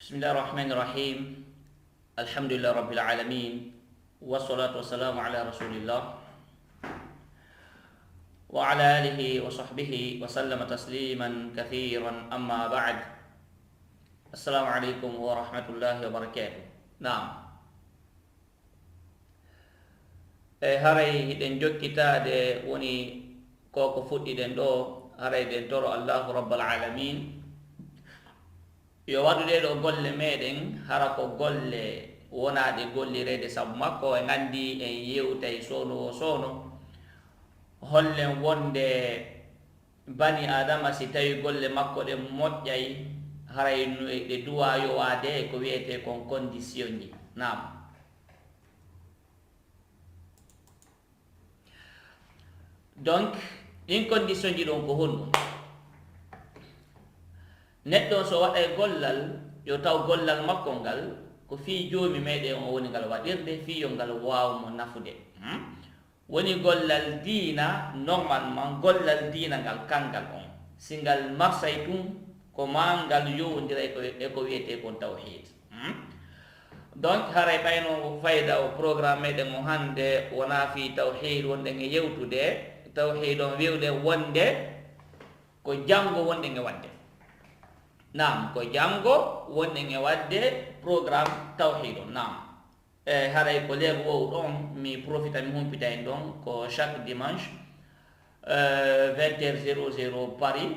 بسم الله الرحمن الرحيم. الحمد لله رب العالمين، والصلاة والسلام على رسول الله وعلى آله وصحبه وسلم تسليما كثيرا. أما بعد، السلام عليكم ورحمة الله وبركاته. نعم، haray hiɗen jokkitade woni koko fuɗɗiɗen ɗo haray den toro allahu rabbal alamin yo waɗuɗe ɗo golle meɗen hara ko golle wonaɗe gollirede saabu makko e gandi en yewtay sono o sono hollen wonde bani adama si tawi golle makko ɗe moƴƴay haray ɗe duwa yowade ko wiyete kon condition ji. Nam, donc ɗin condition ji ɗon ko honɗum neɗɗo so waɗay gollal yo taw gollal makko ngal ko fi joomi meɗen o woni ngal waɗirde fi yo ngal wawmo nafude. Woni gollal diina, normalement gollal diina ngal kangal on si ngal marsay tun ko ma ngal yowodira e ko wiyete kon tawhid. Donc haray ɓayno fayda o programme meɗen o hande wona fi tawhid wonɗen e yewtude tawhid on wiwde wonde ko jango wonɗen e wadde. Nam, ko jango wonɗen e wadde programme tawhid on. Nam, haray ko leer wow ɗon mi profita mi humpita en ɗon ko chaque dimanche 20h00 Paris,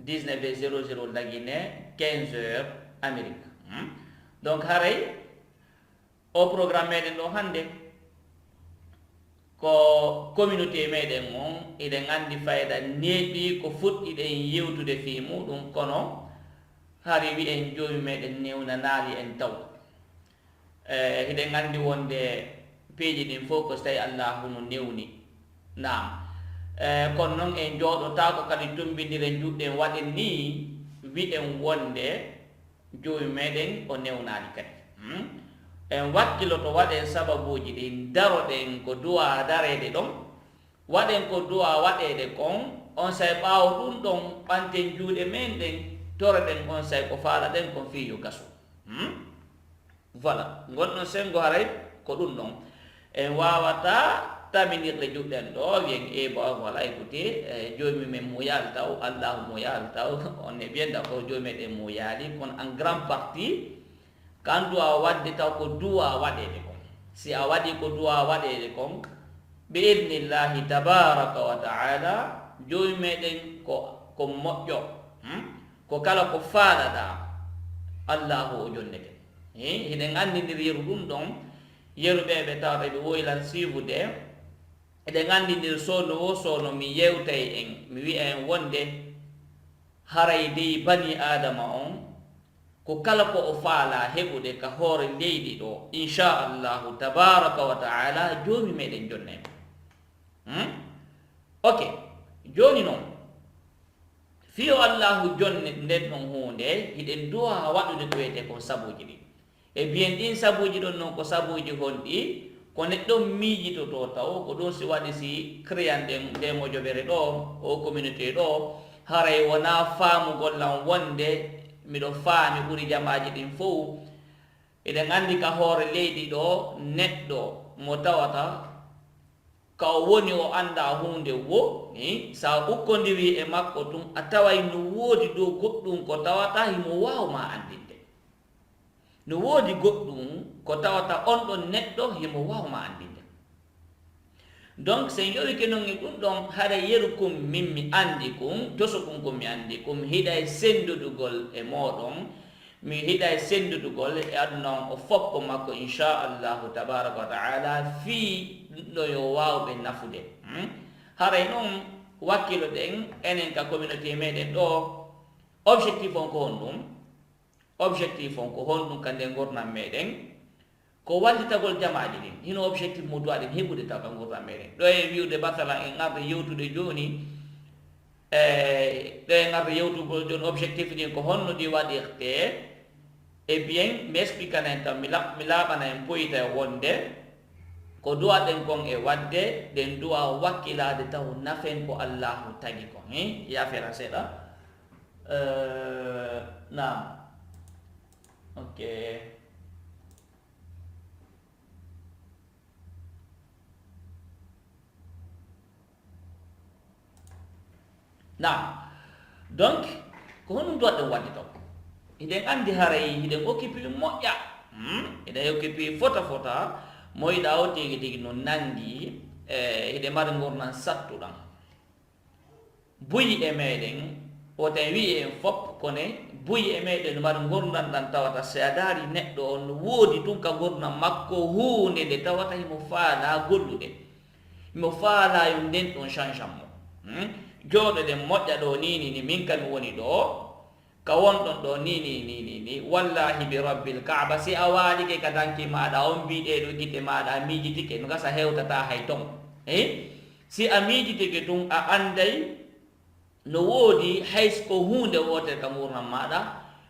19h00 la Guinée, 15h Amérique. Donc haray o programme meɗen ɗo hande ko communauté meɗen on eɗen andi fayda neeɓi ko fuɗɗiɗen yewtude fi muɗum, kono hari wi'en joomi meɗen newnanali en taw. Hiɗen andi wonde peeji ɗin fof ko so tawi allahu no newni. Nam, kono noon en jooɗotako kadi tumbidiren juɗɗen waɗen ni wi'en wonde joomi meɗen o newnali kadi. En wakkiloto waɗen sababuji ɗin, daroɗen ko duwa darede ɗon, waɗen ko duwa waɗede kon, on say ɓaawo ɗum ɗon ɓanten juuɗe men ɗen toroɗen on say ko faalaɗen kon fi yo gaso. Voilà, gonɗon sengo haray ko ɗum ɗon en wawata taminirde juɗɗen ɗo wiyen bon voilà écoutez joomi men mo yaali taw allahu mo yaali taw on est bien d'accord joomi meɗen mo yaali, kono en grande partie kan duwa wadde taw ko duwa waɗede kon. Si a waɗi ko duwa waɗede kon bi idnillahi tabaraka wa taala joomi meɗen ko moƴƴo, ko kala ko faalaɗa allahu o jonnete. Hiɗen andidir yeru ɗum ɗon yeruɓeɓe tawata ɓe woylan suivude, eɗen andidir sono wo sono mi yewtay en mi wi'a en wonde haray dey bani adama on ko kala ko o faala heɓude ka hoore leydi ɗo inchallahu tabaraka wa taala joomi meɗen jonne. Ok, joni noon fiyo allahu jonne nden ɗon hunde hiɗen duwa waɗude ko wiyete ko sabuji ɗi e biyen ɗin sabuji ɗon noon ko sabuji honɗi ko neɗɗo miijitoto taw ko ɗum si waɗi si créanɗen ndemojobere ɗo o communauté ɗo haray wona faamugollan wonde miɗo faami ɓuri jamaji ɗin fof. Eɗen andi ka hoore leydi ɗo neɗɗo mo tawata ka o woni o anda hunde wo sa ukkodiri e makko tun a taway no woodi dow goɗɗum ko tawata himo wawma andinde, no woodi goɗɗum ko tawata on ɗon neɗɗo himo wawma andinde. Donc sen yowike noon e ɗum ɗon haɗa yeru kum min mi andi kum toso kum ko mi andi kum hiɗay sendudugol e moɗon, mi hiɗay sendudugol e aduna o foppo makko inchallahu tabaraka wa taala fi ɗo yo wawɓe nafude. Haray noon wakkilo ɗen enen ka communauté meɗen ɗo objectif on ko honɗum, objectif on ko honɗum kande gurdam meɗen ko wallitagol jamaji ɗin. Hino objectif mo duwaɗen heɓude taw ka gurdam meɗen ɗo e wiwde masala en arde yewtude joni ɗo en arde yewtugol joni objectif ɗin ko honno ɗi waɗirte. Eh bien mi expliquana en tan mi laaɓana en poyita e wonde ko duwaɗen kon e wadde ɗen duwa wakkilade taw nafen ko allahu tagi kon. Yafera seeɗa. Nam, Okay. Now, donc ko honum duwaɗɗen wadde taw hiɗen andi haray hiɗen occupi moƴƴa hiɗen occupi fota moyiɗa o tigi tigi no nandi hiɗe mbaɗa gurnan sattuɗan buyi e meɗen woten wi en fop kone buyi e meɗen no mbaɗa gurnan ɗan tawata so a daari neɗɗo on no woodi tun ka gurnan makko hunde nde tawata himo faala golluɗe himo faala yo nden ɗon changement jooɗo ɗen moƴƴa ɗo ni min kam mi woni ɗo ka wonɗon ɗo ni wallahi bi rabbil kaaba si a waalike ka danki maɗa on mbiɗeɗo gite maɗa a miijitike no gasa hewtata hay ton si a miijitike tun a anday no woodi hays ko hunde wotere ka gurdam maɗa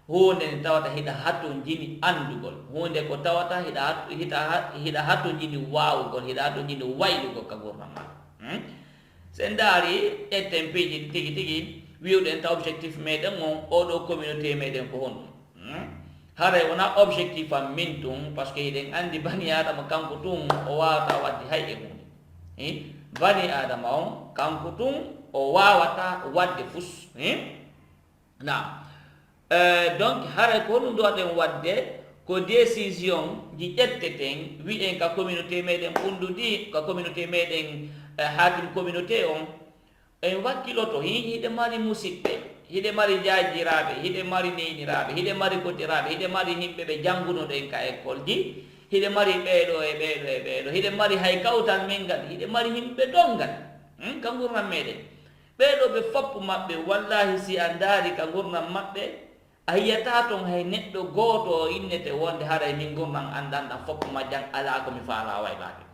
hunde nde tawata hiɗa hatton jini andugol hunde ko tawata hiɗa hatton jini wawugol hiɗa hatton jini waylugol ka gurdam maɗa sen daari etten piiji tigi tigi wiwɗen ta objectif meɗen on oɗo communauté meɗen ko honɗum haray wona objectif am min tun par ce que hiɗen andi bani adama kanko tun o wawata wadde hay e hunde bani adama on kanko tun o wawata wadde fus na donc haray ko honɗum duwaɗen wadde ko décision ji ƴetteten wi'en ka communauté meɗen ɓunduɗi ka communauté meɗen hakim communauté on en wakkiloto hiɗe mari musidɓe hiɗe mari jajiraɓe hiɗe mari neyniraɓe hiɗe mari kotiraɓe hiɗe mari yimɓe ɓe janggunoɗen ka école ji hiɗe mari ɓeeɗo e ɓeeɗo hiɗe mari hay kawtal men ngal hiɗe mari yimɓe ɗongal ka gurdam meɗen ɓeeɗo ɓe foppu maɓɓe wallahi si a daari ka gurdam maɓɓe a yiyata toon hay neɗɗo gooto o innete wonde haray min gurdam andanɗam foppu majjan ala komi faala waylade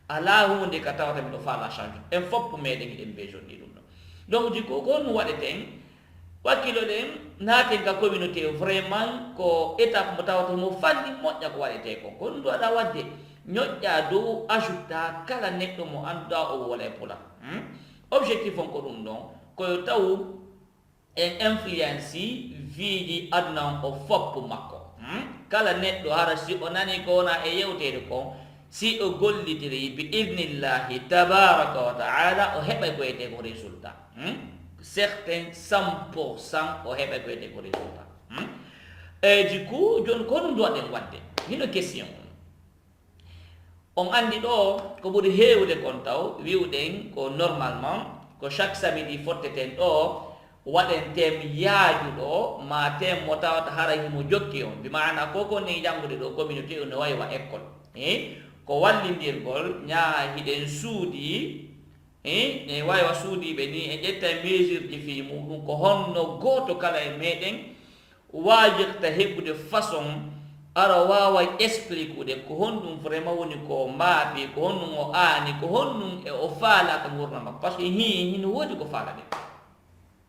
ala hunde ka tawata miɗo faala change en foppu meɗen hiɗen besoin ɗi ɗum ɗo donc du coup ko no waɗeten wakkilo ɗen naaten ka communauté vraiment ko étape mo tawata mo falli moƴƴa ko waɗete kon ko ɗum ɗo aɗa wadde ñoƴƴa dow ajouta kala neɗɗo mo annduɗa o wole pula objectif on ko ɗum ɗon koyo taw en influence viiji aduna on o foppu makko kala neɗɗo hara si o nani ko wona e yewtede kon si o gollitiri bi idnillahi tabaraka wa taala o heɓay ko yete ko résultat certain 100% o heɓay ko yete ko résultat du coup joni ko ɗum duwaɗen wadde hino question on andi ɗo ko ɓuri heewde kon taw wiwɗen ko normalement ko chaque samedi fotteten ɗo waɗen tem yaajuɗo ma tem mo tawata hara himo jokki on bimana koko ni janngude ɗo communauté o no wawi wa école ko wallindirgol ñaa hiɗen suudi ne wawi wa suudiɓe ni e ƴetta mesure ji fi muɗum ko honno goto kala e meɗen wajirta heɓude façon ara wawa explique ude ko honɗum vraiment woni ko maaɓi ko honɗum o aani ko honɗum e o faala ka gurdam makko par ce que hino woodi ko faala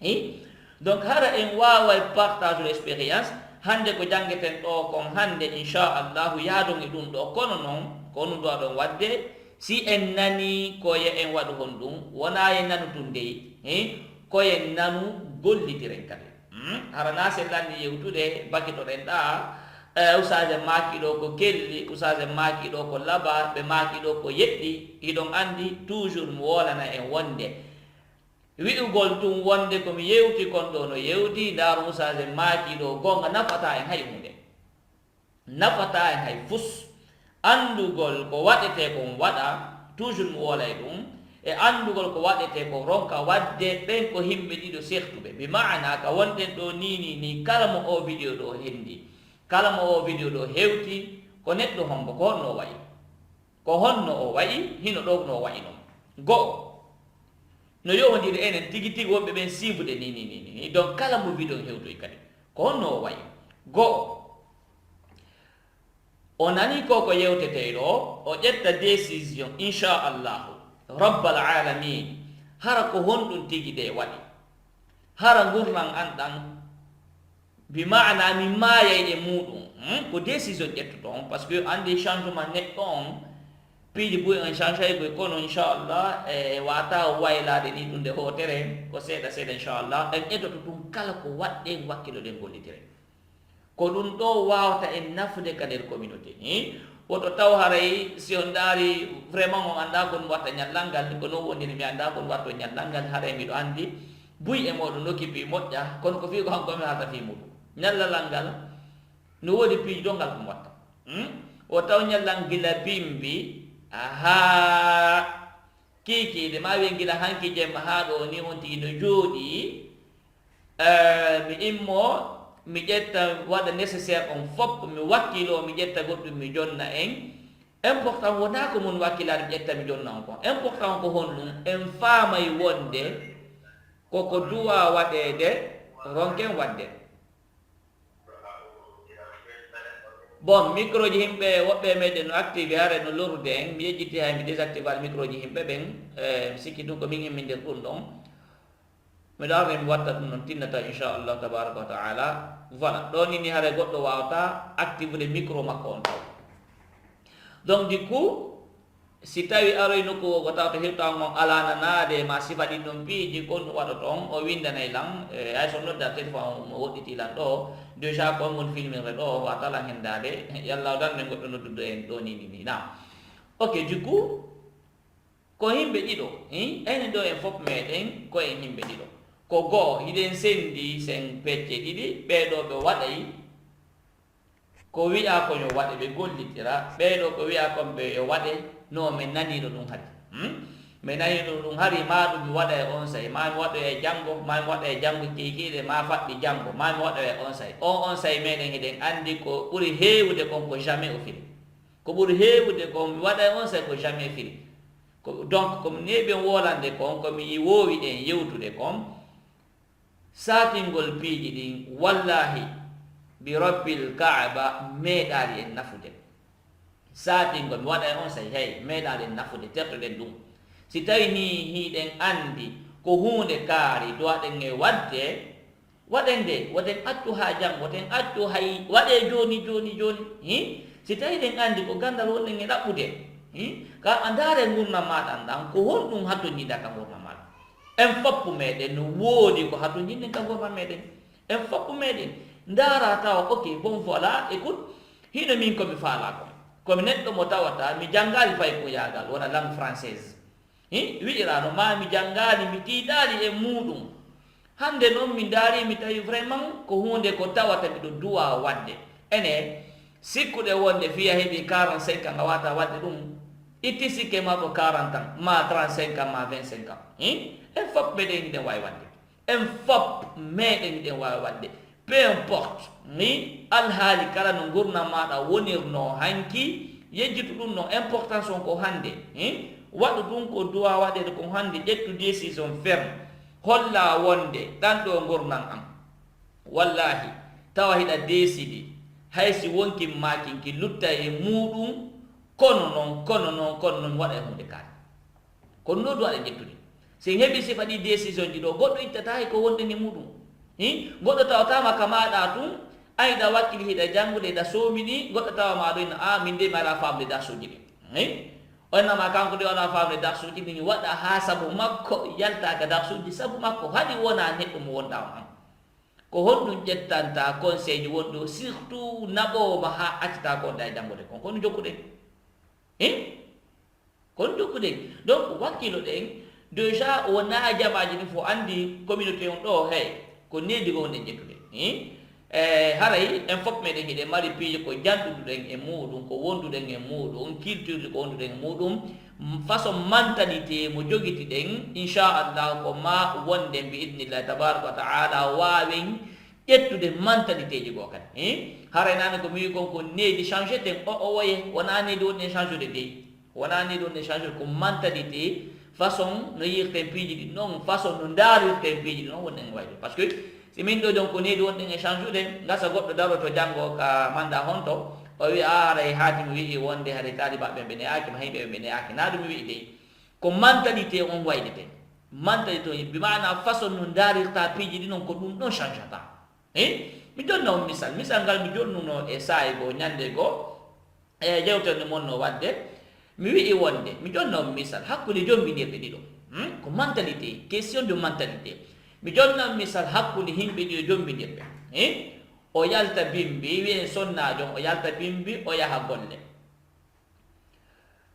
ɗe donc hara en wawa partage l' expérience hande ko jangeten ɗo kon hande inchallahu yaadon e ɗum ɗo kono noon ko honum ɗo ɗon wadde si en nani koye en waɗu hon ɗum wona en nanu tun dey koyen nanu gollitiren kadi harana sen lanni yewtude bakitoɗen ɗa usaje makiɗo ko kelli usaje makiɗo ko laba ɓe makiɗo ko yeɗɗi hiɗon andi toujours mi wolana en wonde wi'ugol tun wonde komi yewti kon ɗo no yewti ndaro usaje makiɗo gonga nafata en hay hunde nafata en hay fus andugol ko waɗete kon waɗa toujours mi wolay ɗum e andugol ko waɗete ko ronka wadde ɓen ko himɓe ɗiɗo sertuɓe bi mana ka wonɗen ɗo ni kala mo o vidéo ɗo hendi kala mo o vidéo ɗo hewti ko neɗɗo hombo ko honno o wayi ko honno o wayi hino ɗo no wayi noon go'o no yowodiri enen tigi tigi wonɓe ɓen sibude ni donc kala mo vidéo hewtoy kadi ko honno o wayi go'o o nani ko yewtete ɗo o ƴetta décision inchallahu rabbal alamin hara ko honɗum tigi de waɗi hara gurnan an ɗan bi mana mi maayay e muɗum ko décision ƴettoto on par ce que andi changement neɗɗo on piiji boyi on change ay koye kono inchallah e wata waylade ni ɗum nde hotere ko seeɗa seeɗa inchallah en ƴettoto ɗum kala ko waɗɗe wakkilo ɗen gollitire ko ɗum ɗo wawta en nafude ka nder communauté woto taw haray si on daari vraiment on anda kon watta ñallal ngal ko non woniri mi anda kon watto ñallal ngal haray miɗo andi buy e moɗon no kipi moƴƴa kono ko fi ko hanko mi hata fi muɗum ñallalal ngal no woodi piiji ɗo ngal ɗum watta o taw ñallal gila bimbi aha kikiide ma wiye gila hanki jemma ha ɗo ni on tigi no jooɗi mi immo mi ƴetta waɗa nécessaire on fof mi wakkilo mi ƴetta goɗɗum mi jonna en important wona ko mun wakkilade mi ƴetta mi jonna on kon important ko honɗum en faamay wonde koko duwa waɗede ronken wadde bon micro ji himɓe woɓɓe meɗen no active hare no lorude en mi yejjiti hay mi désactive al micro ji himɓe ɓen mi sikki ɗum ko min himmindir ɗum ɗon miɗo arde mi watta ɗum noon tinnata inchallahu tabaraka wa taala voilà ɗo nini hare goɗɗo wawata active de micro makko on taw donc du coup si tawi aroy nokku o taw to hirtawan on alananade ma sifa ɗin ɗon piiji kon ɗum waɗa toon o windanay lan hay so nodda téléphone mo woɗɗiti lan ɗo déjà kon mon filmire ɗo watalan hendade yallah dan men goɗɗo noddudo en ɗo nini na ok du coup ko yimɓe ɗiɗo enen ɗo en fof meɗen ko en yimɓe ɗiɗo ko goo hiɗen sendi sen pecce ɗiɗi ɓeɗo ɓe waɗay ko wi'a ko yo waɗe ɓe gollitira ɓeɗo ko wi'a kon ɓe yo waɗe no min naniɗo ɗum hari mi naniɗo ɗum hari ma ɗum mi waɗa e on say ma mi waɗo e janggo ma mi waɗa e janggo kikiɗe ma faɗɗi janggo ma mi waɗa e on say on say meɗen hiɗen andi ko ɓuuri hewude kon ko jamais o firi ko ɓuuri hewude kon mi waɗa e on say ko jamais firi donc komi neɓen wolande kon komi wowi en yewtude kon satingol piiji ɗin wallahi bi rabbil kaaba meeɗaali en nafude satingol mi waɗa e on say hey meeɗaali en nafude tertoɗen ɗum si tawi ni hiɗen andi ko hunde kaari duwaɗen e wadde waɗen nde woten accu ha jang woten accu hay waɗe joni si tawi ɗen andi ko gandal wonɗen e ɗaɓɓude ka a ndaare gurdam maɗa ɗan ko honɗum hatto jiɗɗa ka gurdam maɗa en foppu meɗen no woodi ko hatto jiɗɗen ka gurdam meɗen en foppu meɗen ndaara tawa ok bon voilà écoute hino min komi faala kon komi neɗɗo mo tawata mi janngali fay ko yagal wona langue française wi'irano ma mi janngali mi tiiɗali e muɗum hande noon mi daari mi tawi vraiment ko hunde ko tawata miɗo duwa wadde ene sikkuɗe wonde fiya heeɓi 45 ans a wata wadde ɗum itti sikke ma ko 40 ans ma 35 ans ma 25 ans en fop meɗen hiɗen wawi wadde en fop meɗen hiɗen wawi wadde peu importe ni alhaali kala no gurdam maɗa wonirno hanki yejjitu ɗum no importance on ko hande waɗu ɗum ko duwa waɗede ko hande ƴettu décision ferme holla wonde ɗan ɗo gurdam am wallahi tawa hiɗa décide haysi wonki makinki lutta e muɗum kono noon waɗa e hunde kaari kono no duwaɗe ƴettude sen heeɓi sifa ɗi décision ji ɗo goɗɗo ittata hay ko wonde ni muɗum goɗɗo tawatama ka maɗa tun ayɗa wakkili hiɗa janngude ɗa soomini goɗɗo tawa maɗo ina min de mi ala famde darsuji ɗi onnama kanko de wona famde darsuji ɗi waɗa ha sabu makko yaltaka darsuji sabu makko haɗi wona neɗɗo mo wondama han ko honɗum ƴettanta conseil ji wonɗo surtout naɓoma ha accata gonɗa e janngude kon kono jokkuɗen kono jokkuɗen donc wakkilo ɗen déjà wona jamaji ɗin fo andi communauté on ɗo hey ko needi ko wonɗen ƴettude haray en fof meɗen hiɗen mari piiji ko janɗuɗuɗen e muɗum ko wonduɗen e muɗum culture ko wonduɗen e muɗum façon mentalité mo jogiti ɗen inchallah ko ma wonde bi idnillahi tabaraka wa taala wawen ƴettude mentalité ji goo kadi haray nane ko mi wi kon ko needi changé ten o woye wona needi wonɗen changeude de wona needi wonɗen changeude ko mentalité façon no yirten piiji ɗi noon façon no daarirten piiji ɗi noon wonɗen wayde par ce que si min ɗo jon ko needi wonɗen e change ude gasa goɗɗo daro to janngo ka manda honto o wi aray haati mi wi'i wonde haade taalibaɓe ɓe neyaki ma himɓeɓe ɓe neyaki na ɗum wi'i dey ko mentalité on waydete mentalité o bimana façon no daarirta piiji ɗi noon ko ɗum ɗon change ata mi jonna on misal ngal mi jonnuno e saayi goo ñande goo e jewterde monno wadde mi wi'i wonde mi jonna on misal hakkude jombinirɓe ɗiɗo ko mentalité question de mentalité mi jonna on misal hakkude himɓe ɗi e jombinirɓe o yalta bimbi wi sonnajo o yalta bimbi o yaha golle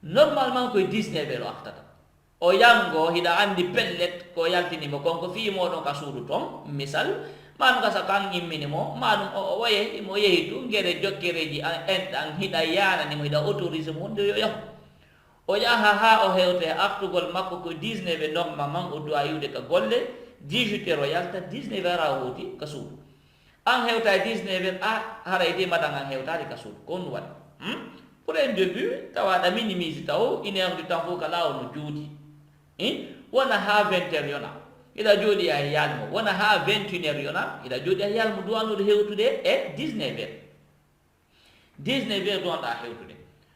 normalement ko 19 o aftata o yango hida andi pellet ko yaltinimo konko fi moɗon ka suudu ton misal man gasa kan imminimo manum o waye mo yehi tu ngere jokkereji en hida yana nimo hida autorise mo de yo o yaha ha o hewte aftugol makko ko 19 normalement o doit yude ka golle 18 heures o yalta 19 heures a hoti ka suudu an hewta 19 a haray de madan an hewtade ka suudu kon wat pour un début tawaɗa minimise taw 1 heure du temps fo kala ono juuti wona ha 20 heures yona ida jooɗi a yalmo wona ha 21 heures yona ida jooɗi a yalmo duwanude hewtude e 19 heures 19 heures duwanɗa hewtude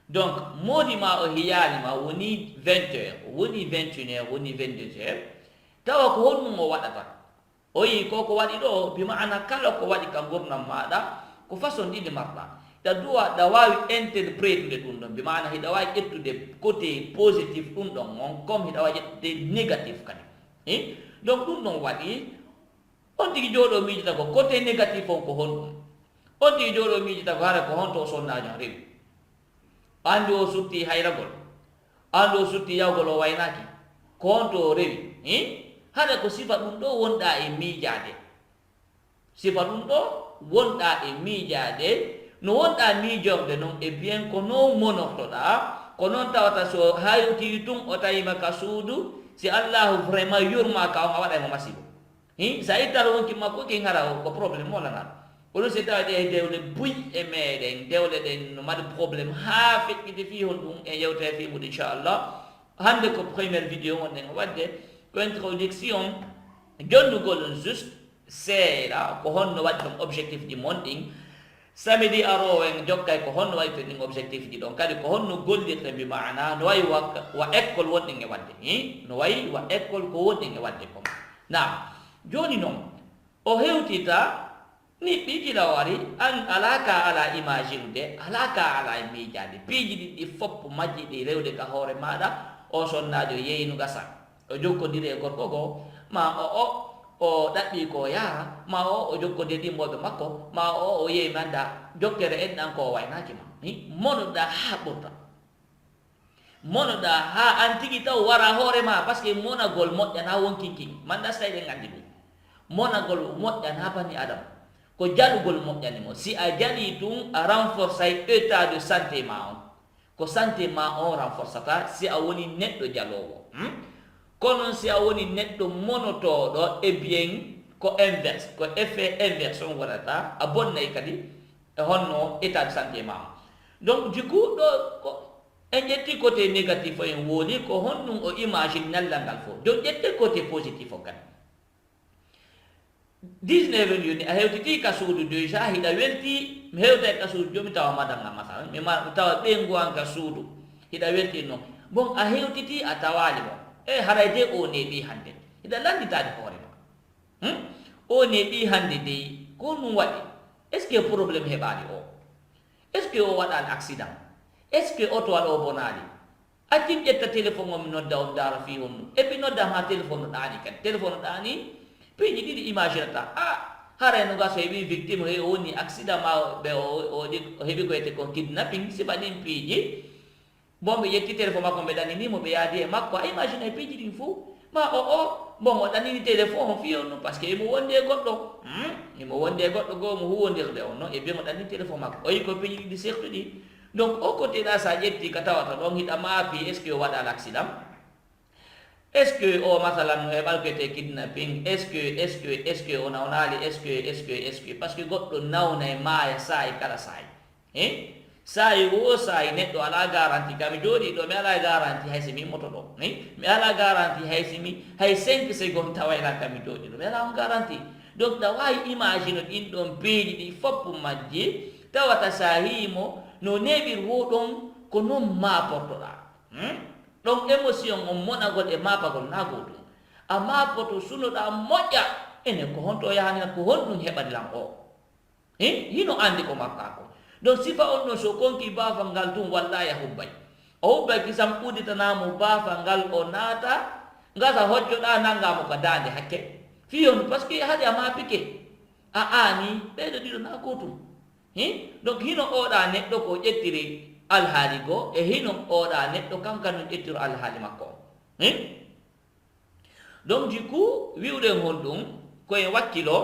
donc moodi ma o hiyalima woni 20 heures woni 21 heures woni 22 heures tawa ko honɗum o waɗata o yi koko waɗi ɗo bimana kala ko waɗi ka gurdam maɗa ko façon ɗiɗi marɗa da duwa da wawi interprétude ɗum ɗon bimana hiɗa wawi ƴettude côté positif ɗum ɗon on comme hiɗa wawi ƴettude négatif kadi donc ɗum ɗon waɗi on tigi jooɗo miijita ko côté négatif on ko honɗum on tigi jooɗo miijita ko hara ko honto o sonnajo rewi andi o sutti hayragol andi o sutti yawgol o waynaki ko honto o rewi hade ko sifa ɗum ɗo wonɗa e miijade sifa ɗum ɗo wonɗa e miijade no wonɗa miijorde noon e bien ko non monortoɗa ko noon tawata so haywtii tun o tawima ka suudu si allahu vraiment yurmaka on a waɗaymo masibo sa ittara wonki makko kin hara ko probléme molanaɗo kono si tawi ɗe dewle buy e meɗen dewle ɗen no mbaɗi probléme ha feƴƴide fi hon ɗum e yewtere fimude inchallah hande ko premiére vidéo wonɗen wadde ko introduction jonnugol juste seeɗa ko honno waɗi ɗon objectif ɗi mon ɗin samedi arowen jokkay ko honno waɗi to ɗin objectif ɗi ɗon kadi ko honno gollirta mbi mana no wayi wa école wonɗin e wadde no wayi wa école ko wonɗin e wadde kom na joni noon o hewtita ni ɓiijila wari an alaka ala imagine alaka ala e miijade piiji ɗiɗɗi fopp majji ɗi rewde ka hoore maɗa o sonnajo yeynu gasa o jokkodiri e gorko go ma o ɗaɓɓi ko yaara ma o jokkodiri ɗimmoɓe makko ma o yeeyi manda jokkere en ɗan ko waynaki ma monoɗa ha ɓurta monoɗa ha an tigi taw wara hoore ma par ce que monagol moƴƴana wonkinki manda so tawi ɗen andi ɗum monagol moƴƴana bani adama ko jaɗugol moƴƴanimo si a jaɗi ɗum a renforce ay état de santé ma on ko santé ma on renforcata si a woni neɗɗo jalowo kono si a woni neɗɗo monotoɗo e bien ko inverse ko effet inverse on waɗata a bonnay kadi e honno état de santé ma on donc du coup ɗo ko en ƴetti côté négatif o en wooli ko honɗum o imagine nallal ngal fof donc ƴette côté positif o kadi 19 joni a hewtiti ka suudu déjà hiɗa welti mi hewta e ka suudu joni mi tawa madanga masalan mi tawa ɓengu an ka suudu hiɗa welti noon bon a hewtiti a tawali mo e haray de o neeɓi hande hiɗa landitade hoore ma o neeɓi hande dey ko ɗum waɗi est ce que probléme heɓani o est ce que o waɗani accident est ce que otowal o bonali accim ƴetta téléphone o mi nodda on daro fi honɗum et puis noddam ha téléphone no ɗani kadi téléphone no ɗani piiji ɗiɗi imaginata haray no gaso heɓi victime he o woni accident ma ɓe o heɓi ko yette kon kidnapping sifa ɗin piiji bon ɓe ƴetti téléphone makko ɓe ɗaninimo ɓe yaadi e makko a imagine piiji ɗin fo ma bon o ɗanini téléphone o fiyon ɗum par ce que imo wonde e goɗɗo imo wonde e goɗɗo goo mo huwodirde on noon e bien o ɗanini téléphone makko o yi ko piiji ɗiɗi sertuɗi donc o côté ɗa sa ƴetti ka tawata ɗon hiɗa maapi est ce que o waɗa l' accident est ce que o masalan no heɓal koyete kidnapping est ce que o nawnali est ce que par ce que goɗɗo nawna e maaya saayi kala saayi saayi wo saayi neɗɗo ala garanti kami jooɗi ɗo mi ala garanti hay si mi moto ɗo mi ala garanti hay hay 5 seconde tawayla kami jooɗi ɗo mi ala on garanti donc ɗa wawi imagine ɗin ɗon piiji ɗi fopp majji tawata sa himo no neɓir wo ɗon ko noon maportoɗa ɗon émotion on monagol e mapagol na goɗum a mapoto sunoɗa moƴƴa enen ko honto yahanina ko honɗum heɓanilam o hino andi ko marɗa ko donc sifa on ɗon so konki baafal ngal tun wallahi a hubbay o hubbay kisam uditanamo baafal ngal o naata gasa hojjoɗa nangamo ka dande hakke fiyon par ce que haade a mapike ani ɓeɗo ɗiɗo na gotum donc hino oɗa neɗɗo ko ƴettiri alhaali go e hino oɗa neɗɗo kanka no ƴettiro alhaali makko donc du coup wiwɗen honɗum koye wakkilo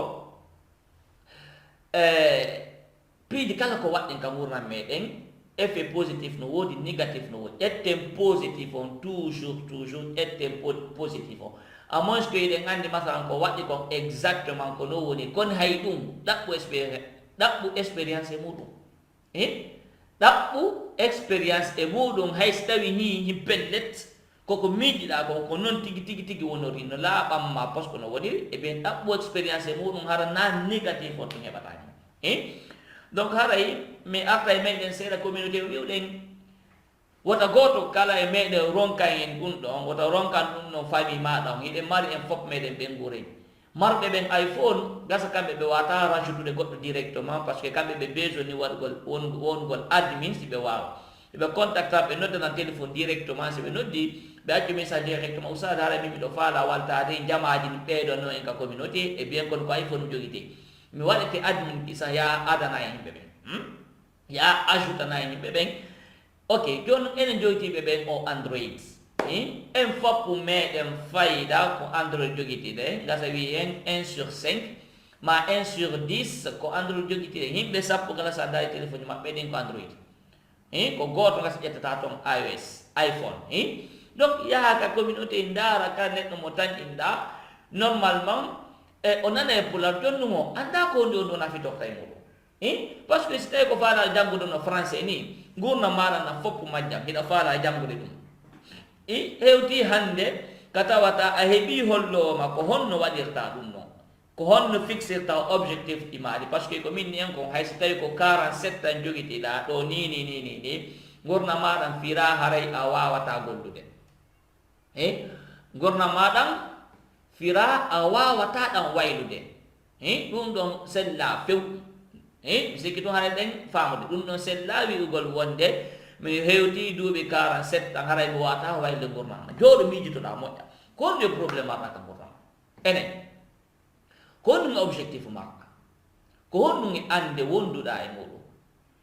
piiji kala ko waɗɗen ka gurdam meɗen effet positif no woodi négatif no woodi ƴetten positif on toujours ƴetten positif on à moins que eɗen andi masalan ko waɗɗi kon exactement ko no woni kono hay ɗum ɗaɓɓu expérience e muɗum ɗaɓɓu expérience e muɗum hay so tawi ni pellet koko miijiɗa kon ko noon tigi wonori no laaɓanma par ce que no woniri e bien ɗaɓɓu expérience e muɗum hara na négatif on tun heɓatani donc haray mi arta e meɗen seeɗa communauté wiwɗen wota goto kala e meɗen ronkan en ɗum ɗon wota ronkan ɗum ɗon famille maɗa on hiɗen mari en fof meɗen ɓen guurey marɓe ɓen iphone gasa kamɓe ɓe wata rajoutude goɗɗo directement par ce que kamɓe ɓe besoin waɗgol wongol admin si ɓe wawa ɓe contacta ɓe noddanan téléphone directement si ɓe noddi ɓe accu message directement oustad hara min miɗo faala waltade jamaji ni ɓeɗon noon en ka communauté e bien kono ko iphone joguite mi waɗete admin isa ya adana e yimɓe ɓen ya ajoutana e yimɓe ɓen ok joni enen joytiɓe ɓen o android en foppu meɗen fayida ko android joguitiɗe gasa wi en 1 sur 5 ma 1 sur 10 ko android joguitiɗe yimɓe sappo kala sa dari téléphone maɓɓe ɗin ko android ko goto gasa ƴettata toon ios iphone donc yaha ka communauté ndara ka neɗɗo mo tañɗinɗa normalement o nana e pular jonnumo anda ko ndi on ɗo nafitokta e muɗum par ce que so tawi ko faala janngude no français ni gurdam maɗa na foppu majjam hiɗa faala janngude ɗum hewti hande ka tawata a heeɓi hollowoma ko honno waɗirta ɗum ɗon ko honno fixirta objectif ɗi maɗi par ce que ko min ni en kon hay so tawi ko 47 tan joguitiɗa ɗo ni gurdam maɗam fira haray a wawata gollude gurdam maɗam fira a wawata ɗan waylude ɗum ɗon sella few mi sikki tun haray ɗen famude ɗum ɗon sella wi'ugol wonde mi hewti duuɓi 47 tan haray mi wawata waylude gurdam ma jooɗo miijitoɗa moƴƴa ko honɗum e probléme maɗa ka gurdam enen ko honɗum e objectif maɗa ko honɗum e ande wonduɗa e muɗum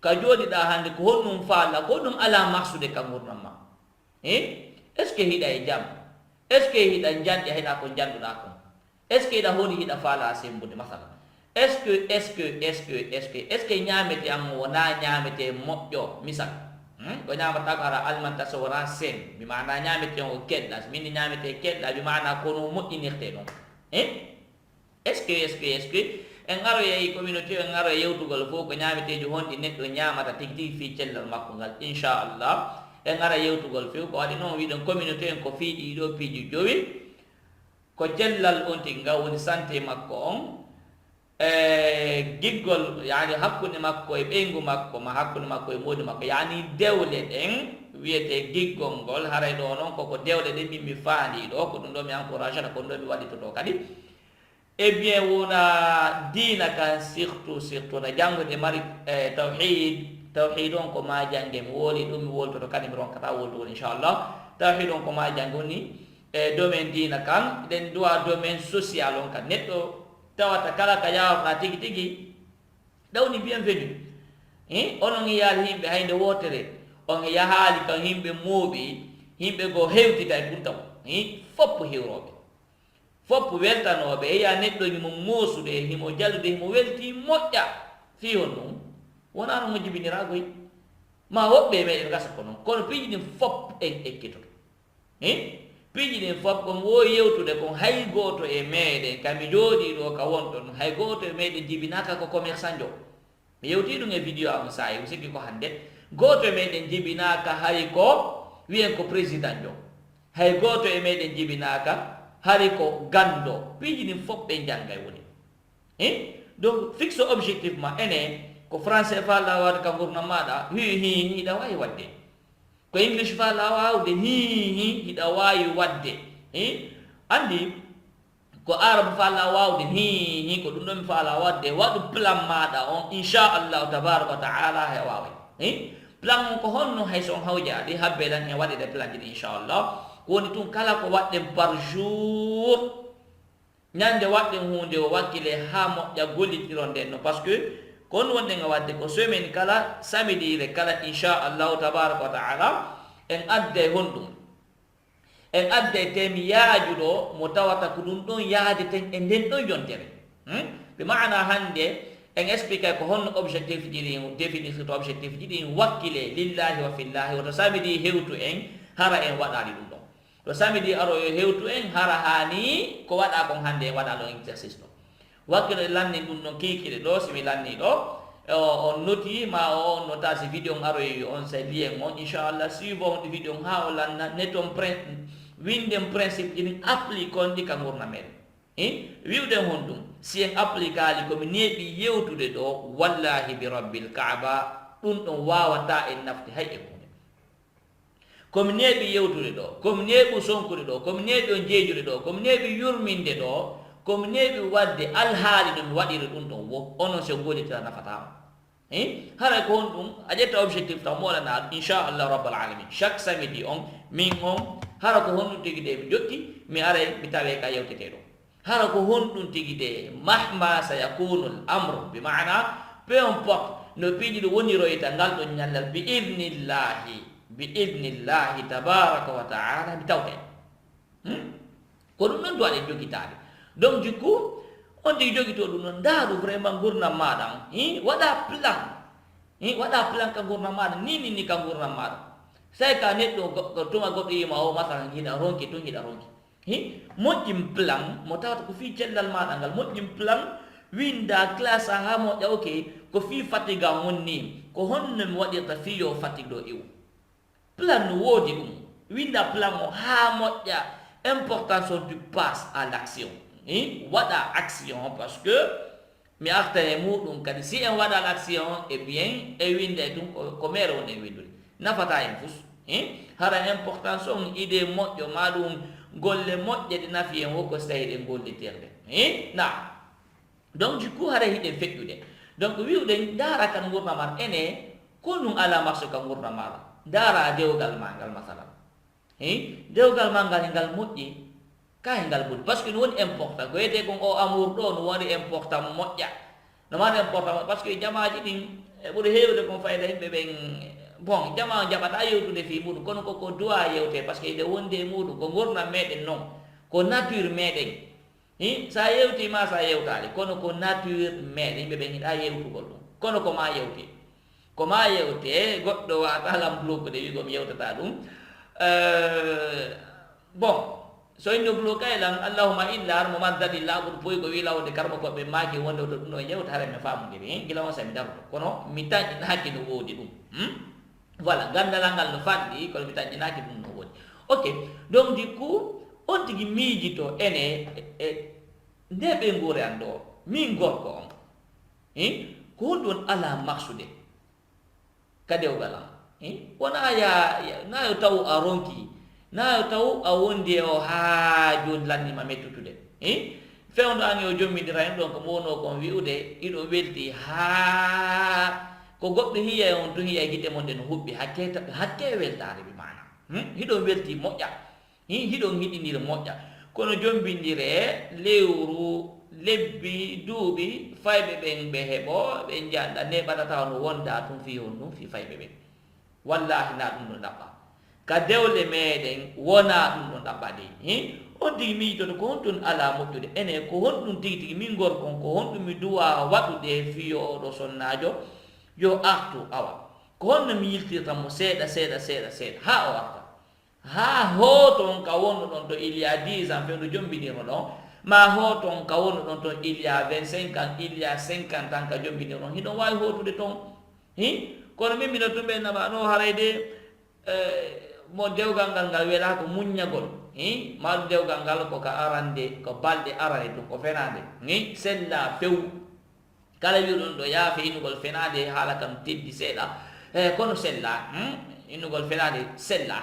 ka jooɗiɗa hande ko honɗum faala ko honɗum ala maksude ka gurdam ma est ce que hiɗa e jaam est ce que hiɗa janɗi hiɗa ko janduɗa kon est ce que hiɗa honi hiɗa faala sembude masala est ce que ñamete an wona ñamete moƴƴo misal ko ñamata ko ara alimentation wona sen mi mana ñamete on ko keɗɗa min ñamete keɗɗa mi mana kono moƴƴinirte noon est ce que en aroye communauté en aroye yewtugol fof ko ñameteji honɗi neɗɗo ñamata tigi fi cellal makko ngal inchallah en ara yewtugol few ko waɗi noon wiɗen communauté en ko fiiɗi ɗo piiji jowi ko cellal on tigi ngaw woni santé makko on giggol yani hakkude makko e ɓeygu makko ma hakkude makko e moodi makko yani dewle ɗen wiyete giggol ngol haray ɗo noon koko dewle ɗen min mi faandi ɗo ko ɗum ɗo mi encourage ata kono ɗo mi waɗitoto kadi e bien wona diina kan surtout no janngude mari tawhid on ko ma jange mi wooli ɗum mi woltoto kadi mi ronkata woltugol inchallah tawhid on ko ma jange woni domaine diina kan eɗen duwa domaine social on kan neɗɗo tawata kala ka yawata tigi ɗawni bienvenu onon yaali yimɓe haynde wotere on yahaali kan yimɓe muuɓi yimɓe go hewtita e ɗum taw foppo hewroɓe foppo weltanoɓe eya neɗɗo himo moosude himo jallude himo welti moƴƴa fi hon ɗum wona no mo jibiniragoy ma woɓɓe meɗen gasa ko noon kono piiji ɗin fop en ekkitoto piiji ɗin fop kon wowi yewtude kon hay goto e meɗen kami jooɗi ɗo ka wonɗon hay goto e meɗen jibinaka ko commerçant jo mi yewti ɗum e vidéo am sayi mi sikki ko hande goto e meɗen jibinaka hay ko wiyen ko président jo hay goto e meɗen jibinaka hari ko gando piiji ɗin fop ɓe janggay woni donc fixe objectif ma ene ko français falla wawde ka gurdam maɗa hiɗa wawi wadde ko english falla wawde hiɗa wawi wadde andi ko arabe falla wawde ko ɗum ɗon mi falla wadde waɗu plan maɗa on inchallahu tabaraka wa taala he wawi plan on ko honno hay son hawjaɗi habbeɗan en waɗede plan jiɗi inchallah ko woni tun kala ko waɗɗen par jour ñande wadde hunde o wakkile ha moƴƴa gollitiron nden no par ce que kon wonde nga wadde ko semaine kala samedire kala inchallahu tabaraka wa taala en adde honɗum en adde temi yaajuɗo mo tawata ko ɗum ɗon yaadeten e nden ɗon yontere ɓe maana hande en explique ko honno objectif ji ɗi définir to objectif ji ɗi wakkile lillahi wa fillahi woto samedi hewtu en hara en waɗali ɗum ɗon to samedi aro yo hewtu en hara hani ko waɗa kon hande en waɗa ɗon exercice ɗo wakkile lanni ɗum ɗon kikiɗe ɗo simi lanni ɗo on noti ma o nota si vidéo aroy on sa lien on inchallah suivant on vidéo ha o lanna neton winden principe ɗin applique on ɗi ka gurna men wiwden hon ɗum si en applique ali komi neeɓi yewtude ɗo wallahi bi rabbil kaaba ɗum ɗon wawata en nafti hay e hunde komi neeɓi yewtude ɗo komi neeɓi sonkude ɗo komi neeɓi on jeejude ɗo komi neeɓi yurminde ɗo komi neeɓi wadde alhaali ɗum mi waɗiri ɗum ɗon wo onon so gollitira nafatama haray ko hon ɗum a ƴetta objectif taw moɗana inchallah rabbal alamin chaque samedi on min on hara ko honɗum tigi de mi jotti mi aray mi tawe ka yewtete ɗo hara ko honɗum tigi de mahma sa yakunu l amre bi mana peu importe no piiɗi ɗo woniroyta ngal ɗon ñallal bi idnillahi tabaraka wa taala mi tawten ko ɗum ɗon duwaɗen jogitade donc du coup on tigi jogito ɗum noon ndaaru vraiment gurdam maɗa waɗa plan ka gurdam maɗa ni ka gurdam maɗa say ka neɗɗo tuma goɗɗo yima o masalan hiɗa ronki tun hiɗa ronki moƴƴin plan mo tawata ko fi cellal maɗa ngal moƴƴin plan winda classe ha moƴƴa ok ko fi fatigue a wonni ko honno mi waɗirta fiyo fatigue ɗo iwu plan no woodi ɗum winda plan o ha moƴƴa importance on du passe à l'action waɗa action parce que mi arta e muɗum kadi si en waɗa l'action e bien e winde ɗum ko mere won e windude nafata en fus hara importance on idée moƴƴo ma ɗum golle moƴƴe ɗe nafi en woko so tawi ɗen golliterɗe na donc du coup hara hiɗen feƴƴude donc wiwɗen ndara kan gurdamar ene ko ɗum ala marché ka gurdamara ndara dewgal ma ngal masalan dewgal ma ngal ngal moƴƴi kaye ngal ɓuri par ce que no woni important ko wiyete kon o amour ɗo no woni important moƴƴa no mani important par ce que jamaji ɗin ɓuuri hewde kon fayda yimɓe ɓen bon jama jaɓata yewtude fi muɗum kono koko duwa yewte par ce que ide wonde muɗum ko gurdam meɗen noon ko nature meɗen sa yewtima sa yewtali kono ko nature meɗen yimɓe ɓen hiɗa yewtugol ɗum kono koma yewte goɗɗo wata lam bloquede wigomi yewtata ɗum bon so inno bloqué lan allahuma illa ar mo maddadi laaɓuɗo boyi ko wi lawde karma koɓe maaki wonde to ɗum ɗo yewta hara mi famodiri gila on sami darto kono mi taƴƴinaki no woodi ɗum voilà gandalal ngal no fanɗi kono mi taƴƴinaki ɗum no woodi ok donc du coup on tigi miijito ene nde ɓe nguure an ɗo min gorko on ko honɗum ala maksude ka dewgal an wona na yo taw a ronki na yo taw a wondi o ha joni lannima mettutude fewdo an yo jommidira en ɗon ko mowno kon wi'ude iɗo welti ha ko goɗɗo hiya on to hiya guiɗe mon nde no huɓɓi hakke weltare ɓe mana hiɗon welti moƴƴa hiɗon hiɗiniri moƴƴa kono jombindire lewru lebbi duuɓi fayɓe ɓen ɓe heeɓo ɓe jaɗɗa ne ɓaɗata no wonda tun fi hon ɗum fi fayɓe ɓen wallahi na ɗum ɗo ɗaɓɓa ka dewle meɗen wona ɗum ɗo ɗaɓɓa de on tigi miijitoto ko honɗum ala moƴƴude ene ko honɗum tigi tigi min gorkon ko honɗum mi duwa waɗude fiyo oɗo sonnajo yo artu awa ko honno mi yiltirtanmo seeɗa ha o arta ha hoton ka wonno ɗon to il y a 10 ans fewdo jombinirmo ɗon ma hoton ka wonno ɗon to il y a 25 ans il y a 50 ans ka jombinirmo ɗon hiɗon wawi hotude toon kono min mino tumɓe nama no harayde mo dewgal ngal ngal wiyata ko muññagol maɗum dewgal ngal ko ka arande ko balɗe arane ɗum ko fenade sella few kala wiɗon ɗo yaafe innugol fenade haala kam teddi seeɗa kono sella innugol fenade sella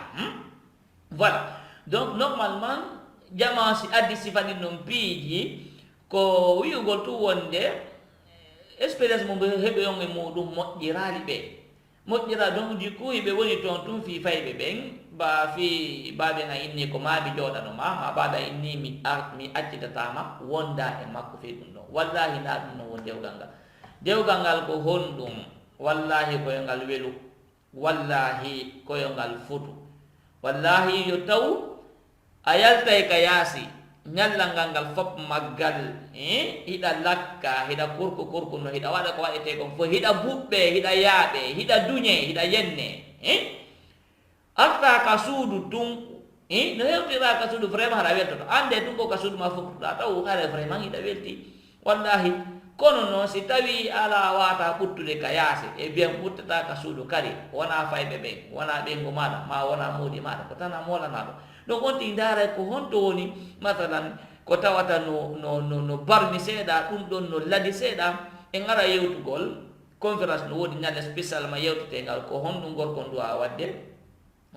voilà donc normalement jama si addi sifaɗi noon piiji ko wi'ugol tu wonde expérience mo heɓe on e muɗum moƴƴirali ɓe moƴƴira donc du coup ɓe woni toon tum fi fayɓe ɓen ba fi baɓe ga inni ko maami joɗanoma ma baɓe a inni mi accitatama wonda e makko fe ɗum ɗon wallahi na ɗum non won dewgal ngal ko honɗum wallahi koyongal welu wallahi koyongal futu wallahi yo taw a yaltay ka yaasi ñallangal ngal fop maggal hiɗa lakka hiɗa kurku no hiɗa waɗa ko waɗete kon fof hiɗa buɓɓe hiɗa yaaɓe hiɗa duñe hiɗa yenne arta ka suudu tun no hewtira ka suudu vraiment haɗa weltoto ande tun ko ka suudu ma fottuɗa taw hare vraiment hiɗa welti wallahi kono noon si tawi ala wata ɓuttude ka yaase e bien ɓuttata ka suudu kadi wona fayɓe ɓen wona ɓengo maɗa ma wona moodi maɗa ko tan a molanaɗo donc on ti ndaara ko honto woni masalan ko tawata no barmi seeɗa ɗum ɗon no ladi seeɗa en ara yewtugol conférence no woodi ñande spécial ma yewtetegal ko honɗum gorkon duwa wadde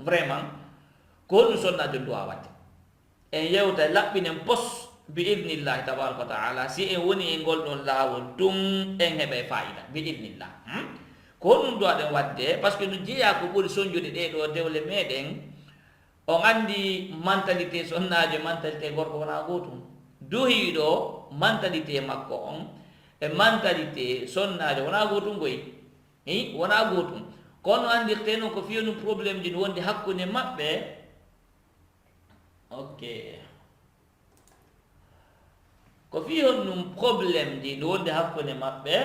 vraiment ko honɗum sonnajo duwa wadde en yewta laɓɓinen pos bi idnillahi tabaraka wa taala si en woni e ngol ɗon laawol tum en heɓe fayida bi idnillah ko honɗum duwaɗen wadde par ce que no jeeya ko ɓuri soñjude ɗeɗo dewle meɗen on andi mentalité sonnajo mentalité gorko wona gotum duhiɗo mentalité makko on e mentalité sonnajo wona gotum goyi wona gotum kono andirte noon ko fiyonu probléme ji no wondi hakkude maɓɓe ok ko fiyon num probléme ji no wondi hakkude maɓɓe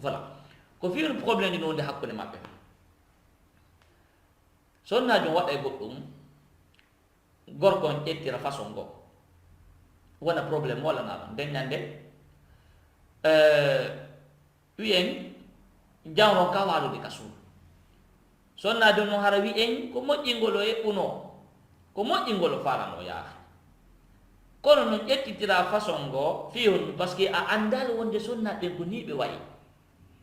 voilà ko fiyonu probléme ji no wondi hakkude maɓɓe sonnajo waɗa goɗɗum gorko on ƴettira façon ngo wona probléme wolana ɗum nden ñande wiyen jawron ka waɗude ka suudu sonnajo noon hara wiyen ko moƴƴingol o eɓɓuno ko moƴƴingol o farano yaaha kono noon ƴettitira façon ngo fiyondu par ce que a andal wonde sonnaɓe ko ni ɓe wayi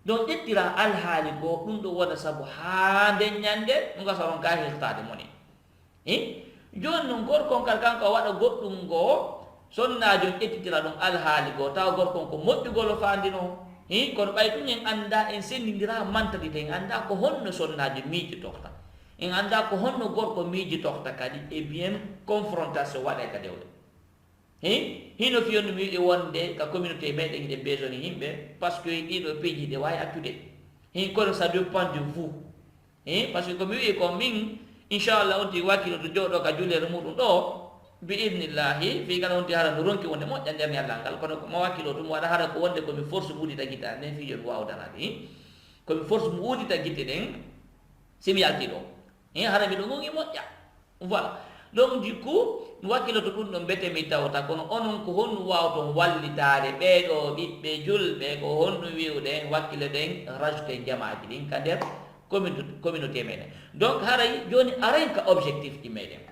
donc ƴettira alhaali goo ɗum ɗo wona saabu haa nden ñande ɗum ga saron ka heltade mone joni noon gorkon kal kanko waɗa goɗɗum ngoo sonnajo ƴettitira ɗum alhaali goo tawa gorkon ko moƴƴugol o fandino kono ɓay ɗum en anda en sendidira mentalité en anda ko honno sonnajo miiji toxta en anda ko honno gorko miiji toxta kadi e bien confrontation waɗe ka dewle hino fiyonno mi wiɗi wonde ka communauté meɗen hiɗe besoin yimɓe par ce que ɗiɗo piiji ɗe wawi accude kono ça dépend de vous par ce que komi wiɗi ko min inchallah on ti wakkilo to jooɗo ka julere muɗum ɗo bi idnillahi fi kala on ti hara no ronki wonde moƴƴa nder ñallal ngal kono mo wakkilo to mi waɗa hara ko wonde komi force mi udita guitta nden fijo mi wawdanade komi force mi udita guitte ɗen simi yalti ɗo hara miɗo gongi moƴƴa voilà donc du coup mi wakkiloto ɗum ɗon mbete mi tawta kono onon ko honɗum wawton wallitade ɓeɗo ɓiɓɓe julɓe ko honɗum wiwɗen wakkile ɗen rajouté jamaji ɗin ka nder communauté meɗen donc haray joni arayn ka objectif ɗi meɗen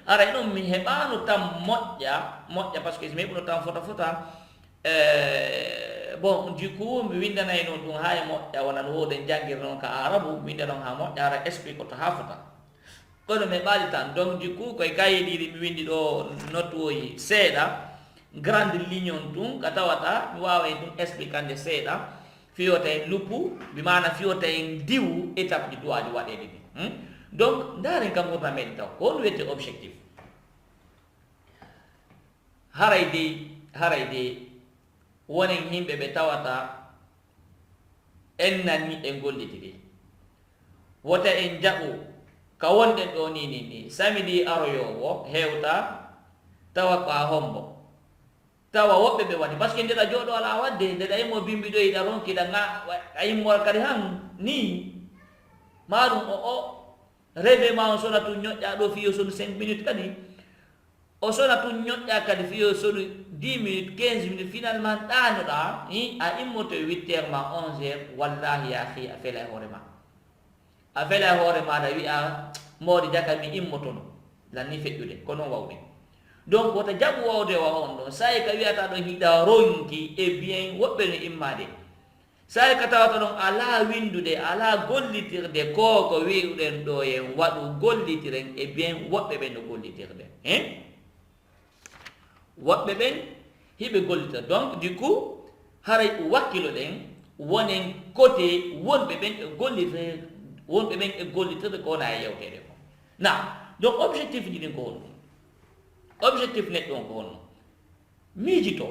aray ɗon mi heɓano tan moƴƴa par ce que mi heɓuno tan fota bon du coup mi windanay noon ɗum ha e moƴƴa wona no woden janggir noon ka arabu mi winda noon ha moƴƴa ara explique ko to ha fota kono mi ɓaali tan donc du coup koye kaye ɗiɗi mi windi ɗo notwoyi seeɗa grande ligne on tun ka tawata mi wawa en ɗum explicande seeɗa fiyota en luppu mi mana fiyota en diwu étape ɗi duwaji waɗede ɗi donc ndaren kam gurna meɗen taw ko honɗum wiyete objectif haray de wonen yimɓe ɓe tawata en nani en gollitiri wota en jaɓu ka wonɗen ɗo ni samedi aroyowo hewta tawa ko a hombo tawa woɓɓe ɓe waɗi par ce que ndeɗa jooɗo ala wadde ndeɗa yimmo bimbiɗo yiɗa ronkiɗa a yimmol kadi han ni maɗum o rêve ma on sona tun ñoƴƴa ɗo fiyo sonu 5 minutes kadi o sona tun ñoƴƴa kadi fiyo sonu 10 minutes 15 minutes finalement ɗanoɗa a immoto 8 heures ma 11 heures wallahi yahi a fela e hoore ma a fela e hoore maɗa wiya mawɗi jaka mi immotono lanni feƴƴude ko noon wawɗi donc wota jaɓu wawde wa on ɗon sayi ka wiyata ɗon hiɗa ronki e bien woɓɓe no immade sayi ka tawata ɗon ala windude ala gollitirde ko wiɗuɗen ɗo en waɗu gollitiren e bien woɓɓe ɓen no gollitirde woɓɓe ɓen hiɓe gollitira donc du coup haray wakkilo ɗen wonen côté wonɓe ɓen ɓe gollite wonɓe ɓen ɓe gollitede ko wona e yewtede ko na donc objectif ji ɗin ko honno objectif neɗɗo on ko honno miijito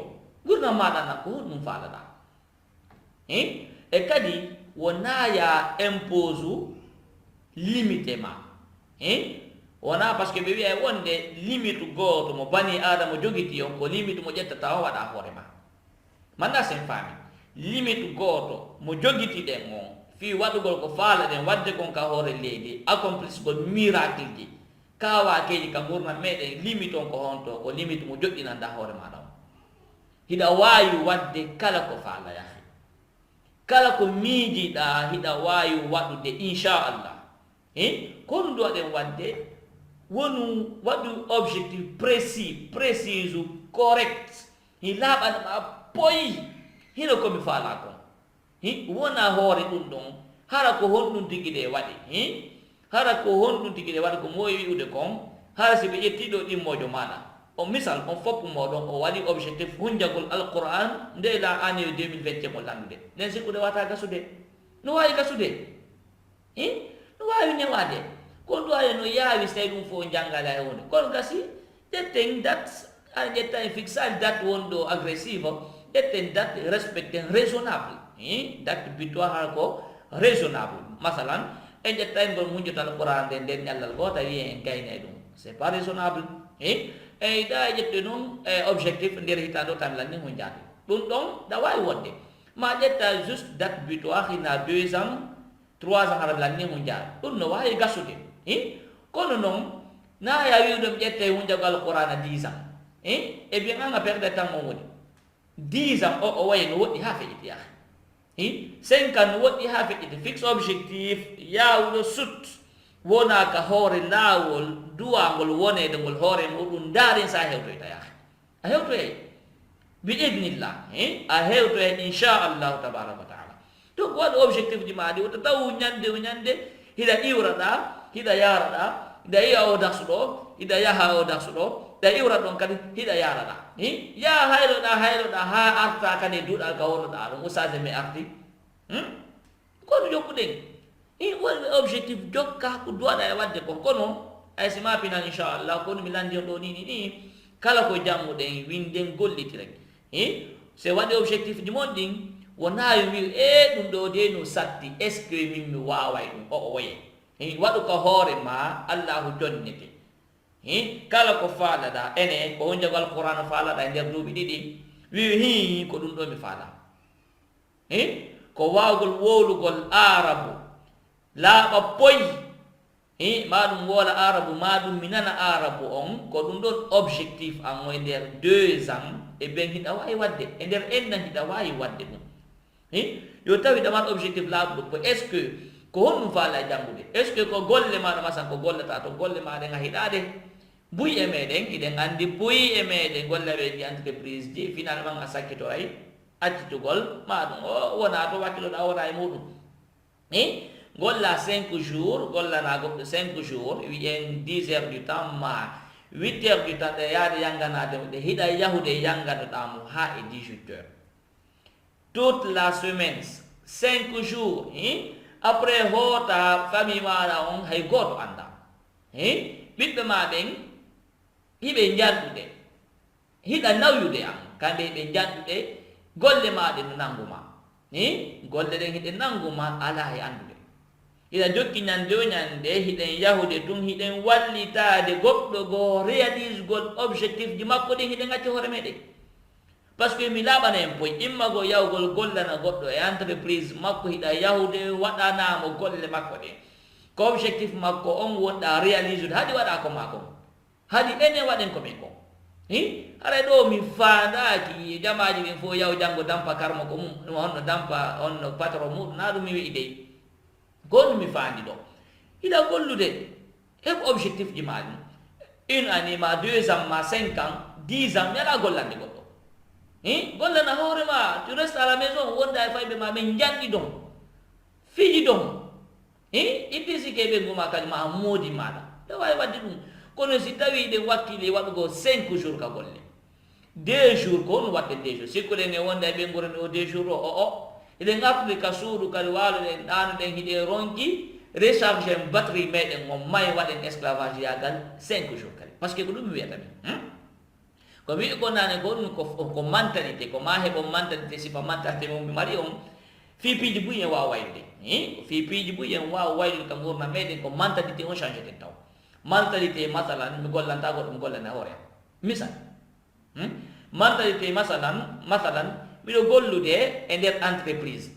gurdam maɗa nan ko honɗum faalaɗa e kadi wona ya impose limité ma wona par ce que ɓe wiya wonde limite goto mo bani adama jogiti on ko limite mo ƴettata o waɗa hoore ma manda sen faami limite goto mo jogiti ɗen on fi waɗugol ko faala ɗen wadde kon ka hoore leydi accomplisgol miracle ji kawakeji ka gurdam meɗen limite on ko honto ko limite mo joƴƴinanda hoore maɗa o hiɗa wawi wadde kala ko faala yahi kala ko miijiɗa hiɗa wawi waɗude inchallah ko ɗum ɗo waɗen wadde wonu waɗu objectif précise correct hi laaɓanama poyi hino komi faala kon wona hoore ɗum ɗon hara ko honɗum tigi ɗe waɗi hara ko honɗum tigi ɗe waɗi ko mowi wi'ude kon hara si ɓe ƴettiɗo ɗimmojo maɗa on misal on foppu moɗon o waɗi objectif hunjagol alquran nde la année 2020 mo landude nden sikkude wata gasude no wawi gasude no wawi newade kon ɗo aye no yaawi so tawi ɗum fof janggala e hunde kono gasi ƴetten date aɗa ƴetta e fixage date wonɗo agressive ƴetten date respecten raisonnable date butoir ko raisonnable masalan en ƴetta ngol hunjota alquran nde nden ñallal goto wi en gayne ɗum c'est pas raisonnable eyi ɗa ƴette noon objectif nder hitande o tan lanni hunjade ɗum ɗon ɗa wawi wonde ma ƴetta juste date butoir hina 2 ans 3 ans haɗa lanni hunjade ɗum no wawi gasude kono noon na ya wiɗum ƴette hunjago alquran a 10 ans e bien anga perde temps on woni 10 ans o wayi no woɗɗi ha feƴƴiti yaha 5 ans no woɗɗi ha feƴƴiti fixe objectif yawuɗo sut wona ka hoore laawol duwangol wonede ngol hoore muɗum daaren sa hewtoyta yaha a hewtoyay bi idnillah a hewtoyay inchallahu tabaraka wa taala donc waɗu objectif ji maɗi wota taw ñande hiɗa iwraɗa hiɗa yaraɗa hiɗa yiya o darsuɗo hiɗa yaha o darsuɗo ɗa iwra ɗon kadi hiɗa yaraɗa ya hayloɗa ha arta kadi duuɗal ka wonnoɗa ɗum usage mi arti kono jokkuɗen wonɓe objectif jokka ko duwaɗa e wadde kon kono ay si ma pinan inchallah kono mi landi on ɗo nini ni kala ko janguɗen winden gollitiren se waɗi objectif ji mon ɗin wona wi ɗum ɗo de no satti est ce que min mi waway ɗum o woye waɗu ko hoore ma allahu jonnete kala ko faalaɗa ene ko hunjago alqouran faalaɗa e nder duuɓi ɗiɗi wi ko ɗum ɗo mi faala ko wawgol wowlugol arabu laaɓa poyi maɗum woola arabu maɗum mi nana arabu on ko ɗum ɗon objectif an o e nder 2 ans e ben hiɗa wawi wadde e nder ennan hiɗa wawi wadde ɗum yo tawi ɗaman objectif laaɓuɗo ko est ce que ko honɗum faala e janngude est ce que ko golle maɗa masan ko gollata to golle maɗen a hiɗade buy e meɗen iɗen andi buy e meɗen golleɓe ɗi entreprise ji finalement a sakkitoray accitugol maɗum o wona to wakkiloɗa wona e muɗum golla 5 jours gollana goɗɗo 5 jours wiyen 10 heures du temps ma 8 heures du temps ɗe yaade yanganademo ɗe hiɗa yahude yanganoɗamo ha e 18 heures toute la semaine 5 jours après hoota famille maɗa on hay goto anda ɓiɓɓe maɗen hiɓe janɗuɗe hiɗa nawyude an kamɓe ɓe janɗuɗe golle maɗe no nanguma golle ɗen hiɗe nanguma ala e andude hiɗa jokki ñande o ñande hiɗen yahude tun hiɗen wallitade goɗɗo goo réalise gol objectif ji makko ɗin hiɗen acci hoore meɗen par ce que mi laaɓana en poy immago yahugol gollana goɗɗo e entreprise makko hiɗa yahude waɗanamo golle makko ɗe ko objectif makko on wonɗa réalise ude haɗi waɗa ko mako haɗi enen waɗen komin ko haray ɗo mi fandaki jamaji ɗin fof yahu janggo dampa karmo ko mum honno dampa onno patron muɗum na ɗum mi wi'i dey gonɗum mi fandi ɗo hiɗa gollude heɓ objectif ji maɗum une année ma 2 ans ma 5 ans 10 ans mi ala gollande goɗɗo gollana hoorema tu reste à la maison wonda e fayɓe ma ɓe janɗi ɗon fiji ɗon itti sike ɓe guma kadi ma moodi maɗa ɓe wawi wadde ɗum kono si tawi ɗe wakkile waɗugo 5 jours ka golle 2 jours ko on watte 2 jours sikkuɗen e wonda e ɓe gurani o 2 jours o iden ngafde ka suudu kadi waalo den ɗano den hiɗe ronki recharge en batterie meɗen on may waɗen esclavage yagal 5 jours kadi par ce que ko ɗum mi wiyata min ko wi ko nane ko ɗum ko mentalité ko ma heɓon mentalité sifa mentalité mo mi mari on fiipiji buy en wawa waylude fiipiji buy en wawa waylude ka gurna meɗen ko mentalité on change ten taw mentalité masalan mi gollanta goɗɗo mi gollane hoore misal mentalité masalan miɗo gollude e nder entreprise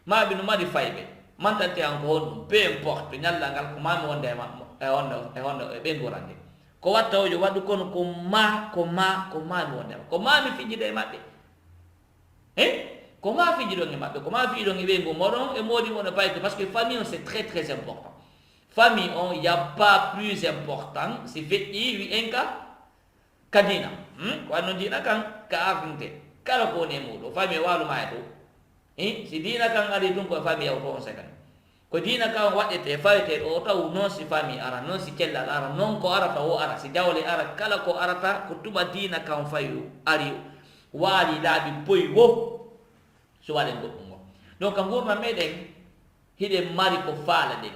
maɓe no mari fayɓe mentalité an ko honɗum peu importe ñallal ngal ko mami wonde e hondo e ɓe gurande ko watta ojo waɗu kono ko mami wondema ko mami fijjiɗo e maɓɓe ko ma fijjiɗon e maɓɓe ko ma fiiɗon e ɓeygu moɗon e moɗi moɗo payte par ce que famille on c'est très très important famille on y a pas plus important si feƴƴi wi en ka dina ko anno dina kan ka artinte kala ko woni e muɗum famille waluma e to si dina kan ari tun koye famille yawto on second ko dina kan waɗete fawete o taw non si famille ara non si cellal ara non ko arata o ara si jawle ara kala ko arata ko tuɓa dina kan fayu ari waali laaɓi poyi wo so waɗen goɗɗum ngo donc gurna meɗen hiɗen mari ko faala ɗen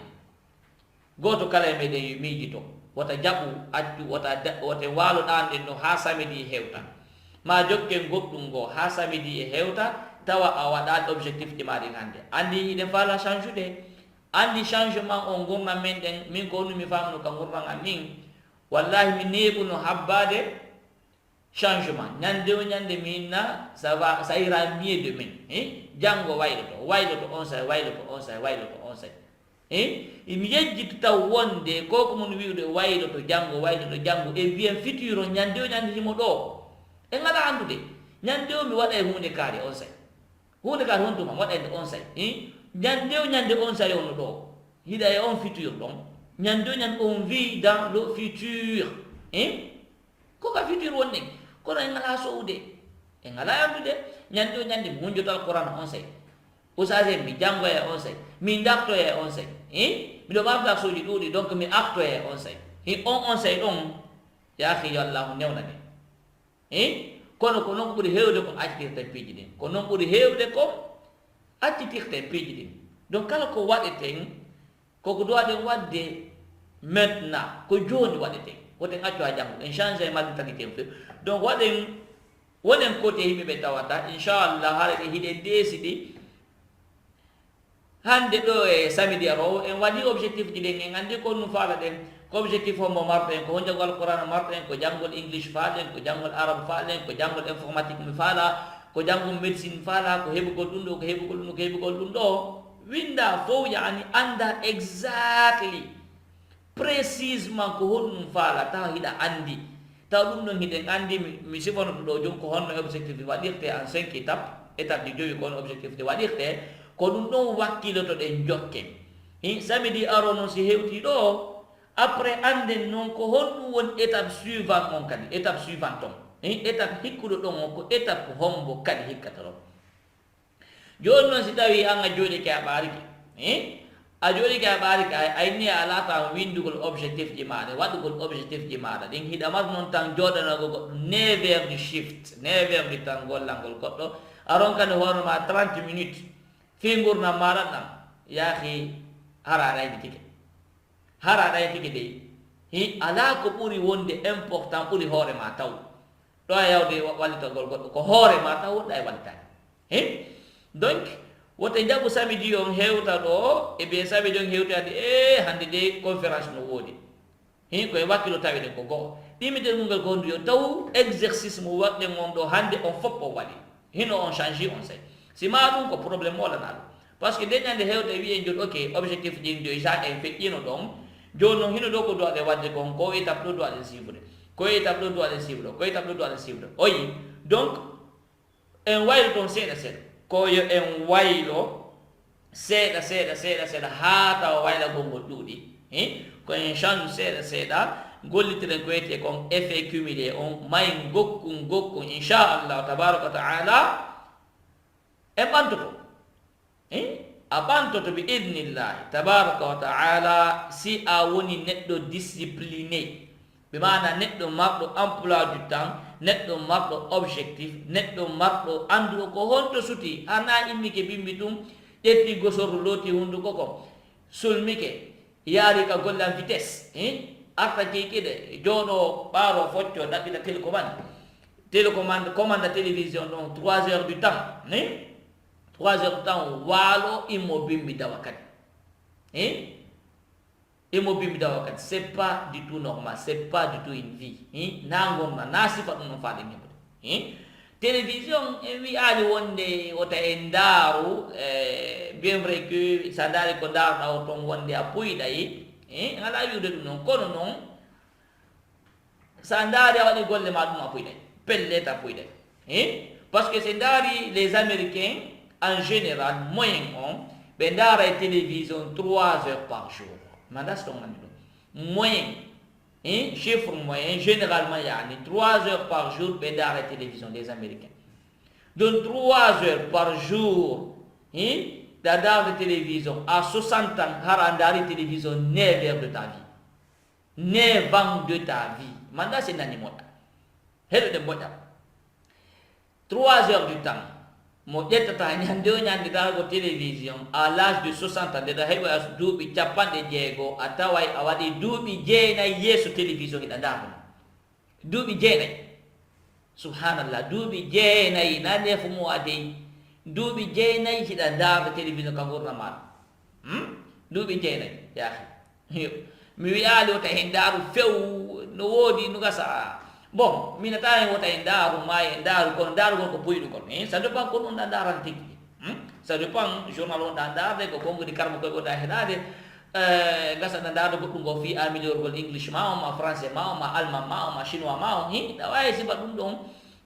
goto kala e meɗen yo miijito wota jaɓu accu wote waaloɗan ɗen ɗo ha samedi hewta ma jokken goɗɗum ngo ha samedi e hewta tawa a waɗaɗi objectif ɗi maɗen hannde andi hiɗen faala change de andi changement on gurnan men ɗen min ko onumi famno ka gurnan an min wallahi mi neɓuno habbade changement ñande o ñande minna ça ira mieux de min janngo wayloto on say wayloto on say imi yejjito taw wonde koko mon wiwde wayloto janngo e bien futur o ñande o ñande himo ɗo e ngala andude ñande o mi waɗa e hunde kaari on say hunde kaari hontuma waɗande on say ñande o ñande on say ono ɗo hiɗa e on futur ɗon ñande o ñande on vit dans le futur koka futur wonɗen kono en ngala sowde en ngala andude ñande o ñande mi hunjoto alqouran on say usage mi janngoya on say mi dartoya on say miɗo ɓamta soji ɗuuɗi donc mi artoya on say on say ɗon yaahi yo allahu newnane kono ko noon ɓuri hewde ko accitirta piiji ɗin ko noon ɓuri hewde ko accitirta piiji ɗin donc kala ko waɗeten koko duwaɗen wadde maintenant ko joni waɗeten woten accu ha janngo en change e mentalité fe donc wonen côté yimɓeɓe tawata inchallah haara ɗe hiɗe deesiɗi hande ɗo e samedi arowo en waɗi objectif ji ɗen en andi ko nu faala ɗen ko objectif o mo marɗen ko honjagol alqouran marɗen ko janngol english faalen ko janngol arabe faalen ko janngol informatique mi faala ko janngol médecine faala ko heɓugol ɗum ɗo ko heɓugol ɗum ɗo ko heɓugol ɗum ɗo winda fof yani anda exactly précisement ko honɗum faala taw hiɗa andi taw ɗum ɗon hiɗen andi mi sifonoto ɗo joni ko honno objectif waɗirte en 5 étape ɗi joyi ko honno objectif de waɗirte ko ɗum ɗon wakkiloto ɗen jokken samedi aro noon si hewti ɗo après anden noon ko honɗum woni étape suivant on kadi étape suivant on étape hikkuɗo ɗon on ko étape hombo kadi hikkata ɗon joni noon si tawi an a jooɗike a ɓaariki a jooɗike a ɓaariki a inni a laata windugol objectif ji maɗa waɗugol objectif ji maɗa ɗin hiɗamat noon tan jooɗanogo goɗɗo 9 heures du shift 9 heures du temps gollangol goɗɗo aron kadi hoorema 30 minutes fi gurnam maɗa ɗam yaahi hara ɗayni tike dey ala ko ɓuri wonde important ɓuri hoorema taw ɗo a yawde wallitagol goɗɗo ko hoorema taw woɗɗa e wallitade donc wote jaɓu samedi on hewta ɗo e ɓe samedi on hewtade hande de conférence no woodi koye wakkilo tawiɗen ko goho ɗimiten mungel ko hondu yo taw exercice mo waɗɗen on ɗo hande on fof on waɗi hino on change on say si ma ɗum ko probléme molana ɗum par ce que nde ñande hewta wiyen joni ok objectif ɗin ɗo sa en feƴƴino ɗon joni noon hino ɗo ko duwaɗe wadde kon ko étape ɗo duwaɗen suivre ko étape ɗo duwaɗen suivre ko étape ɗo duwaɗen suivre oyi donc en waylo toon seeɗa seeɗa koyo en waylo seeɗa ha tawa waylagol ngol ɗuuɗi ko en change seeɗa gollitiren ko wiyete kon effet cumulé on may gokkum inchallahu tabaraka wa taala en ɓantoto a ɓantoto bi idnillahi tabaraka wa taala si a woni neɗɗo discipliné ɓe mana neɗɗo marɗo emploi du temps neɗɗo marɗo objectif neɗɗo marɗo anduɗo ko honto suti hana immike bimbi tum ƴetti gosorru looti hunduko ko sulmike yaari ka golle en vitesse arta kikiɗe jooɗo ɓaaro focco ɗaɓɓita télécommande commande télévision ɗon 3 heures du temps 3 heures du temps waalo immo bimbi dawa kadi imo bimbi dawa kadi c'est pas du tout normal, c'est pas du tout une vie na gomna na sifa ɗum no faɗi ñeɓude télévision en wiyaali wonde wota en ndaaru bien vrai que sa ndaari ko ndaaruɗa o toon wonde a puyɗayi ala wiwde ɗum noon kono noon sa ndaari a waɗi golle ma ɗum a puyɗay pelleta a puyɗay par ce que se ndaari les américains en général moyen on ɓe ndaara e télévision 3 heures par jour mandas ɗon andi ɗum moyen chiffre moyen généralement yani 3 heures par jour ɓe ndaara e télévision des américains donc 3 heures par jour da ndaarde télévision à 60 ans hara ndaari télévision 9 heures de ta vie 9 ans de ta vie manda se nani moƴƴa heɗuɗe moƴƴa 3 heures du temps mo ƴettata ñande o ñande dargo télévision à l'âge de 60 ans ndeɗa heɓa duuɓi capanɗe jeego a taway a waɗi duuɓi jeenayi yeeso télévision hiɗa ndaarde duuɓi jeenayi subhanallah duuɓi jeenayi na nefo mo adeyi duuɓi jeenayi hiɗa ndaarde télévision ka gurna maɗa duuɓi jeenayi yaahi mi wiyaali wota hen ndaaru few no woodi no gasa bon minata hen wota e ndaaru ma e ndaaru kono ndaarugol ko boyɗugol ça dépend ko ɗum ɗa ndaaran tigui ça dépend journal on ɗa ndaarde ko konngudi karmo koye ɓoɗa heɗade gasaɗa ndaarde goɗɗum ngo fi améliorgol english ma o ma français ma o ma allemand ma o ma chinois ma o ɗa wawi siba ɗum ɗon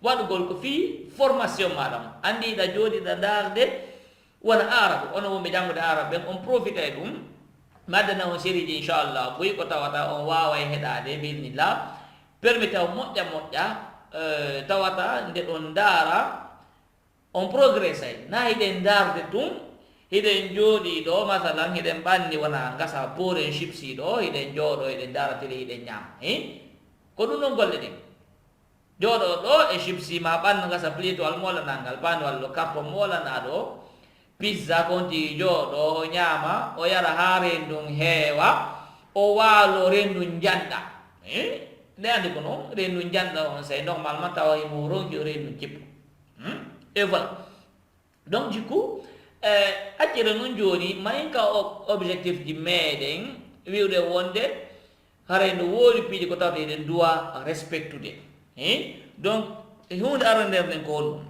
waɗugol ko fi formation maɗam andiɗa jooɗiɗa ndaarde wona arabe ono wonɓe janngude arabe ɓen on profita e ɗum maddana on série ji inchallah boyi ko tawata on wawa e heɗade biidnillah permis taw moƴƴa moƴƴa tawata nde ɗon ndaara on progressay na hiɗen ndaarde tum hiɗen jooɗi ɗo masalan hiɗen ɓanni wona gasa poren chipsi ɗo hiɗen jooɗo hiɗen ndaara télé hiɗen ñaama ko ɗum ɗon golle ɗen jooɗo ɗo e chipsi ma ɓanno gasa plito al molanal ngal bani walla carton molana ɗo pizza konti jooɗo o ñaama o yara ha rendum heewa o waalo rendum janɗa nde andi ko noon rendu janɗa on say normalement tawa imo ronjo rendu cippo et voilà donc du coup accere noon joni mayin ka objectif ji meɗen wiwde wonde harendu woori piiji ko tawta eɗen duwa respectude donc hunde arandere nden ko holɗum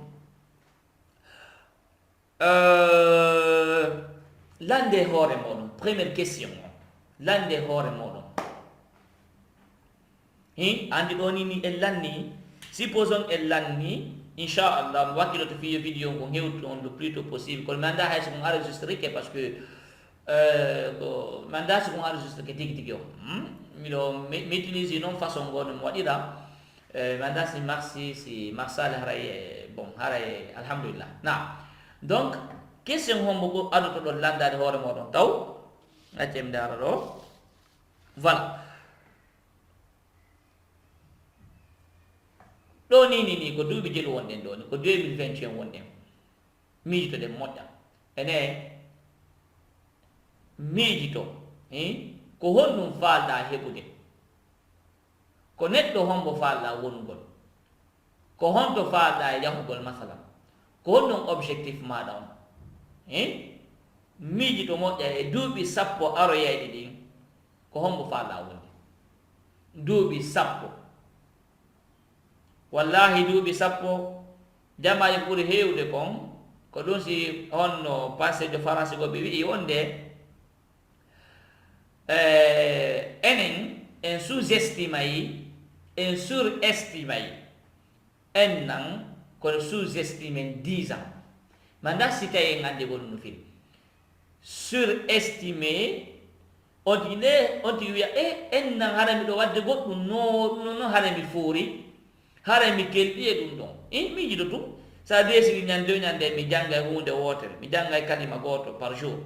lande hoore moɗon première question o lande hoore moɗon andi ɗo ni en lanni supposons en lanni inchallah mi wakkilo to fiyo vidéo ko hewtu on le plus tôt possible kono mi anda hay so kon enregistré ke par ce que ko mi anda so kon enregistré ke tigi tigi o miɗo mi utilise noon façon gono mi waɗira mi anda si marsi si marsale haray bon haray alhamdulillah na donc question hombo go adoto ɗon landade hoore moɗon taw acce mi dara ɗo voilà ɗo ni ko duuɓi jelu wonɗen ɗo ni ko 2021 wonɗen miijitoɗen moƴƴa ene miijito ko honɗum falɗa heɓude ko neɗɗo hombo falɗa wonugol ko honto falɗa e yahugol masalan ko honɗum objectif maɗa on miijito moƴƴa e duuɓi sappo aroyayɗe ɗin ko hombo falɗa wonde duuɓi sappo wallahi duuɓi sappo jamaji ko ɓuri heewde kon ko ɗum si honno pensé de français go ɓe wi'i wonde enen en sous-estimayi en surestimayi en nan kono sous-estimen 10 ans manda si tawi en andi goɗum no firi surestimé on tigi wiya en nan hara miɗo wadde goɗɗum no hara mi foori hara mi kelɗi e ɗum ɗon miijiɗo tum sa desiri ñande o ñande mi jangga hunde wotere mi jangga kalima goto par jour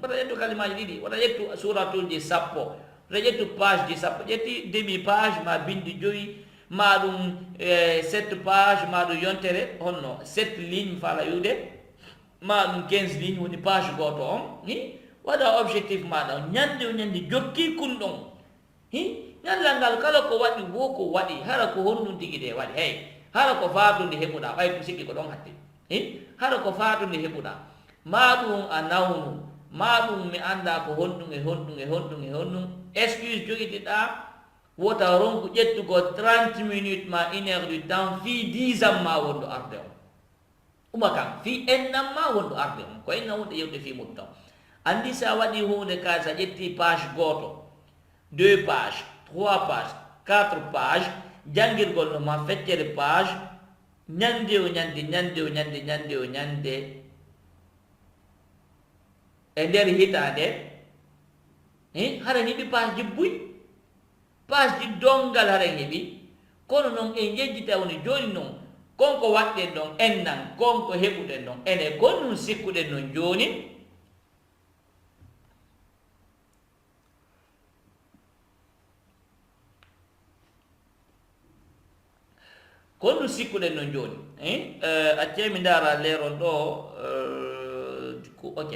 wata ƴettu kalimaji ɗiɗi wata ƴettu suratul ji sappo wata ƴettu page ji sappo ƴetti demi page ma bindi 5 maɗum 7 page maɗum yontere honno 7 ligne fala yude maɗum 15 ligne woni page goto on waɗa objectif maɗa ñande o ñande jokki kunɗon ñallal ngal kala ko waɗi wo ko waɗi hara ko honɗum tigi de waɗi hey hara ko fatude heɓuɗa ɓay ko sikki ko ɗon hatte hara ko fatude heɓuɗa maɗum a nawnu maɗum mi anda ko honɗum e honɗum e honɗum e honɗum excuse joguitiɗa wota ronku ƴettugo 30 minutes ma 1 heure du temps fi 10 ans ma wonɗo arde on uma kam fi ennam ma wonɗo arde on ko enna wonɗo yewde fi muɗum taw andi sa waɗi hunde ka sa ƴetti page goto 2 page 3 page 4 page jangirgol no ma feccere page ñande o ñande ñande o ñande ñande o ñande e nder hitande hara heeɓi page ji buy page ji dongal hara heeɓi kono noon en yejjita woni joni noon konko waɗɗen ɗon ennan konko heɓuɗen ɗon ene gonnum sikkuɗen noon joni konno sikkuɗen noon joni accemi ndara leeron ɗo ok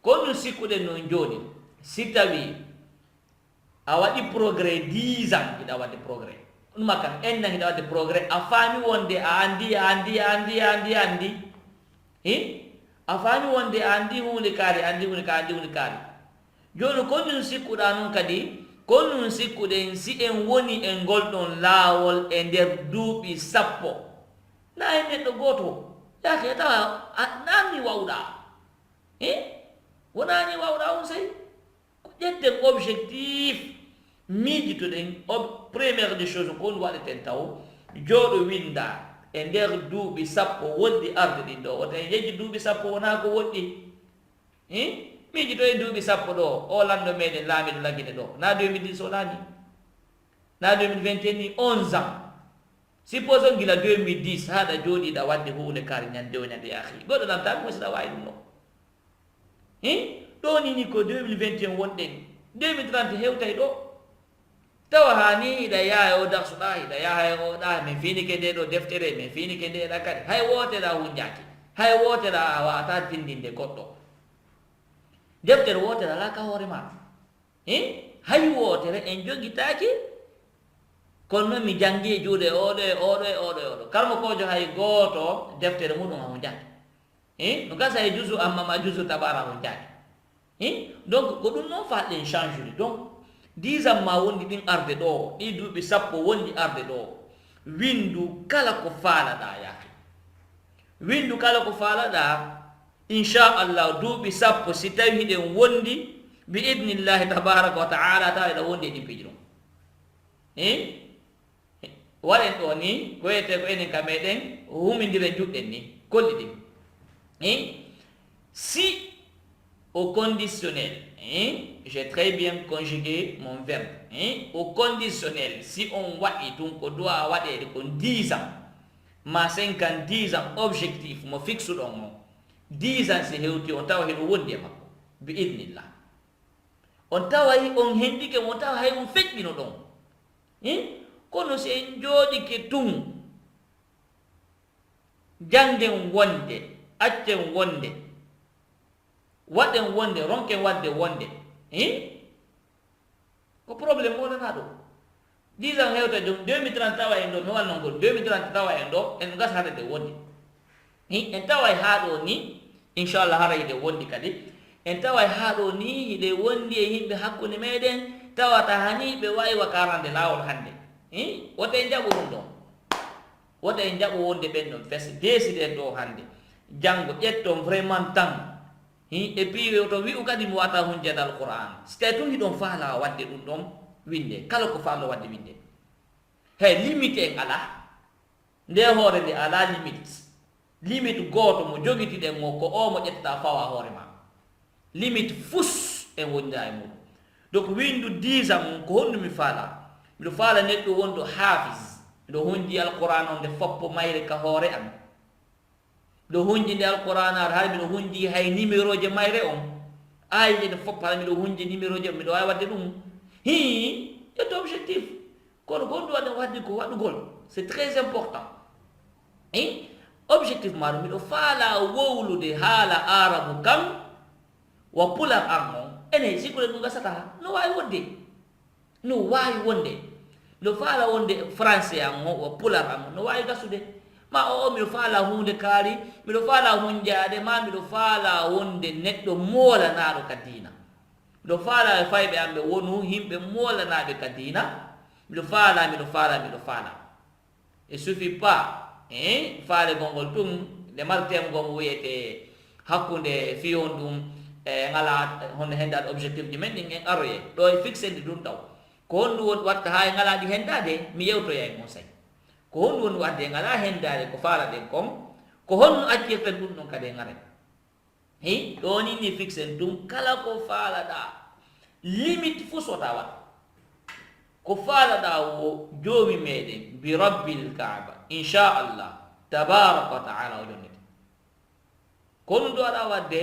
konno sikkuɗen noon joni si tawi a waɗi progrès 10 ans hiɗa wadde progrès ɗuma kam enna hiɗa wadde progrès a faami wonde a andi a faami wonde a andi hunde kaari andi hunde kaari joni konno sikkuɗa noon kadi konno sikkuɗen si en woni e ngolɗon laawol e nder duuɓi 10 na e neɗɗo goto yake tawa nani wawɗa wonani wawɗa on sey ko ƴetten objectif miijitoɗen premiére des choses ko woni waɗeten taw jooɗo winda e nder duuɓi 10 wonɗi arde ɗin ɗo oto en yejji duuɓi 10 wona ko woɗɗi miiji to e duuɓi 10 ɗo o lanɗo meɗen laamiɗo laggine ɗo na 2010 o laami na 2021 ni 11 ans suppose on gila 2010 haɗa jooɗiɗa wadde hunde kaari ñande o ñande yahi goɗɗo lamtami mo siɗa wawi ɗum ɗo ɗo nini ko 2021 wonɗen 2030 hewtay ɗo tawa hani hiɗa yaha o darsuɗa hiɗa yaha e oɗa min finike nde ɗo deftere min finike ndeɗa kadi hay woteɗa hunjaki hay woteɗa a wawata tindinde goɗɗo deftere wotere ala ka hoore ma hay wotere en jogitaki kono noon mi jangi juuɗe oɗo kalmo kojo hay gooto deftere muɗum a hunjaki no gasa e jusu ammama jusu tabara hunjaki donc ko ɗum noon fatɗen change ude donc 10 ans ma wondi ɗin arde ɗo ɗi duuɓi 10 wondi arde ɗo windu kala ko faalaɗa yaake windu kala ko faalaɗa inchallah duuɓi 10 si tawi hiɗen wondi bi idnillahi tabaraka wa taala tawa eɗa wondi e ɗin piiji ɗon waɗen ɗo ni ko wiyete ko enen ka meɗen humidiren juɗɗen ni kolli ɗin si au conditionnel j'ai très bien conjugué mon verbe au conditionnel si on waɗi tun ko dowa waɗede ko 10 ans ma 50 ans objectif mo fixe ɗon mo 10 ans si hewti on tawa heɗo wondi e makko bi idnillah on tawayi on henɗike mo tawa hay on feƴƴino ɗon kono si en jooɗike tun jangden wonde accen wonde waɗen wonde ronken wadde wonde ko probléme wonana ɗo 10 ans hewta jom 2030 tawa en ɗo mi walnon gol 2030 tawa en ɗo en gasa haɗa de wonde en taway haa ɗo ni inchallah hara hiɗe wondi kadi en taway haa ɗo ni hiɗe wondi e yimɓe hakkunde meɗen tawata hani ɓe wawi wakarande lawol hande woto en jaɓu ɗum ɗon woto en jaɓu wonde ɓen ɗon fes déciden ɗo hande janggo ƴetton vraiment tan et puis to wi'u kadi mi wata hunjede alquran so tawi tun hiɗon faala wadde ɗum ɗon winde kala ko faallo wadde winde hey limite en ala nde hoore nde ala limite gooto mo jogitiɗen mo ko o mo ƴettata fawa hoore ma limite fus en wonda e muɗum donc windu 10 ans mum ko honɗum mi faala miɗo faala neɗɗo wonɗo hafiz miɗo hunji alquran on nde foppo mayre ka hoore am miɗo hunji nde alquran ar hay miɗo hunji hay numéro je mayre on ayije nde foppo hay miɗo hunji numéro je on miɗo wawi wadde ɗum ƴetto objectif kono gonɗo waɗa wadde ko waɗugol c'est très important objectif maɗum miɗo faala wowlude haala arabu kam wa pular an on ene sikkude ɗum gasata no wawi wonde no wawi wonde miɗo faala wonde français an o wa pular an no wawi gasude ma o miɗo faala hunde kaari miɗo faala hunjade ma miɗo faala wonde neɗɗo molanaɗo ka dina miɗo faala e fayɓe am ɓe wonu yimɓe molanaɓe ka dina miɗo faala e suffit pas faale gongol ɗum nde martem gon wiyete hakkude fiyon ɗum e ngala honde hendade objectif ji men ɗin en aroye ɗo e fixede ɗum taw ko honɗum woni watta ha e ngalaɗi hendade mi yewtoya e mon say ko honɗum woni wadde e ngala hendade ko faala ɗen kon ko honno accirten ɗum ɗon kadi e ngaren ɗo ni fixen ɗum kala ko faalaɗa limite fo sota waɗa ko faalaɗa wo joomi meɗen bi rabbil kaaba inchallah tabaraka wa taala o jonnete ko ɗum ɗo aɗa wadde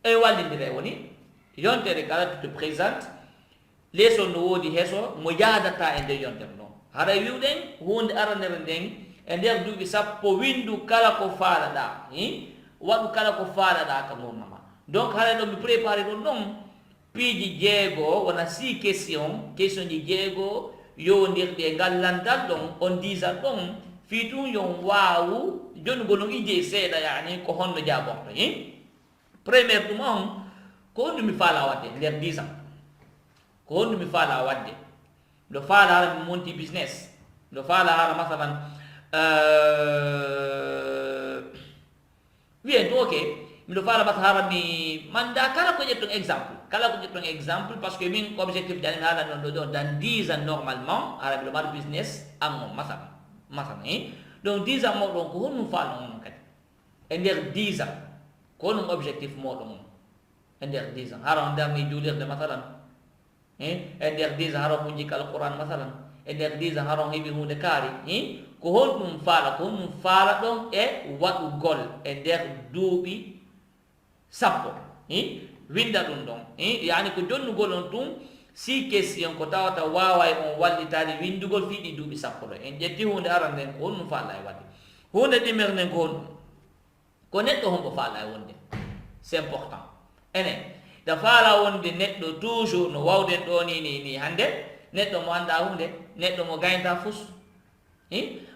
e wallidire woni yontere kala tu te présente leeso no woodi heeso mo yadata e nder yontere ɗon haɗa wiwɗen hunde aranere nden e nder duuɓi sappo windu kala ko faalaɗa waɗu kala ko faalaɗa ka gurnama donc haɗa ɗo mi préparé ɗum ɗon piiji 6 wona 6 question ji 6 yowdirɗi e ngallandal ɗon on disat ɗon fi ɗum yon waawu jongol no ije seeɗa yani ko honno jaborto premiére ɗum on ko honɗum mi faala wadde nder 10 ans ko honɗum mi faala wadde miɗo faala hara mi monti business miɗo faala hara masalan wiyen to ok miɗo faala bata hara mi manda kala ko ƴetton exemple par ce que min objectif jani mi haala ɗon ɗo dans 10 ans normalement hara miɗo mbaɗa business an on masalan donc 10 ans moɗon ko honɗum faala on kadi e nder 10 ans ko honɗum objectif moɗon on e nder 10 ans hara on darni juulirde masalan e nder 10 ans hara on hunjika alquran masalan e nder 10 ans hara on heeɓi hunde kaari ko honɗum faala ɗon e waɗugol e nder duuɓi sappo winda ɗum ɗon yani ko jonnugol on ɗum 6 question ko tawata wawa e on wallitade windugol fiiɗi duuɓi sappo ɗo en ƴetti hunde aran nden ko honɗum faala e wadde hunde ɗimer nden ko honɗum ko neɗɗo hombo faala e wonde c'est important enen da faala wonde neɗɗo toujours no wawden ɗo ni hande neɗɗo mo anda hunde neɗɗo mo gaynta fus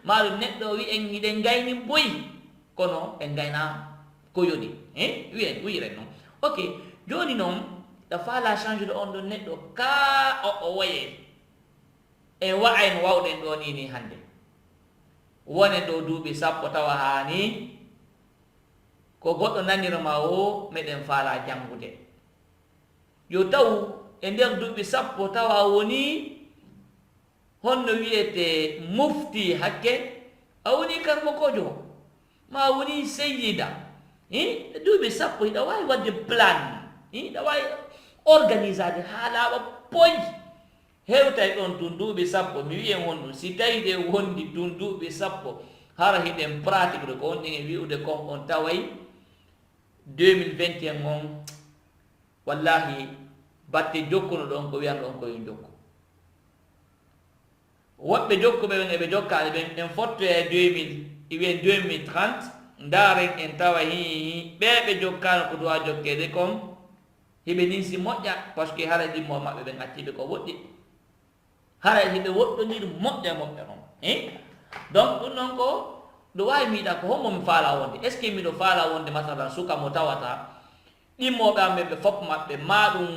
maɗum neɗɗo wi en hiɗen gayni boyi kono en gayna ko yoni wiren noon ok joni noon da faala change de on ɗon neɗɗo ka o waye en wa'ay no wawɗen ɗo ni hande wonen ɗo duuɓi sappo tawa hani ko goɗɗo nanirma o meɗen faala jangude yo taw e nder duuɓi sappo tawa woni honno wiyete mufti hakke a woni karmokojo ma woni seyyida duuɓi sappo hiɗa wawi wadde plan hiɗa wawi organisade ha laaɓa poy hewtay ɗon tun duuɓi sappo mi wiyen honɗum si tawi ɗe wondi tun duuɓi sappo hara hiɗen pratique de ko on ɗin e wi'ude kon on taway 2021 on wallahi batte jokkuno ɗon ko wiyan ɗon koye jokku woɓɓe jokkuɓe ɓen eɓe jokkaɗe ɓen en fottoye 2030 ndaren en tawa ɓeɓe jokkano ko duwa jokkede kon hiɓe ninsi moƴƴa par ce que hara ɗimmo maɓɓe ɓen acciɓe ko woɗɗi hara hiɓe woɗɗoniri moƴƴa moƴƴa noon donc ɗum noon ko ɗo wawi miiɗa ko hommo mi faala wonde est ce que miɗo faala wonde masalan suka mo tawata ɗimmoɓe am ɓe fof maɓɓe ma ɗum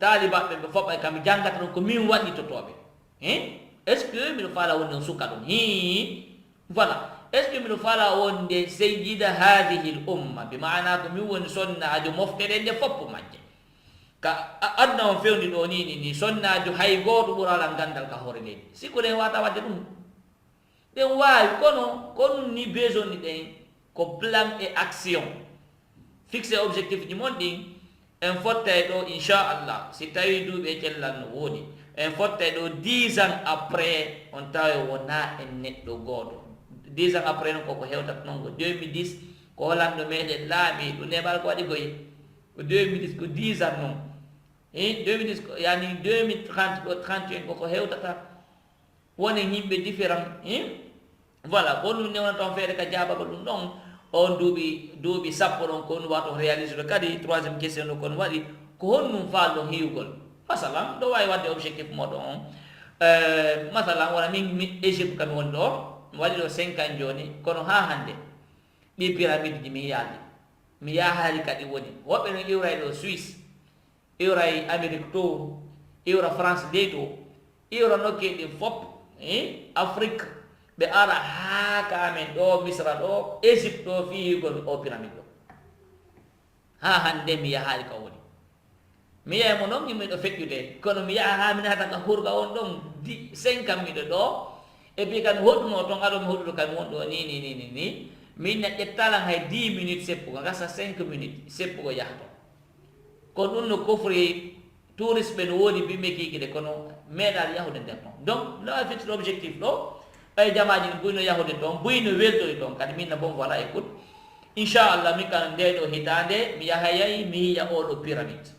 taalibaɓe ɓe fof ɓe kam janggata ɗum ko min waɗitotoɓe est ce que miɗo faala wonde suka ɗum voilà est ce que miɗo faala wonde seydida hadihi l umma bi mana ko min woni sonnajo moftere nde foppo majje ka adna on fewndi ɗo ni sonnajo hay goto ɓurala gandal ka hoore leydi sikku ɗen wata wadde ɗum ɗen wawi kono ko ɗum ni besoin ni ɗen ko plan et action fixé objectif ji mon ɗin en fottay ɗo inchallah si tawi duuɓi cellal no woodi en fottay ɗo 10 ans après on tawi wona en neɗɗo goto 10 ans après noon koko hewtat noon ko 2010 ko holanɗo meɗen laaɓi ɗum neɓal ko waɗi koye ko 2010 ko 10 ans noon 2010 yani 2030 ɗo 31 koko hewtata woni yimɓe différent voilà ko ɗum newna toon feere ka jaababa ɗum ɗon on duuɓi sappo ɗon ko ɗum wato réalisé ɗo kadi troisiéme question ɗo kono waɗi ko honnum faalɗo hiwgol masalan ɗo wawi wadde objectif moɗo on masalan wona min égypte kami woni ɗo mi waɗi ɗo 5 ans joni kono ha hande ɗi pyramide ji mi yaaldi mi yahaali kadi woni woɓɓe no iwray ɗo suisse iwray amérique to iwra france ley to iwra nokkeɗi fop afrique ɓe ara haa ka amen ɗo misra ɗo égypte ɗo fihigol o pyramide ɗo ha hande mi yahaali ka woni mi yahay mo noon yimɓe ɗo feƴƴude kono mi yaha ha mi nata ka hurga on ɗon 5 ans miɗo ɗo e puis kami hoɗuno toon aɗo mi hoɗuɗo kami wonɗo ni min na ƴettalan hay 10 minutes seppugo gasa 5 minutes seppugo yahto ko ɗum no kofri touriste ɓe no woodi bimɓe kikiɗe kono meeɗal yahude nder toon donc no wawi fixde objectif ɗo ɓay jamaji ɗi buyno yahude toon buyno weltoye toon kadi min na bon voilà écoute inchallah min kan nde ɗo hitande mi yahayay mi yiya oɗo pyramide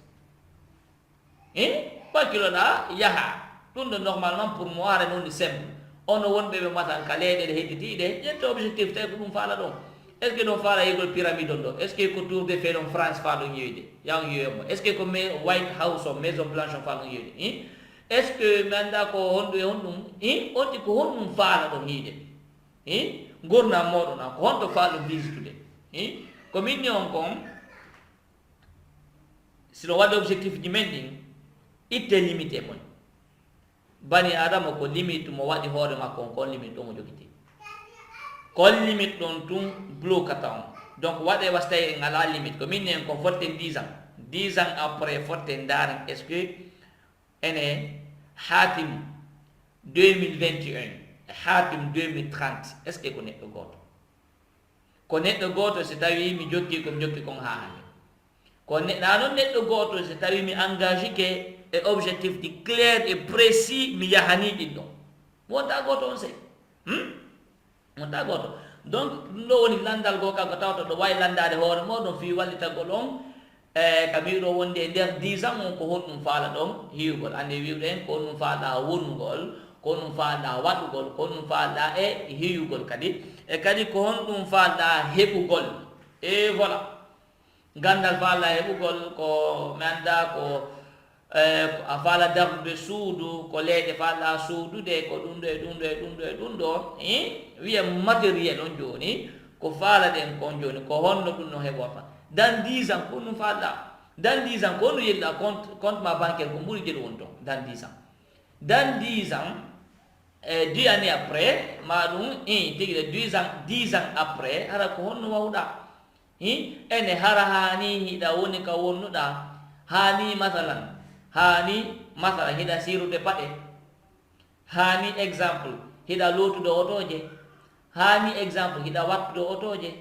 bakkiloɗa yaha ɗum ɗo normalement pour mo are noon simple ono wonɓe ɓe matan ka leyɗele hedditiɗe ƴetta objectif tawi ko ɗum faala ɗon est ce que ɗon faala yigol pyramide on ɗo est ce que ko tour de fait ɗon france faaɗon yiyoyde yaw yiyoymo est ce que ko white house o maison blanche on faaɗon yiyoyde est ce que mi anda ko honɗum e honɗum onti ko honɗum faala ɗon yiide gurdam moɗon an ko honto faalɗum visitude ko minni on kon sino waɗde objectif ji men ɗin itte limité mon bani adama ko limite mo waɗi hoore makko on kon limite ɗon o jogiti kon limite ɗon tun blokata on donc waɗe wastayi en ala limite ko minni en kon fotten 10 ans après fotten daren est ce que ene hatim 2021 hatim 2030 est ce que ko neɗɗo goto so tawi mi jokki komi jokki kon ha hande ko na noon neɗɗo goto so tawi mi engagé ke e objectif ɗi clair et précis mi yahani ɗin ɗon wonta goto on sey wonta goto donc ɗum ɗo woni landal go kanko tawta ɗo wawi landade hoore moɗon fi wallitagol on ka mbiɗo wonde e nder 10 ans on ko honɗum faala ɗon hiwgol ande wiwɗen ko honɗum faalɗa wonnugol ko honɗum faalɗa waɗugol ko honɗum faalɗa e hiwgol kadi e kadi ko honɗum faalɗa heɓugol e voilà gandal faalɗa heɓugol ko mi anda ko a faala dardude suudu ko leyɗe faalɗa suudude ko ɗum ɗo e ɗum ɗo e ɗum ɗo e ɗum ɗo wiya matériel on joni ko faala ɗen kon joni ko honno ɗum no heɓorta dans 10 ans ko ɗum faalɗa dans 10 ans ko honno yeɗɗa compte ma bancaire ko ɓuuri jeɗu won ton dans 10 ans dans 10 ans 2 années après ma ɗum tigi 10 ans après hara ko honno wawɗa ene hara hani hiɗa woni ka wonnuɗa hani masalan hiɗa sirude paɗe hani exemple hiɗa lotude otoje hani exemple hiɗa wattude otoje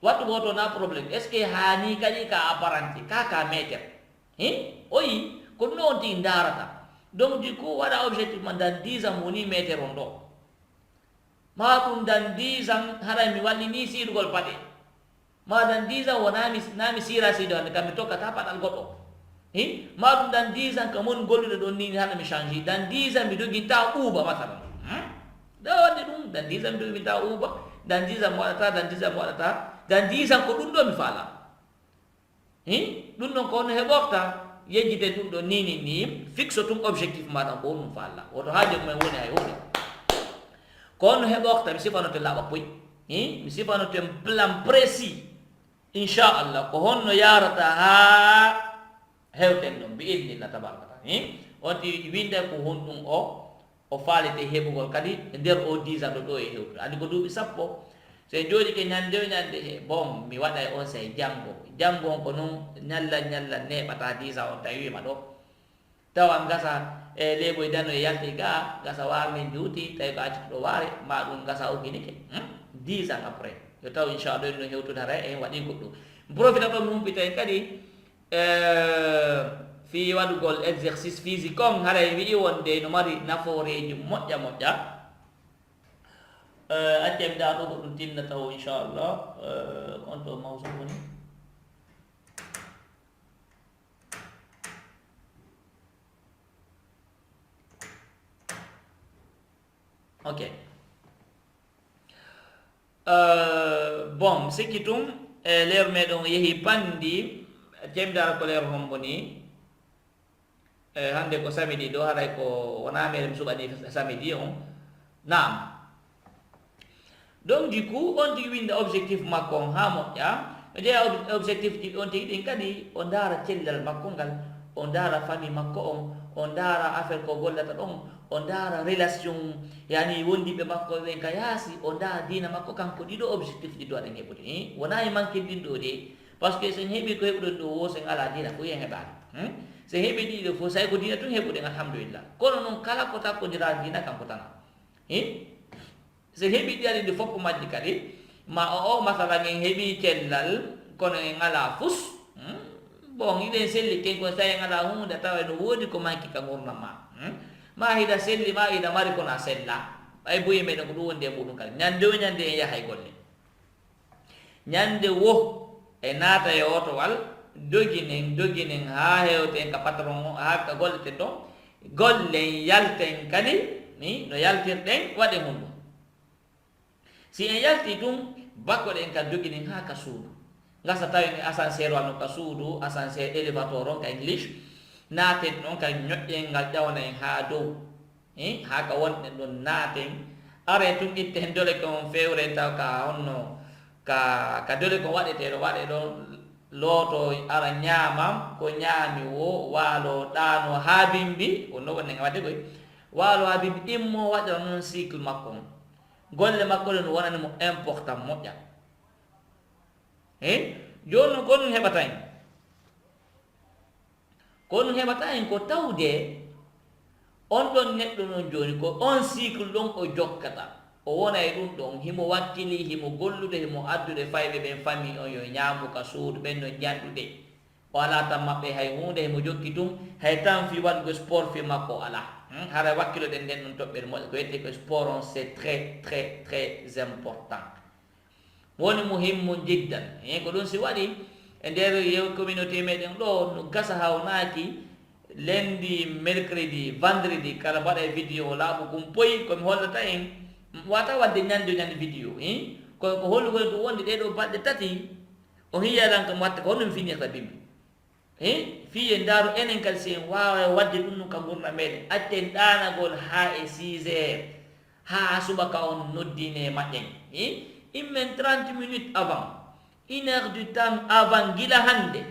wattude oto na probléme est ce que hani kadi ka apparenté ka métre oyi ko ɗum on tigi darata donc du coup waɗa objectif ma dans 10 ans woni métre on ɗo ma ɗum dans 10 ans haɗa mi walli ni sirugol paɗe ma dans 10 ans nami sira sido hande kam mi tokkata paɗal goɗɗo ma ɗum dans 10 ans kam woni gollude ɗon ni hana mi change dans 10 ans mi doginta uuba masalan ɗa wadde ɗum dans 10 ans mi doginta uuba dans 10 ans mi waɗata dans 10 ans mi waɗata dans 10 ans ko ɗum ɗo mi faala ɗum ɗon ko hono heɓorta yejjite ɗum ɗo ni fixe tum objectif maɗa ko honum faalla woto haaji mumen woni hay hunde ko honno heɓorta mi sifanote laaɓa poy mi sifanote plan précis inchallah ko honno yarata ha hewten ɗon mbi idnillah tabarakata onti winde ko honɗum o faalete heɓugol kadi e nder o 10 ans ɗo e hewtude andi ko duuɓi sappo so en jooɗi ke ñande bon mi waɗa e on say janngo on ko noon ñalla neɓata 10 ans on tawima ɗo tawa gasa e leyboye dano e yalti ga gasa wamen juuti tawi ko accito ɗo waare ma ɗum gasa uginike 10 ans après yo taw inchallah no hewtude hara en waɗi goɗɗum profita ɗon mi humpita en kadi fi waɗugol exercice physique on haray wi'i wonde no mari nafooreji moƴƴa accem da ɗo ko ɗum tinna taw inchallah on to mawso woni ok. Bon sikki tum leer meɗon yehi pandi temdara ko leer hombo ni hande ko samedi ɗo haray ko wona meɗen suɓani samedi on naam. Donc du coup on tigi winda objectif makko on ha moƴƴa o jeeya objectif ɗi on tigi ɗin kadi o ndaara cellal makko ngal, o ndaara famille makko on, o ndaara affaire ko gollata ɗon, o ndaara relation yani wondiɓe makko ɓen ka yaasi, o ndaara dina makko. Kanko ɗiɗo objectif ɗi do aɗen heɓude wona e manqueɗin ɗo de par ce que sen heeɓi ko heɓuɗon ɗo wo sen ala dina fo yen heɓani sen heeɓi ɗiɗo fo say ko dina tun heɓuɗen alhamdulillah. Kono noon kala ko takkodira dina kanko tana sen heeɓi ɗi aɗi ɗi fof majji kadi ma o masalan en heeɓi cellal kono en ala fus bon iɗen selli ken ko sa en ala hunde tawa no woodi ko manki ka gurdam ma hiɗa selli ma hiɗa mari kona sella ɓay boyi meɗen ko ɗum wondi e muɗum kadi ñande o ñande en yahay golle ñande wo e naata e otowal doginen ha hewten ka patron o ha ka golleten ɗon gollen yalten kadi ni no yaltirɗen waɗen hunɗum. Si en yalti ɗum bakkoɗen ka joginen ha ka suudu gasa tawi ascenseur wano ka suudu ascenseur élévateur on ka english naaten ɗon ka ñoƴƴen ngal ƴawna en ha dow ha ka wonɗen ɗon naaten are tum itten dole kon fewre taw ka honno ka dole ko waɗeteɗo waɗe ɗon looto ara ñaamam ko ñaami wo waalo ɗaano ha bimbi wonno wonnen wadde koy waalo ha bimbi immo waɗa noon cycle makko on golle makko ɗe no wonanimo important moƴƴa joni noon ko ɗum heɓata en ko tawde on ɗon neɗɗo noon joni ko on cycle ɗon o jokkata o wona e ɗum ɗon himo wakkili himo gollude himo addude fayɓe ɓen famille on yo ñaamu ka suudu ɓen no janɗude o ala tan maɓɓe hay hunde himo jokki tum hay tan fi waɗugo sport fi makko ala hara wakkilo ɗen nden ɗum toɓɓere moƴƴa ko wiyete ko sport on c'est très très très important woni muhimmu jiddan ko ɗum si waɗi e nder yew communauté meɗen ɗo no gasa hawnaki lundi mercredi vendredi kala mbaɗa e vidéo laaɓu kum poyi komi hollata en wata wadde ñande ñande vidéo ko hollugol ɗum wonde ɗeɗo balɗe tati o hiyalan kam watta ko honno mi finirta bimbi fiye ndaaru enen kadi si en wawa wadde ɗum no ka gurna meɗen atten ɗanagol ha e 6 heures ha subaka on noddine maƴƴen immen 30 minutes avant 1 heure du temps avant gila hande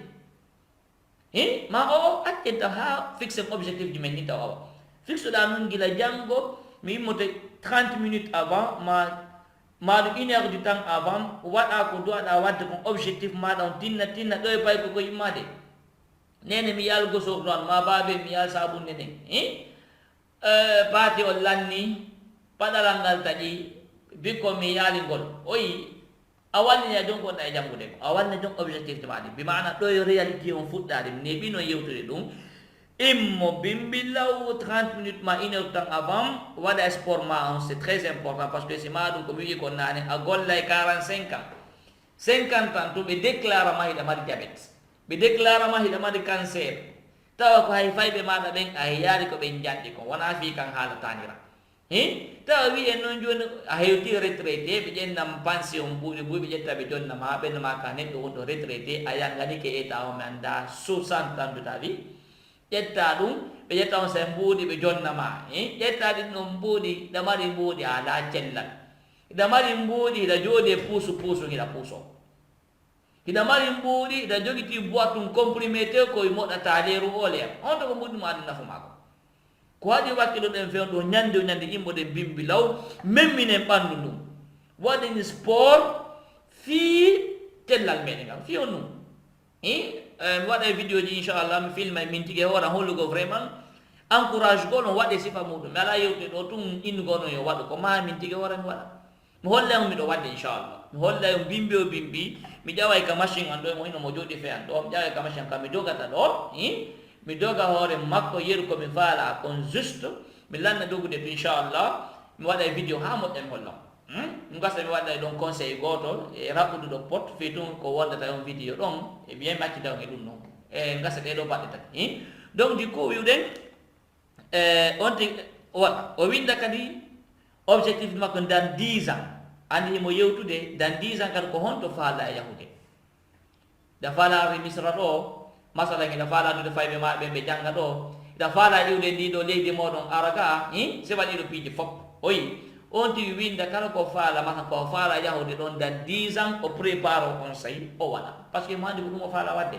ma o atten taw ha fixe objectif ji men ni taw awa fixeɗa noon gila janggo mi yimmoto 30 minutes avant maɗum 1 heure du temps avant waɗa ko duwaɗa wadde kon objectif maɗa on tinna ɗo e pay koko yimmade nene mi yal gosor ɗon ma babe mi yal sabunde nden paati o lanni paɗalal ngal taƴi bikko mi yaalingol oyi a wallina jon gonɗa e janngude ko a wallina jon objectif te maɗi bi mana ɗo e réalité on fuɗɗade mi neɓi no yewtude ɗum immo bimbi law 30 minutes ma 1 heure temps avant waɗa sport ma on c'est très important parce que si ma ɗum ko mi wi ko nane a golla e 45 ans 50 ans to ɓe déclara ma hiɗa mari diabète ɓe déclara ma hiɗa mari cancer tawa ko hay fayɓe maɗa ɓen a yaari ko ɓen janɗi ko wona fi kan haala tanira tawa wi en noon joni a hewti retraité ɓe ƴennam pension ɓuuɗi ɓuuɓe ƴetta ɓe jonnama ɓennama ka neɗɗo wonɗo retraité a yanganike état o mi anda 60 ans de ta vie ƴetta ɗum ɓe ƴetta on sen mbuuɗi ɓe jonnama ƴetta ɗin ɗon mbuuɗi ɗa mari mbuuɗi ala cellal hiɗa mari mbuuɗi hiɗa jooɗi e puusu hiɗa puuso hiɗa mari mbuuɗi hiɗa jogiti boit tum comprimé te koye moɗata leeru o leer on to ko mbuuɗi mo aɗa nafu maako ko waɗi wakkilo ɗen fewn ɗo ñande o ñande immoɗen bimbi law memminen ɓanndu ndum waɗen sport fii tellal meɗen ngal fi on ɗum mi waɗa e vidéo ji inchallah mi filma e min tigui hoora hollugo vraiment encourage gol on waɗe sifa muɗum mi ala yewtude ɗo tum innugo non yo waɗu ko ma min tigui hoora mi waɗa mi holla on miɗo waɗde inchallah mi holla on bimbi o bimbi mi ƴaway ka machine an ɗo e mo hino mo jooɗi fe an ɗo mi ƴaway ka machine kam mi dogata ɗo mi doga hoore makko yeru komi faala kon juste mi lanna dogude to inchallah mi waɗa e vidéo ha moƴƴa mi holla mi gasa mi waɗa ɗon conseil goto e raɓɓude ɗo pot fi tun ko wondata on vidéo ɗon e bien maccida on e ɗum noon e gasa ɗeɗo baɗɗe tati donc du coup wiwɗen on ti waɗa o winda kadi objectif makko dans 10 ans andi himo yewtude dans 10 ans kadi ko honto faala e yahude da faala misra ɗo masala ina faala dude fayɓe maɓe ɓe janga ɗo ida faala iwde ndi ɗo leydi moɗon araka se waɗiɗo piiji fof oyi on tigi winda kala ko faala mata ko faala yahude ɗon dans 10 ans o prépare o on sayi o waɗa par ce que mo andi ko ɗum o faala wadde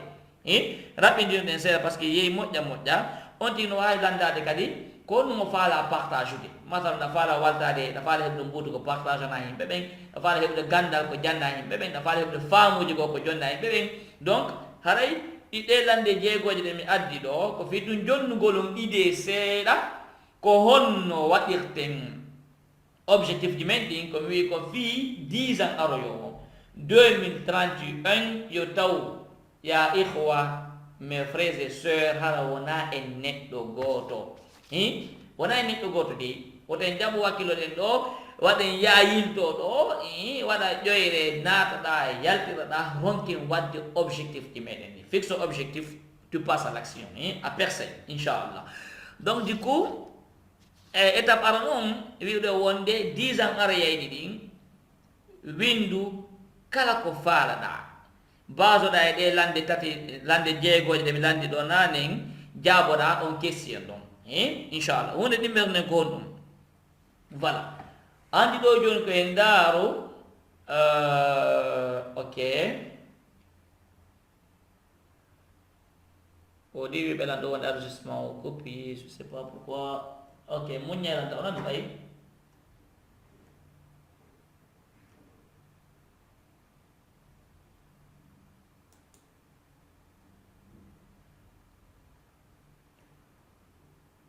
raɓɓindirɗen seeɗa par ce que yeehi moƴƴa on tigi no wawi landade kadi ko ɗum o faala partage ude masala no faala waltade no faala heɓde mbuutu ko partage ana yimɓe ɓen no faala heɓde gandal ko janna yimɓe ɓen no faala heɓde faamuji ko jonna yimɓe ɓen donc haray ɗiɗe lande jeegoje ɗe mi addi ɗo ko fi ɗum jonnugolum idée seeɗa ko honno waɗirten objectif ji men ɗin ko wi ko fii 10 ans aroyowo 2031 yo taw ya ihwa mes frères et sœurs hara wona en neɗɗo gooto wona en neɗɗo gooto de woten jaɓo wakkilo ɗen ɗo waɗen yayilto ɗo waɗa ƴoyre naataɗa yaltiraɗa ronken wadde objectif ji meɗen ɗi fixe objectif tu passes à l'action à personne inchallah donc du coup étape ara noon wiwɗe wonde 10 ans ara yeyɗi ɗin windu kala ko faalaɗa basoɗa e ɗe lande tati lande jeegoje ɗe mi landi ɗo nanen jaaboɗa on question ɗon inchallah hunde ɗimmernen ko honɗum voilà andi ɗo joni ko en daaro ok o ɗiwi ɓelan ɗo wonde enregistrement o copie je sais pas pourquoi ok muññeranta onon ɓay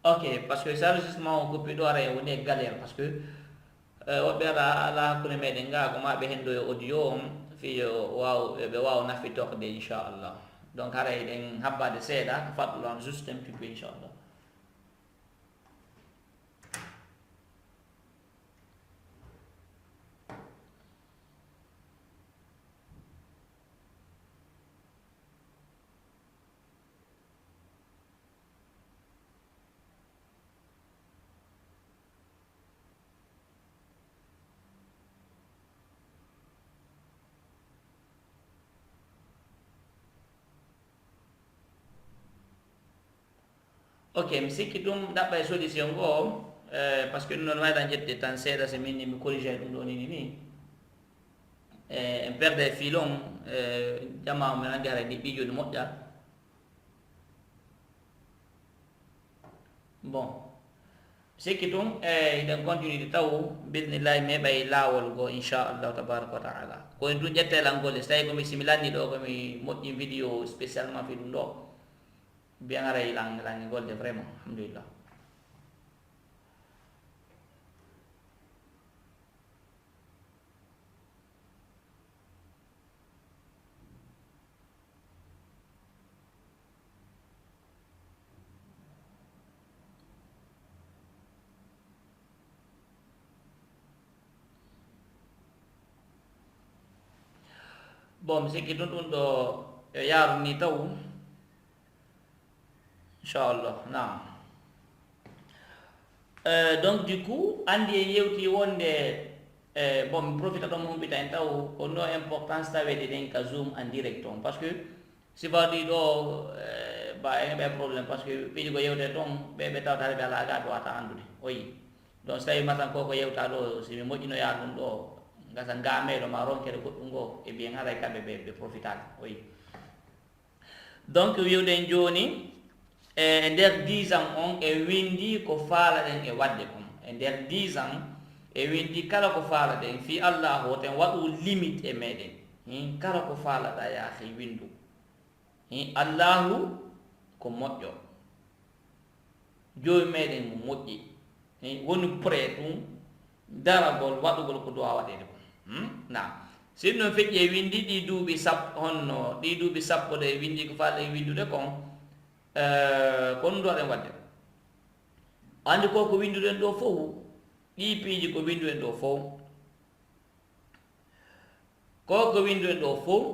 ok par ce que sa enregistrement o copie ɗo ara e woni e galére par ce que woɓɓe ala hakkude meɗen ga ko maɓe hen ɗo e audio o fi ɓe wawa naffitorde inchallah donc hara eɗen habbade seeɗa faɗɗulan juste un petit peu inchallah ok mi sikki ɗum ɗaɓɓa e solution goo par ce que ɗum ɗon wayɗa ƴette tan seeɗa so minni mi corrigé ɗum ɗo nini ni en perde filon jamma min andi hara ndi ɓiijude moƴƴa bon mi sikki ɗum eɗen continue de taw bisnillahi meeɓay laawol goo inchallahu tabaraka wa taala koye ɗum ƴettelan golle so tawi komi simi lanni ɗo komi moƴƴi vidéo spécialement fi ɗum ɗo bien aray langi golde vraiment alhamdulillah bon mi sikki ɗum ɗum ɗo yo yaaru ni taw inchallah nam donc du coup andi e yewti wonde bon mi profita ɗon mi humpita en taw ko no importance tawede ɗen ka zoom en direct on par ce que si waɗi ɗo ba en heɓe probléme par ce que ɓiɗi ko yewte ɗon ɓe tawta ɓe ala ga ɓe wata andude oyi donc so tawi matan koko yewta ɗo simi moƴƴinoya ɗum ɗo gasa gameɗo ma ronkede goɗɗum ngo e bien haray kamɓe ɓe profitade oyi donc wiwɗen joni e nder 10 ans on e windi ko faalaɗen e wadde kon e nder 10 ans e windi kala ko faalaɗen fi allahu woten waɗu limite e meɗen kala ko faalaɗa yaahi windu allahu ko moƴƴo joyi meɗen mo moƴƴi woni prêt ɗum daragol waɗugol ko duwa waɗede ko na sin noon feƴƴi e windi ɗi duuɓi sappo honno ɗi duuɓi sappo ɗe windi ko faalaɗen windude kon ko ɗum ɗoɗen wadde andi ko winduɗen ɗo fof ɗi piiji ko winduɗen ɗo fof ko winduɗen ɗo fof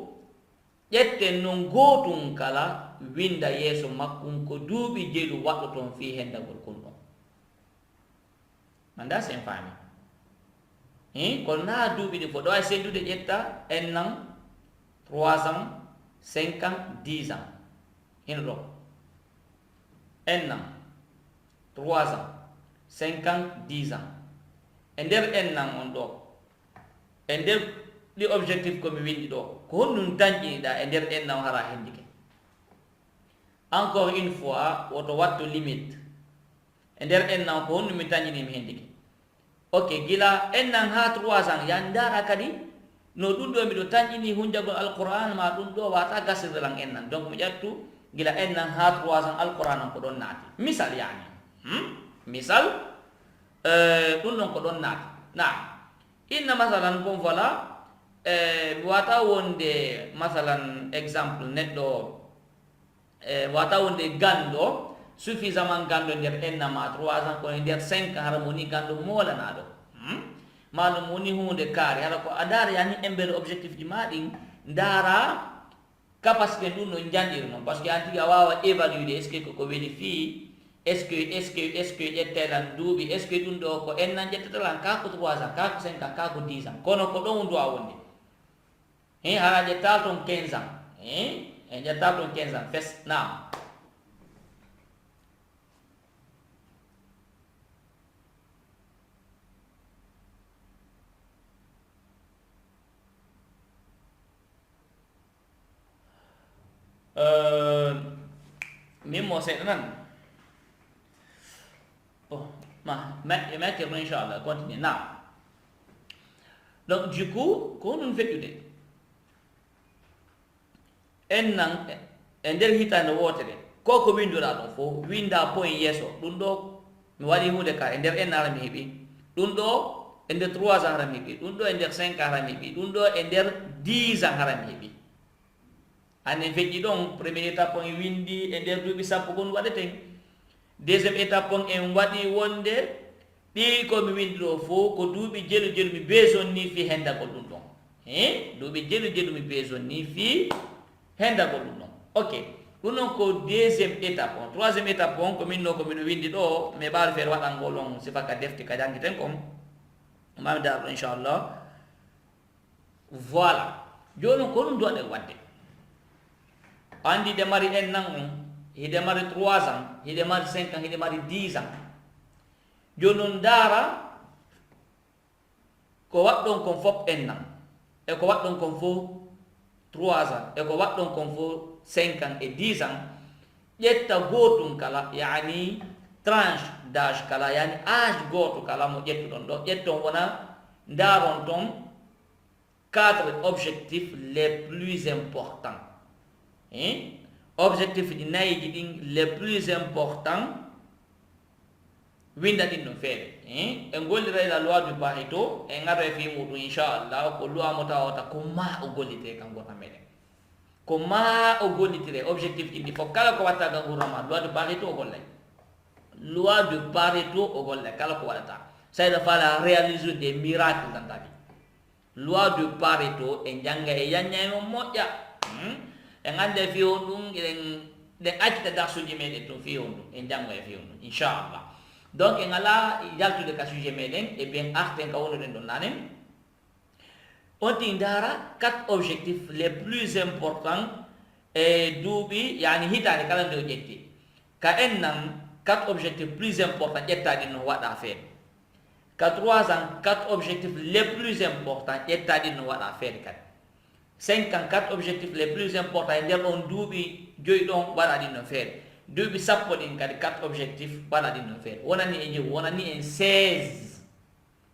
ƴetten noon gootum kala winda yeeso makkum ko duuɓi jelu waɗɗo toon fi hendagol kon ɗon manda sen faami Kono na duuɓi ɗi fo ɗo ay seddude ƴetta en nan 3 ans 5 ans 10 ans hino ɗo en nan 3 ans 5 ans 10 ans e nder en nan on ɗo e nder ɗi objectif komi windi ɗo ko honɗum dañƴiniɗa e nder en nan hara hendike encore une fois woto wattu limite e nder en nan ko honɗum mi dañƴinimi hendike ok gila en nan ha 3 ans yan dara kadi no ɗum ɗo miɗo tañƴini hunjagol alquran ma ɗum ɗo wata gasirdelan en nan donc mi ƴattu gila en nan ha 3 ans alquran on ko ɗon naati misal yani misal ɗum ɗon ko ɗon naati na inna masalan kon voilà mi wata wonde masalan exemple neɗɗo wata wonde ganɗo suffisamment ganɗo nder enna ma 3 ans kono nder 5 ans hara moni ganɗo molanaɗo maɗum woni hunde kaari hara ko a daara yani embere objectif ji ma ɗin daara capacité ɗum no janɗiri noon par ce que an tigi a wawa évaluer est ce que koko weli fii est ce que ƴettelan duuɓi est ce que ɗum ɗo ko en nan ƴettetalan ka ko 3 ans ka ko 5 ans ka ko 10 ans kono ko ɗon duwa wonde hara ƴettal toon 15 ans en ƴettal toon 15 ans fes nam min mo seeɗa nan mettirno inchallah continue nam donc du coup ko ɗum feƴƴude en nan e nder hitande wotere ko ko winduɗa ɗon fof winda point yeeso ɗum ɗo mi waɗi hunde ka e nder en hara mi heeɓi ɗum ɗo e nder 3 ans hara mi heeɓi ɗum ɗo e nder 5 ans hara mi heeɓi ɗum ɗo e nder 10 ans hara mi heeɓi ane feƴƴi ɗon premiére étape on windi e nder duuɓi sappo gon waɗeten deuxiéme étape on en waɗi wonde ɗi komi windi ɗo fof ko duuɓi jelu jelu mi beson ni fi hendagol ɗum ɗon duuɓi jelu jelu mi beson ni fi hendagol ɗum ɗon ok ɗum ɗon ko deuxiéme étape on troisiéme étape on kominno komino windi ɗo mi ɓaari feere waɗangol on sifaka defti ka jangguiten kon mami dar ɗo inchallah voilà joni ko ɗum duwaɗen wadde andi hiɗe mari en nan on hiɗe mari 3 ans hiɗe mari 5 ans hiɗe mari 10 ans joni non daara ko waɗɗon kon fof en nan e ko waɗɗon kon fof 3 ans e ko waɗɗon kon fof 5 ans et 10 ans ƴetta gotum kala yani tranche d'âge kala yani âge goto kala mo ƴettuɗon ɗo ƴetton wona daron ton 4 objectifs les plus importants objectif ɗi nayiji ɗin les plus importants winda ɗin no feere e gollira la loi du Pareto e ngaro e fi muɗum inchallah ko loi mo tawata ko ma o gollitire kan gota meɗen ko ma o gollitire objectif ɗin ɗi fof kala ko watta ga gouvernement loi du Pareto o gollay loi du Pareto o gollay kala ko waɗata sayda fala réaliser des miracles tan tagi loi du Pareto e janga e yanñayno moƴƴa en ande fi on ɗum ɗen accita darsuji meɗen to fi on ɗum en janggo e fi on ɗum inchallah donc en ala jaltude ka sujet meɗen e bien arten ka wonnoɗen ɗon nanen on tin dara 4 objectifs les plus importants e duuɓi yani hitande kala nde o ƴetti ka en nan 4 objectifs plus importants ƴettaɗi no waɗa feere ka 3 ans 4 objectifs les plus importants ƴettaɗi no waɗa feere kadi 5 ans 4 objectifs les plus importants e nder on duuɓi joyi ɗon waɗa ɗin no feere duuɓi sappo ɗin kadi 4 objectifs waɗa ɗin no feere wonani e joyi wonani en 16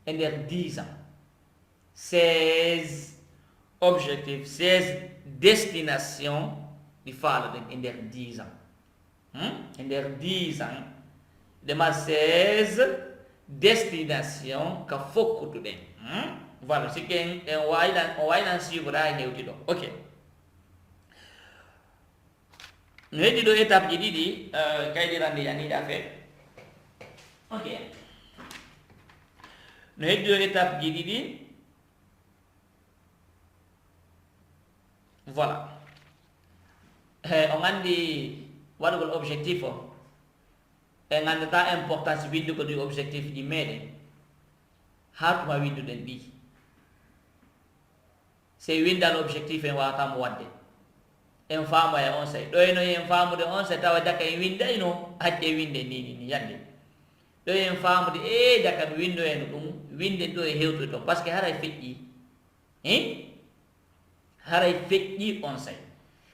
e nder 10 ans 16 objectifs 16 destination ɗi faalaɗen e nder 10 ans e nder 10 ans ɗema 16 destination ka fokkutuɗen voilà sikken en waylan suivre ha hewti ɗo ok no heddi ɗo étape ji ɗiɗi kayɗirande yaniɗa feere ok no heddi ɗo étape ji ɗiɗi voilà on andi waɗugol objectif o e gandata importance windugo ɗi objectif ji meɗen hatuma windude ɗi sey windal objectif en wawatamo wadde en faamo e on say ɗo eno en faamude on say tawa daka en windayno hacce winde ni yande ɗo en faamude daka mi windo eno ɗum winde ɗo e hewtude toon par ce que haray feƴƴi haray feƴƴi on say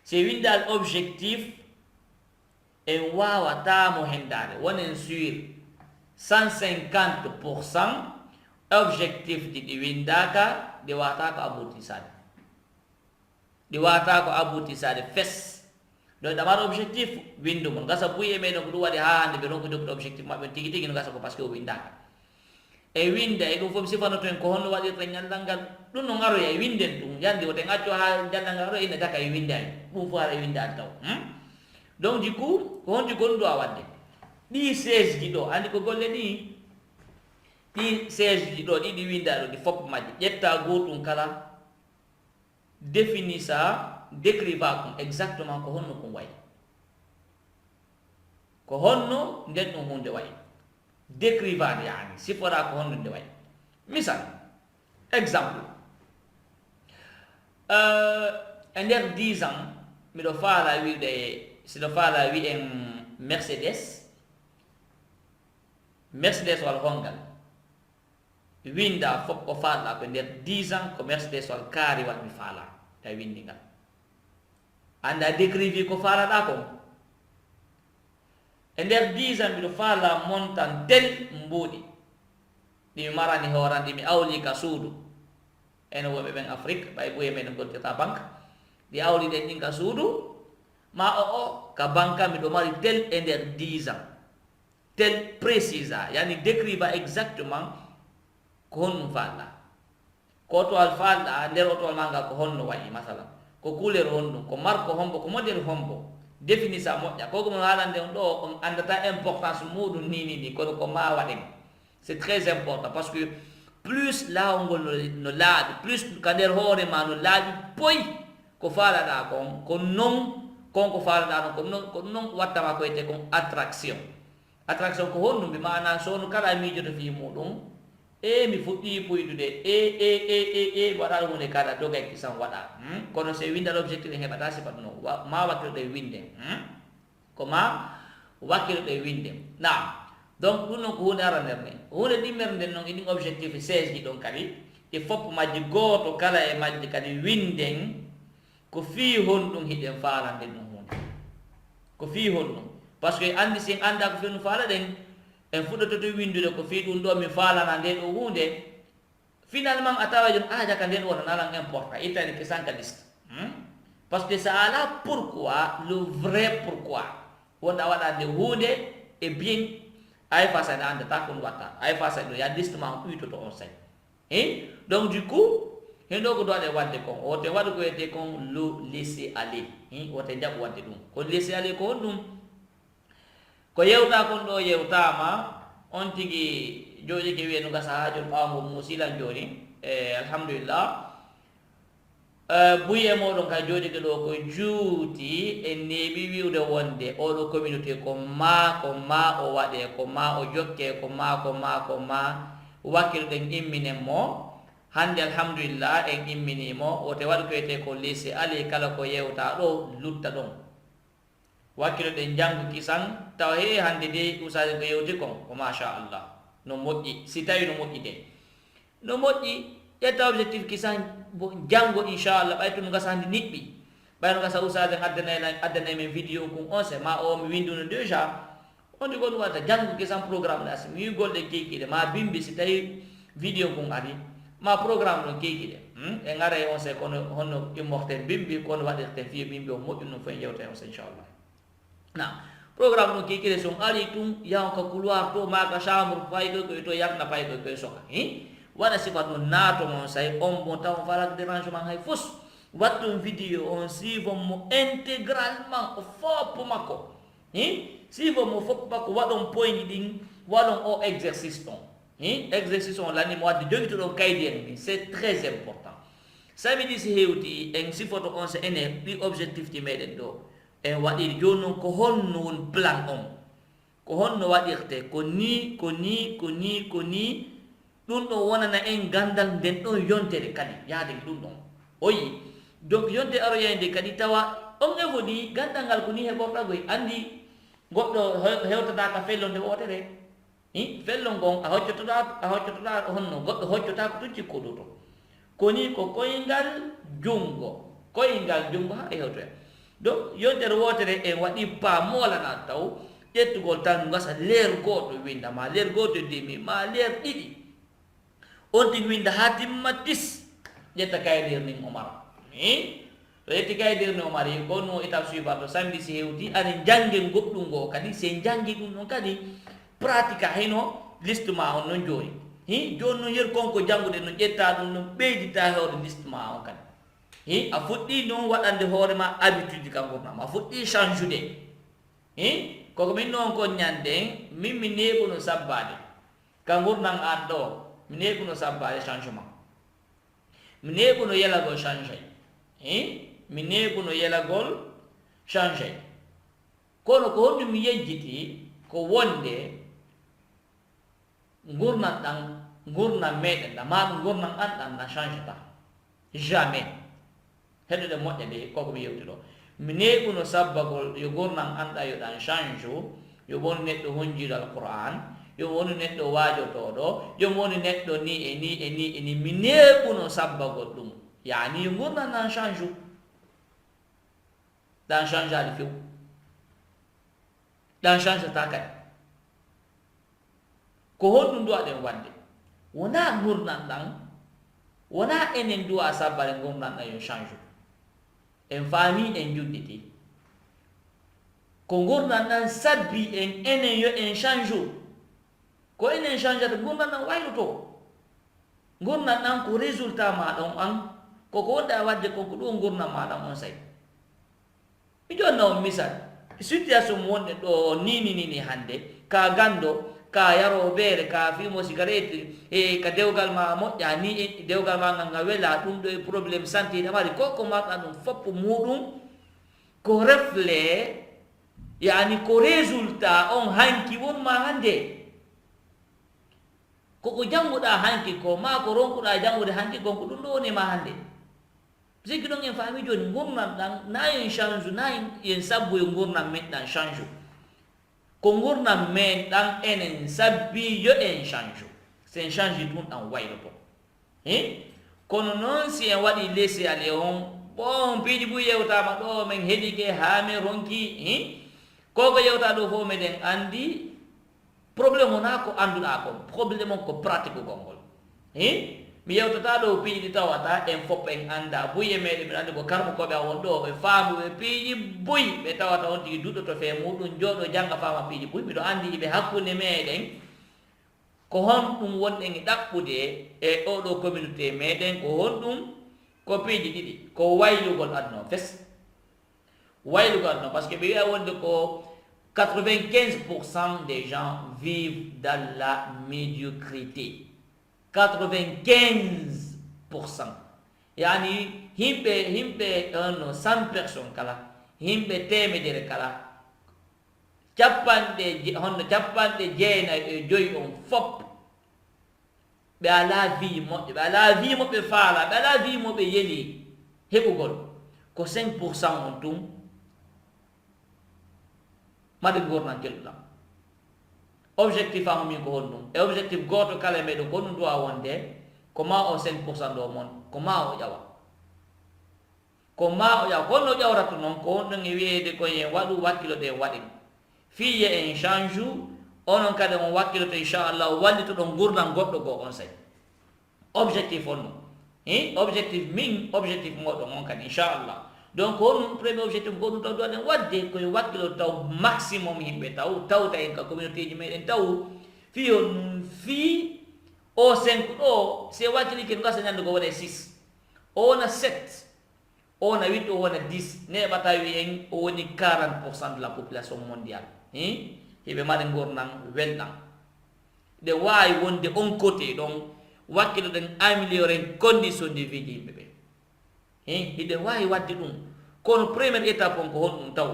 se windal objectif en wawatamo hendade wonen sur 150% objectif ɗi windaka ɗi wawata ko aboutisade ɗi wawata ko aboutisade fes ɗo ɗamar objectif windu mon gasa buye meɗen ko ɗum waɗi ha hande ɓe ronkude ko objectif maɓɓe tigi tigi no gasa ko par ce que o windaka e winda e ɗum fof mi sifanoto en ko honno waɗirta ñallal ngal ɗum no garoya e winden ɗum yande woten acco ha ñallal ngal ɗo ina daka e windani ɗum fof ara e windani taw donc du coup ko honji gonɗo a wadde ɗi 16 ji ɗo andi ko golle ɗi 16 ji ɗo ɗiɗi windaɗo ɗi fopp majji ƴetta goɗum kala définissa décriva kum exactement ko honno kum wayi ko honno nden ɗum hunde wayi décrivade yani sifora ko honno nde wayi misal exemple e nder 10 ans miɗo faala wiide siɗo faala wi en mercedes wal hongal winda fof ko faalɗa ko nder 10 ans ko mercedes wal kaari wal mi faala tawi windi ngal anda décrivi ko faalaɗa ko e nder 10 ans mbiɗo faala montan tel mbuuɗi ɗimi marani horan ɗimi awli ka suudu ene wonɓe ɓen afrique ɓay ɓuye meɗen gollirta banque ɗi awli ɗen ɗin ka suudu ma o ka banque miɗo mari tel e nder 10 ans tel précisa yani décriva exactement ko honɗum falɗa ko otowal falɗa nder otowal ma ngal ko honno wayi masalan ko couleur honɗum ko marque hombo ko modèle hombo définissa moƴƴa koko mon haalande on ɗo on andata importance muɗum ni kono ko ma waɗen c'est très important parce que plus laawol ngol no laaɓi plus ka nder hoore ma no laaɓi poy ko faalaɗa kon ko non konko faalaɗa ɗon ko non wattama ko wiyete kon attraction ko honɗum mbi mana sowno kala miijoto fi muɗum mi fuɗɗi ɓuydude waɗaɗo hunde kada dogay kisan waɗa kono so windal objectif en heɓata sifa ɗum ma wakkilo winde ko ma wakkilo winde nam donc ɗum noon ko hunde arander nde hunde ɗimmere nden noon eɗin objectif 16 ji ɗon kadi e fopp majji gooto kala e majji kadi winden ko fii honɗum hiɗen faalande ɗum hunde ko fii honɗum par ce que andi sin anda ko fii ɗum faala ɗen en fuɗɗoto to windude ko fii ɗum ɗo mi faalana nde ɗo hunde finalement a tawa jon jaka nden wona nalan important ittani ke sanka liste parce que ça ala pourquoi le vrai pourquoi wonɗa waɗande hunde e bien ay fa sa andata ko watta ay fa sa ɗo ya liste ma ɓuytoto on say donc du coup hen ɗo ko dowaɗe wadde kon wote waɗu ko wiyete kon le laisser aller wote jaɓu wadde ɗum ko laisser aller ko honɗum ko yewta kon ɗo yewtama on tigi joni ke wiye no gasa ha joni ɓawa ngo musilan joni alhamdulillah buye moɗon ka joni ke ɗo ko juuti en neeɓi wiwde wonde oɗo communauté ko ma o waɗe ko ma o jokke ko ma wakkilo ɗen imminen mo hande alhamdulillah en imminimo wote waɗi ko wiyete ko laisser aller kala ko yewta ɗo lutta ɗon wakkilo ɗen janggo kisan tawa hande de usaji ko yewti kon ko machallah no moƴƴi si tawi no moƴƴi de no moƴƴi ƴetta objectif kisan janggo inchallah ɓay to no gasa hande niɓɓi ɓay no gasa usaji addanay men vidéo kon on se ma o mi winduno déjà on di gon watta janggo kisan programme ɗa si mi wi golɗe kekiɗe ma bimbi si tawi vidéo kon ari ma programme ɗon kekiɗe e garay on se kono honno immortel bimbi kono waɗirten fiye bimbi o moƴƴu ɗum fo en yewta on se inchallah na programme ɗum kekire son ari tum yaw ka couloir to maka chambre pay ko to yakna pay ko soka waɗa sifa ɗum naato mon say on bon taw falak dérangement hay fos wattum vidéo on suivon mo intégralement o fopp makko suivon mo fopp makko waɗon poyni ɗin waɗon o exercice ɗon exercice on lanimo wadde jogito ɗon kaydi en ni c'est très important samedi si hewti en sifoto on so ene ɗi objectif ji meɗen ɗo en waɗiri joni noon ko honno won plan on ko honno waɗirte ko ni ɗum ɗum ɗo wonana en gandal nden ɗon yontere kadi yaade ɗum ɗon o yi donc yonte aroyande kadi tawa on évolue gandal ngal ko ni heɓorɗagoy andi goɗɗo hewtataka fello nde wotere fellon gon a hoccotoɗa honno goɗɗo hoccotako to cikkoɗo to koni ko koyngal jungo ha e hewtoya donc yontere wotere en waɗi pa molana taw ƴettugol tan gasa leer goto winda ma leer goto demi ma leer ɗiɗi on tigi winda ha timma tis ƴetta kaydir nin omar to yetti kaydir ni omar yi kono étape suivant to samedi si hewti ani jangge goɗɗum go kadi se jangi ɗum ɗon kadi pratique heno liste ma on non joni joni noon yer konko jangude no ƴetta ɗum non ɓeydita hewde liste ma on kadi a fuɗɗi noon waɗande hoorema habitude ka gurnama a fuɗɗi change de koko min noon kon ñanden min mi neɓuno sabbade ka gurnan an ɗo mi neɓuno sabbade changement mi neɓuno yelagol change mi neɓuno yelagol change kono ko honɗum mi yejjiti ko wonde gurnan ɗan gurnan meɗen ɗa maɗum gurnan an ɗan na change ta jamais heɗude moƴƴa de koko mi yewti ɗo mi neɓuno sabbagol yo gurnan anɗa yo ɗan change yo woni neɗɗo honjiɗo alquran yo woni neɗɗo waajotoɗo yo woni neɗɗo ni e ni e ni e ni mi neɓuno sabbagol ɗum yani yo gurnan ɗan change ɗan change ade few ɗan change ta kadi ko honɗum duwaɗen wadde wona gurnan ɗan wona enen duwa sabbare gurnan ɗan yo change en faami en juɗɗiti ko gurnan ɗan sabbi en enen yo en change ko enen changeata gurnan ɗan wayluto gurnan ɗan ko résultat maɗon an koko wonɗa wadde konko ɗum gurnan maɗan on say mi jonna on misal situation mo wonɗe ɗo nini hande ka gando ka yaro beere ka fimo cigarette ka dewgal ma moƴƴa ni dewgal ma ngal nga wela ɗum ɗo e probléme santé ɗe mari koko marɗa ɗum foppo muɗum ko reflet yani ko résultat on hanki wonma hande koko janguɗa hanki ko ma ko ronkuɗa jangude hanki gonko ɗum ɗo woni ma hande sikki ɗon en faami joni gurnan ɗan na en change na en sabbu e gurnan men ɗan change ko gurnan men ɗan enen sabbi yo en change sen change ɗum ɗan wayloto kono noon si en waɗi laissé aller on bon piiɗi ɓuy yewtama ɗo min heɗike ha min ronki koko yewta ɗo fof meɗen andi probléme wona ko anduɗa ko probléme on ko pratique gongol mi yewtata ɗo piiɗi ɗi tawata en fof en anda buye meɗen mbiɗa andi ko karmo koɓe awon ɗo ɓe faamu ɓe piiɗi buy ɓe tawata on tigi duɗɗoto fe muɗum jooɗo jangga fama piiɗi buy mbiɗo andi ɓe hakkude meɗen ko honɗum wonɗen e ɗaɓɓude e oɗo communauté meɗen ko honɗum ko piiɗi ɗiɗi ko waylugol adno fes waylugol adno par ce que ɓe wiya wonde ko 95% des gens vivent dans la médiocrité 95%. Yani himɓe no 100 personnes kala himɓe temedere kala capanɗe jeenayi e joyi on fop ɓe ala vie moƴƴo ɓe ala vie moɓe faala ɓe ala vie moɓe yeli heɓugol ko 5% on tum maɗe gurnan kelɗuɗam objectif am min ko honɗum e objectif goto kala e meɗen ko honɗum duwa wonde ko ma o 5% ɗo mon ko ma o ƴawa ko honno ƴawrata noon ko honɗum e wiyede koyen waɗu wakkilo ɗe waɗin fiye en change onon kadi on wakkiloto inchallah wallito ɗon gurdam goɗɗo goo on say objectif on ɗum objectif min objectif moɗon on kadi inchallah donc honɗum premier objectif ko ɗum taw duwaɗen wadde koye wakkilo taw maximum yimɓe tawta en ka communauté ji meɗen taw fiyo ɗum fi o 5 ɗo se wakkilike no gasa ñande ko waɗe 6 o wona 7 o wona 8 o wona 10 neɓata wi en o woni 40% de la population mondiale heɓe maɗe gurnan welɗam ɗe wawi wonde on côté ɗon wakkilo ɗen amélioré condition de vie ji yimɓe ɓe hiɗe wawi wadde ɗum kono premiére étape on ko honɗum taw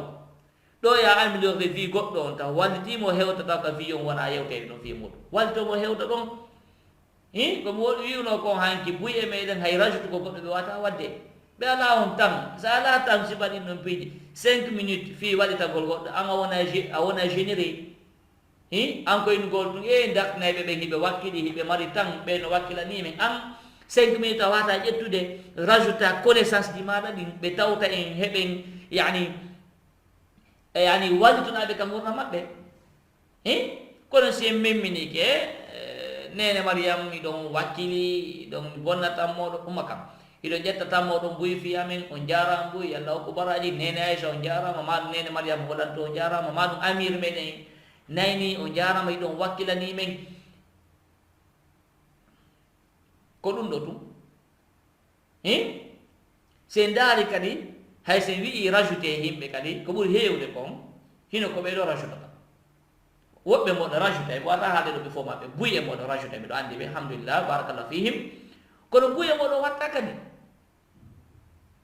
ɗo ya amélioré vie goɗɗo on taw wallitimo hewtata ka vie on wona yewtede ɗon vie muɗum wallitomo hewta ɗon ko mo wiuno ko hanki buye meɗen hay rajoute ko goɗɗo ɓe wata wadde ɓe ala on tan sa ala tan sifaɗin ɗon piiji 5 minutes fi waɗitagol goɗɗo an a wona généré an koynugol ɗum dartinayɓe ɓe hiɓe wakkili hiɓe mari tan ɓe no wakkilanimen an 5 minutes a wata ƴettude rajoute a connaissance ɗi maɗa ɗin ɓe tawta en heɓen yani wallitunaɓe ka gurdam maɓɓe kono si en memminike nene mariam iɗon wakkili iɗon bonnatanmoɗo ɗuma kam iɗon ƴettatanmoɗon buyi fiyamen on jarama buyi allah hokku baraji nene aicha on jarama maɗum nene mariam hollanto on jarama maɗum amir meɗen nayni on jarama iɗon wakkilani men ko ɗum ɗo tum se daari kadi hay sen wi'i rajouté himɓe kadi ko ɓuuri hewde kon hino ko ɓeɗo rajoutata woɓɓe moɗo rajouté ɓe wata haalde ɗo ɓe fof maɓɓe buy e moɗo rajouté miɗo andi ɓe alhamdulillah barakallah fihim kono buy e moɗon watta kadi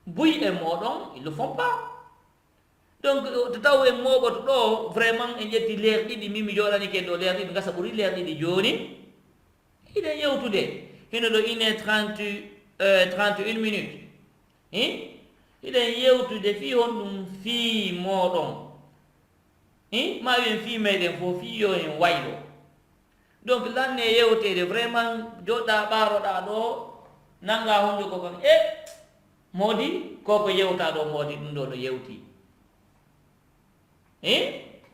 buy e moɗon ils le font pas donc to taw en moɓoto ɗo vraiment en ƴetti leer ɗiɗi min mi joɗani ken ɗo leer ɗiɗi gasa ɓuuri leer ɗiɗi joni hiɗen yewtude hino ɗo 1h31 minutes hiɗen yewtude fi honɗum fii moɗon ma wiyen fi meɗen fof fi yo en waylo donc lanne yewtede vraiment joɗɗa ɓaroɗa ɗo nanga honduko kon modi koko yewta ɗo modi ɗum ɗo no yewti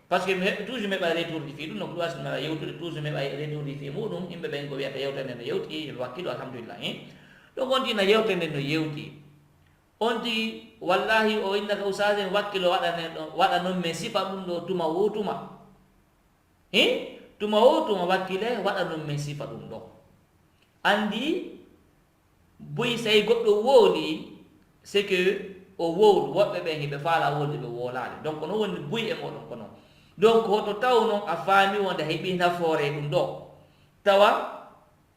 par ce que toujours meɓa retour di fi ɗum no ko ɗuwasmaa yewtude toujours meɓa retour di fi muɗum yimɓe ɓen ko wiyata yewtede no yewti wakkilo alhamdulillah donc on tina yewtede no yewti on ti wallahi o innaka usage wakkilo waɗa noon mais sifa ɗum ɗo tuma wo tuma tuma wo tuma wakkile waɗa noon mais sifa ɗum ɗo andi boyi sayi goɗɗo wooli c'est que o wowlu woɓɓe ɓen hiɓe faala wolde ɓe woolade donc no woni boyi e moɗon ko noon donc hoto taw noon a faami wonde heeɓi nafoore ɗum ɗo tawa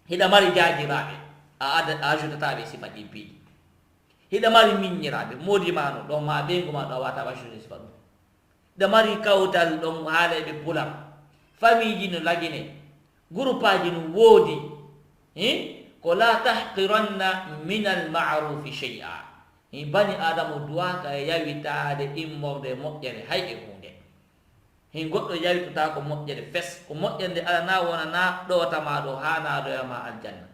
hiɗa mari jajiraɓe a ajoutataɓe sifa ƴibbiɗi hiɗa mari miññiraɓe modimano ɗon ma ɓeygu ma ɗo a wata ɓaccude sifa ɗum hiɗa mari kawtal ɗon haaleɓe pulam famille ji no lagine groupe aji no woodi ko la tahqiranna min almarufi shay'a bani adama duwaka e yawitade immorde moƴƴere hay e hunde hin goɗɗo yawitata ko moƴƴere fes ko moƴƴerde alana wona na ɗowatama ɗo ha nadoyama aljanna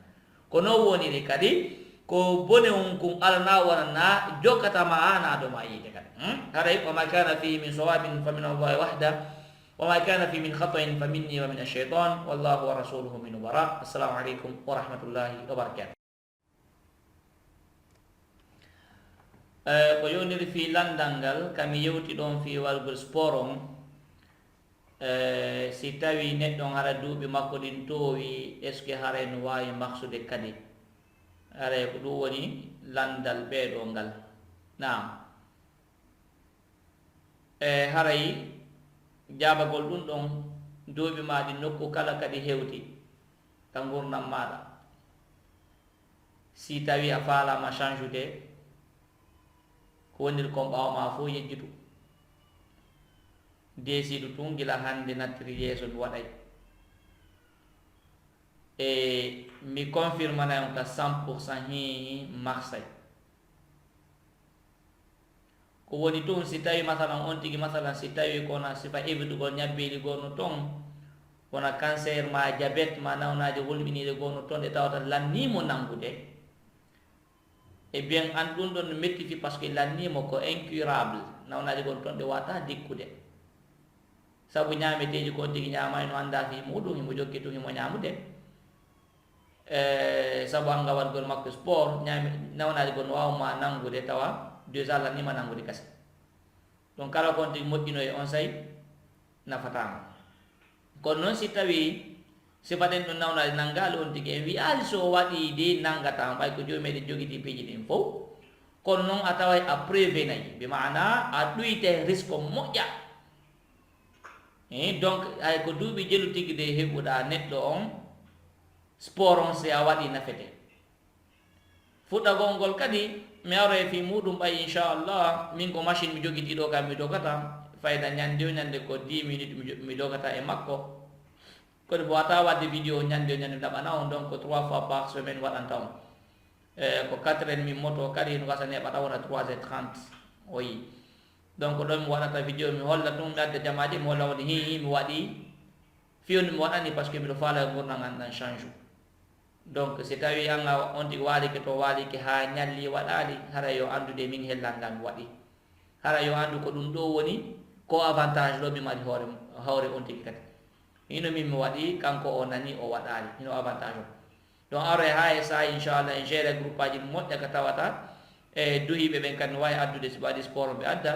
ko non woniri kadi ko bone on kum alana wona na jokkatama ha nadoma yiide kadi haray wama kana fihi min sawabin fa min allahi wahda wama kana fihi min khata'in fa minni wa min alcheitan wallahu wa rasuluhu min wara. Assalamu aleykum wa rahmatullahi wa barakatuh. Ko yoniri fi landal ngal kami yewti ɗon fi walgol sport on si tawi neɗɗon hara duuɓi makko ɗin towi est ce que haray no wawi maksude kadi haray ko ɗum woni landal ɓeeɗo ngal nam haray jabagol ɗum ɗon duuɓi maɗi nokku kala kadi hewti ka gurdam maɗa si tawi a faalama change ude ko woniri kon ɓawma fo yejjitu desiɗo tun gila hande nattiri yeeso mi waɗay mi confirmana on ka 100% hi marsay ko woni tun si tawi masalan on tigi masalan si tawi kona sifa évitugol ñabbeɗi gonno toon wona cancer ma diabète ma nawnaji holɓiniɗe gonno toon ɗe tawata lannimo nangude e bien an ɗum ɗon no metti fi par ce que lannimo ko incurable nawnaji gonno toon ɗe wata dikkude sabu ñameteji kon tigi ñamani no anda fi muɗum himo jokki tun himo ñamude sabu an gawatgol makko sport nawnaji gon wawma nangude tawa déjà lannima nangude kasi donc kala kon tigi moƴƴino e on say nafatama kono noon si tawi sifaten ɗum nawnaji nangali on tigi en wiyali so waɗi de nangatama ɓay ko joni meɗen joguiti piiji ɗin fof kono noon a taway a prévenayi bi mana a ɗuyte risque moƴƴa donc ay ko duuɓi jelu tigi de heɓuɗa neɗɗo on sport on si a waɗi nafete fuɗɗagol ngol kadi mi aro e fi muɗum ɓay inchallah min ko machine mi joguitiɗo kam mi dogata fayda ñande o ñande ko 10 minutes mi dogata e makko ko de wata wadde vidéo ñande ɗaɓana on donc 3 fois par semaine waɗanta on ko 4 min moto kadi no wasa neɓata wona 3h30 oyi donc ɗon mi waɗata vidéo mi holla ɗum mi adda jamaji mi holla woni hi mi waɗi fiyonde mi waɗani par ce que mbiɗo faala gurdam an ɗan change donc si tawi anga on tigi walike to walike ha ñalli waɗali hara yo andude min hellal ngal mi waɗi hara yo andu ko ɗum ɗo woni ko avantage ɗo mi mari hawre on tigi kadi hino min mi waɗi kanko o nani o waɗali hino avantage o donc ara ha e sa inchallah en géré groupe aji moƴƴa ka tawata e duhiɓe ɓen kadi no wawi addude si waɗi sport ɓe adda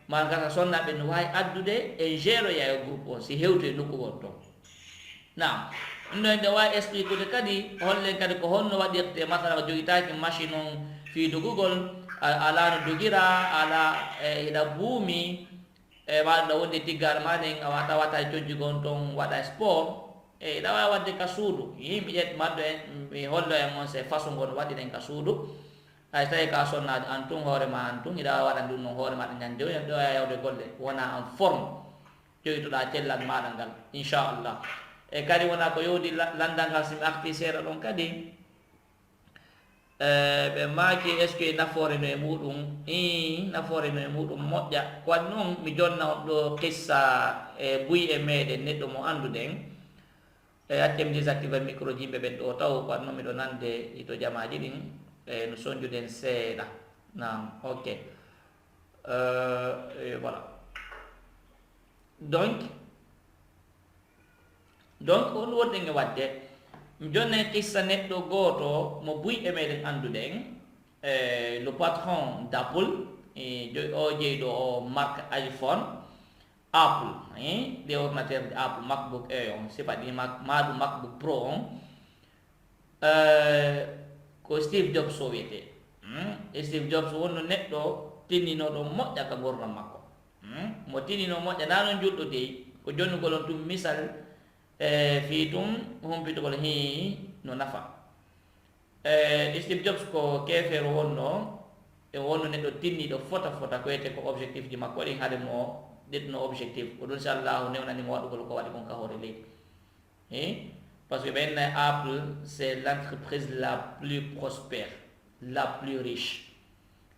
ma gasa sonnaɓe no wawi addude e géroya e groupe on si hewti e nokkugol ton nam ɗum ɗon nde wawi expliquede kadi hollen kadi ko honno waɗirte masala joguitaki machine on fiidugugol ala no dogira ala hiɗa buumi e waɗuɗa wonde tiggal maɗen a wata wata coñƴugon ton waɗa sport e ɗa wawi wadde ka suudu yimɓe ƴet maɗɗo en mi hollo en on c'est façon gon waɗiɗen ka suudu hay so tawi ka sonnaji an tun hoorema an tun iɗa wawi waɗa ɗum noon hoore maɗa ñande o ɗo wawi yawde golle wona en forme joyituɗa cellal maɗa ngal inchallah e kadi wona ko yowdi landal ngal somi arti seeɗa ɗon kadi ɓe maaki est ce que nafoore no e muɗum nafoore no e muɗum moƴƴa ko waɗi noon mi jonna on ɗo qissa e buy e meɗen neɗɗo mo anduɗen e accem désactive micro ji yimɓe ɓen ɗo taw ko waɗi noon miɗo nande ito jamaji ɗin e no soñjuɗen seeɗa nam ok voilà donc on wonɗen e wadde mi jonna qissa neɗɗo goto mo buy e meɗen anduɗen le patron d' Apple o jeyɗo o marque iPhone Apple ɗe ordinateur de Apple MacBook Air on si paɗi maɗum MacBook Pro on ko Steve Jobs o wiyete Steve Jobs wonno neɗɗo tinninoɗo moƴƴa ka gurdam makko mo tinnino moƴƴa nanon juɗɗo dey ko jonnugol on tum misal fi tum humpitugol no nafa Steve Jobs ko kefeero wonno e wonno neɗɗo tinniɗo fota ko wiyete ko objectif ji makko ɗin haade mo ɗeɗɗuno objectif ko ɗum si allahu newnanimo waɗugol ko waɗi kon ka hoore leydi parce que ɓen Apple c'est l'entreprise la plus prospère la plus riche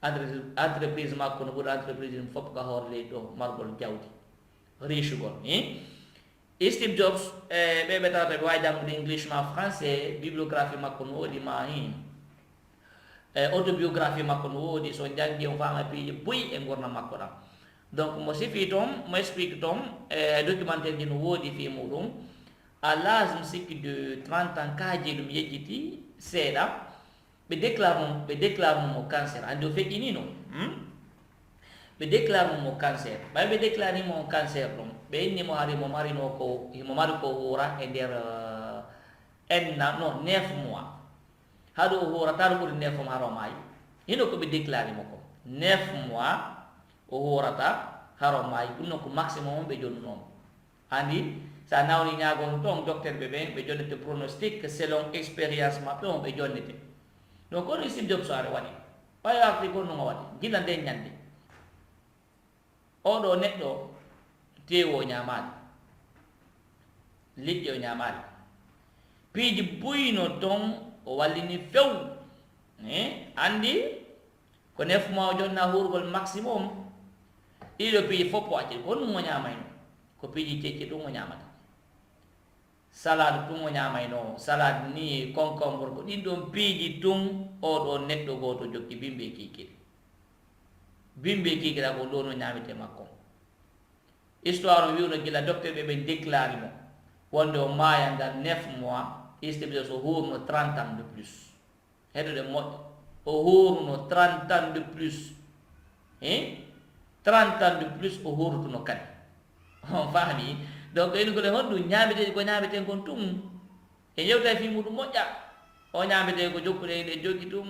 entreprise makko no ɓuuri entreprise ɗum fof ka hoore leydi ɗo margol jawdi riche gol Steve Jobs ɓeɓe tawata ɓe wawi janngude english ma français bibliographie makko no woodi ma autobiographie makko no woodi so janggi on fama piiji boyi e gurdam makko ɗam donc mo sifi toon mo explique toon documentaire ji no woodi fi muɗum à l'âge mi sikki de 30 ans kaaji ɗum yejjiti seeɗa ɓe déclare mo cancer andi o feƴƴini non ɓe déclare mo cancer ɓay ɓe déclare mo cancer ɗum ɓe innimo hari mo mari ko huura e nder non 9 mois haɗo o huurata ɗo ɓuri 9 mois haro maayi hino ko ɓe déclare mo ko 9 mois o huurata haro maayi ɗum noon ko maximum on ɓe jonnunomo andi sa nawni ñagol toon docteur ɓe ɓen ɓe jonnete pronostic selon expérience maɓɓe on ɓe jonnete donc kono Steve Jobs are waɗi ɓay arti gonnumo waɗi gila nde ñande oɗo neɗɗo tewo o ñamaali liƴƴi o ñamaali piiji buyno toon o wallini few andi ko 9 mois o jonna hurgol maximum ɗiɗo piiji fof o acciri ko ɗum o ñamayno ko piiji cecci ɗum o ñamata salade ɗum o ñamayno salade ni concombre ko ɗin ɗon piiji tun oɗo neɗɗo goto jokki bimbe kikiɗe bimbe kikiɗa ko ɗo no ñamete makko histoire o wiwno gila docteur ɓe ɓe déclare mo wonde o maaya ngal 9 mois Steve so hurno 30 ans de plus heɗude moƴƴo o hurno 30 ans de plus 30 ans de plus o hurtuno kadi on faami donc eni gole honɗum ñaamete ko ñaameten kon tum e yewta fi muɗum moƴƴa o ñaamete ko jokkuɗe ɗe jogui tum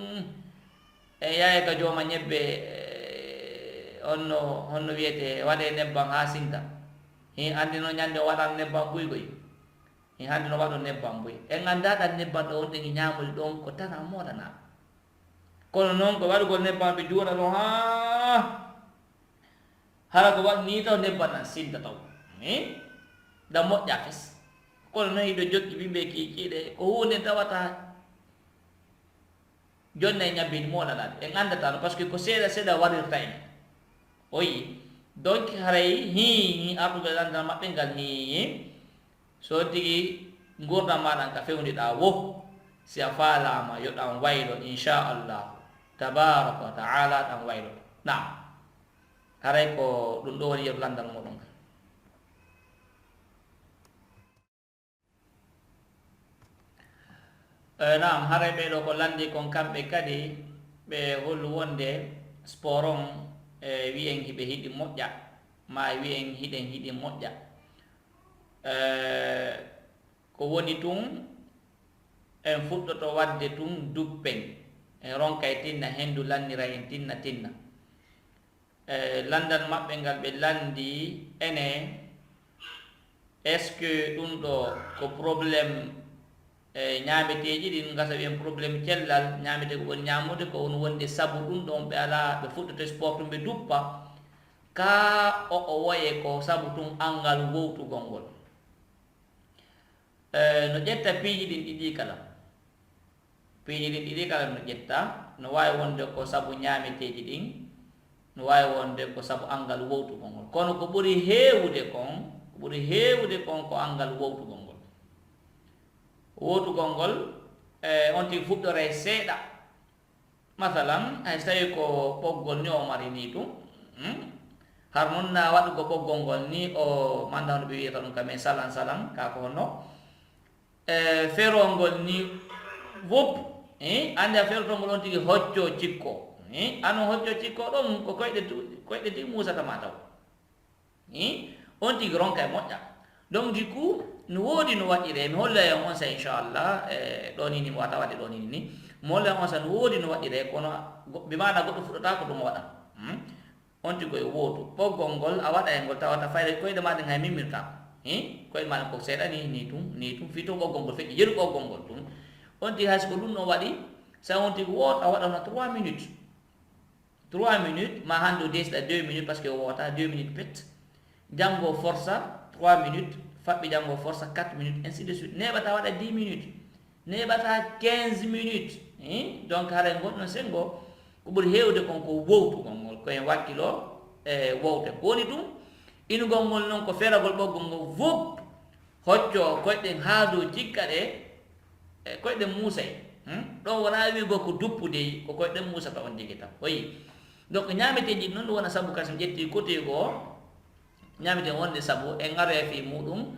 e yaye ka jooma ñebbe honno wiyete waɗe nebban ha sinta andi no ñande o waɗan nebban buygoy hande no waɗo nebban boy en anndaɗan nebban ɗo wonɗen e ñamude ɗon ko tan a moɗana kono noon ko waɗugol nebban ɓe juuɗa ɗo ha hara ko waɗ ni taw nebban ɗan sinta taw ɗam moƴƴa fes kono noon hiɗo jokki ɓimɓe kikiɗe ko hunde tawata jonna e ñabbini moɗaɗaɗe en andata no par ce que ko seeɗa seeɗa warirta en o yi donc haray hi arɗuɓe landal maɓɓe ngal hi so tigi gurdam maɗan ka fewniɗa wo si a faalama yo ɗan waylo inchallahu tabaraka wa taala ɗan waylo nam haray ko ɗum ɗo woni yeru landal muɗum nam haray ɓeɗo ko landi kon kamɓe kadi ɓe hollu wonde sport on wiyen hiɓe hiɗi moƴƴa ma wiyen hiɗen hiɗi moƴƴa ko woni tun en fuɗɗoto wadde tun duppen en ronka e tinna hendu lannira en tinna landal maɓɓe ngal ɓe landi ene est ce que ɗum ɗo ko probléme ñaameteji ɗin gasa wiyen probléme cellal ñaamete ko woni ñamude ko woni wonde saabu ɗum ɗon ɓe ala ɓe fuɗɗoto sport tum ɓe duppa ka o woye ko saabu tun angal wowtugol ngol no ƴetta piiji ɗin ɗiɗi kala piiji ɗin ɗiɗi kala no ƴetta no wawi wonde ko saabu ñaameteji ɗin no wawi wonde ko saabu angal wowtugol ngol kono ko ɓuuri heewude kon ko angal wowtugol ngol wowtugol ngol on tigi fuɗɗore seeɗa masalan hay so tawi ko ɓoggol ni o mari ni tum har noon na waɗugo ɓoggol ngol ni o manda hono ɓe wiyata ɗum kamen salan ka ko honno ferol ngol ni wop andi a ferotol ngol on tigi hocco cikko ano hocco cikko ɗon ko koyɗe tigi musatama taw on tigi ronka e moƴƴa donc du coup no woodi no waɗire mi holla en on sa inchallah ɗo nini mi wata waɗde ɗo nini ni mi holla en on sa no woodi no waɗire kono ɓe maɗa goɗɗo fuɗɗota ko ɗum waɗa on tigi koye wootu ɓoggol ngol a waɗa e ngol tawata fayre koyɗe maɗen hay mimmirta koyɗe maɗen ko seeɗa ni tum fi to ɓoggol ngol feƴƴi yeru ɓoggol ngol tum on tigi hayso ko ɗum ɗon waɗi sa on tigi woot a waɗa hono 3 minutes ma hande o desiɗa 2 minutes par ce que o wota 2 minutes pet janggo força 3 minutes faɓɓi janggo força 4 minutes ainsi de suite neɓata waɗa 10 minutes neɓata 15 minutes donc haray gonɗon sengo ko ɓuuri heewde kon ko wowtugol ngol koyen wakkilo wowte ko woni ɗum inugol ngol noon ko feragol ɓoggol ngol fof hocco koyɗen haa dow cikka ɗe koyɗen muusay ɗon wona wigo ko duppude ko koyɗen muusata on jigi tan oyi donc ñaameteji noon ɗum wona sabu kasum ƴetti côté goo ñaameten wonde sabu en ngaro e fi muɗum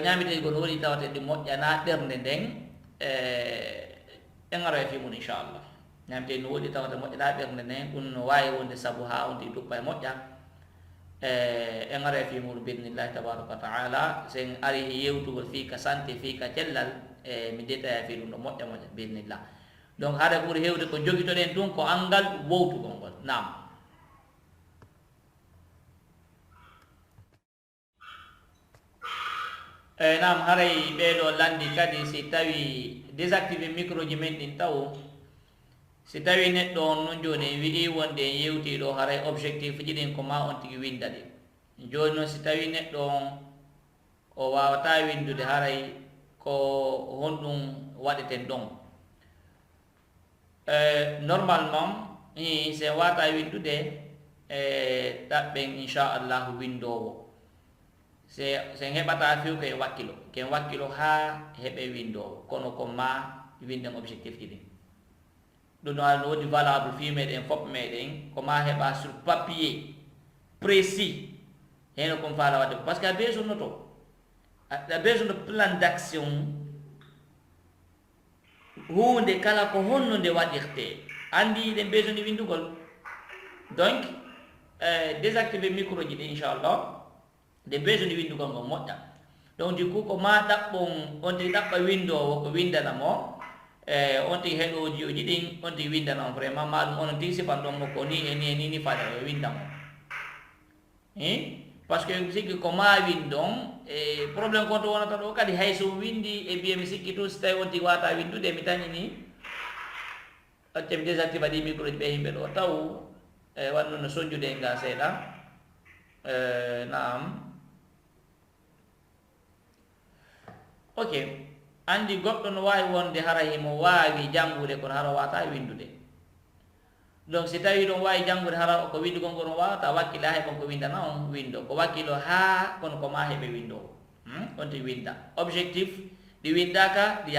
ñaameteji ko no woni tawate ɗi moƴƴana ɓernde nden en ngaro e fi muɗum inchallah ñaameteji no woɗi tawate moƴƴana ɓernde nden ɗum no wawi wonde sabu ha on tigi duppa e moƴƴa en ngaro e fi muɗum bidnillahi tabaraka wa taala sen ari e yewtugol fii ka santé fii ka cellal mi détaille fi ɗum ɗo moƴƴa bidnillah donc haɗa ɓuuri hewde ko joguitoɗen ɗum ko angal wowtugol ngol nam nam haray ɓeɗo landi kadi si tawi désactivé micro ji men ɗin taw si tawi neɗɗo on noon joni en wi'i wonde en yewti ɗo haray objectif ji ɗin ko ma on tigi winda ɗi joni noon si tawi neɗɗo on o wawata windude haray ko honɗum waɗeten ɗon normalement se wata windude ɗaɓɓen inchallahu windowo sen heɓata few ken wakkilo ha heɓe windowo kono ko ma winden objectif ji ɗin ɗum ɗon no woni valable fi meɗen fof meɗen ko ma heɓa sur papier précis heno kon faala wadde ko par ce que a besoin noto a besoin de plan d' action hunde kala ko honno nde waɗirte andi ɗen besoin de windugol donc désactivé micro ji ɗi inchallah nde besoin de windugol ngol moƴƴa donc du coup ko ma ɗaɓɓon on tigi ɗaɓɓa windowo ko windanamo on tigi heɗo audio ji ɗin on tigi windanamo vraiment ma ɗum onon tigi sifan ɗon mo ko ni e ni e ni ni fada o windamo par ce que sikki ko ma windon probléme kon to wonata ɗo kadi hayso windi e biye mi sikki tout so tawi on tigi wata windude mi tañi ni accemi désactive aɗi micro ji ɓe yimɓe ɗo taw wanno no soñjude en ga seeɗa naam ok andi goɗɗo no wawi wonde hara himo wawi jangude kono hara wata windude donc si tawi ɗon wawi jangude hara ko windugol ngol on wawata wakkile ha heɓon ko windana on windo ko wakkilo ha kono ko ma heɓe windo on ti winda objectif ɗi windaka ɗi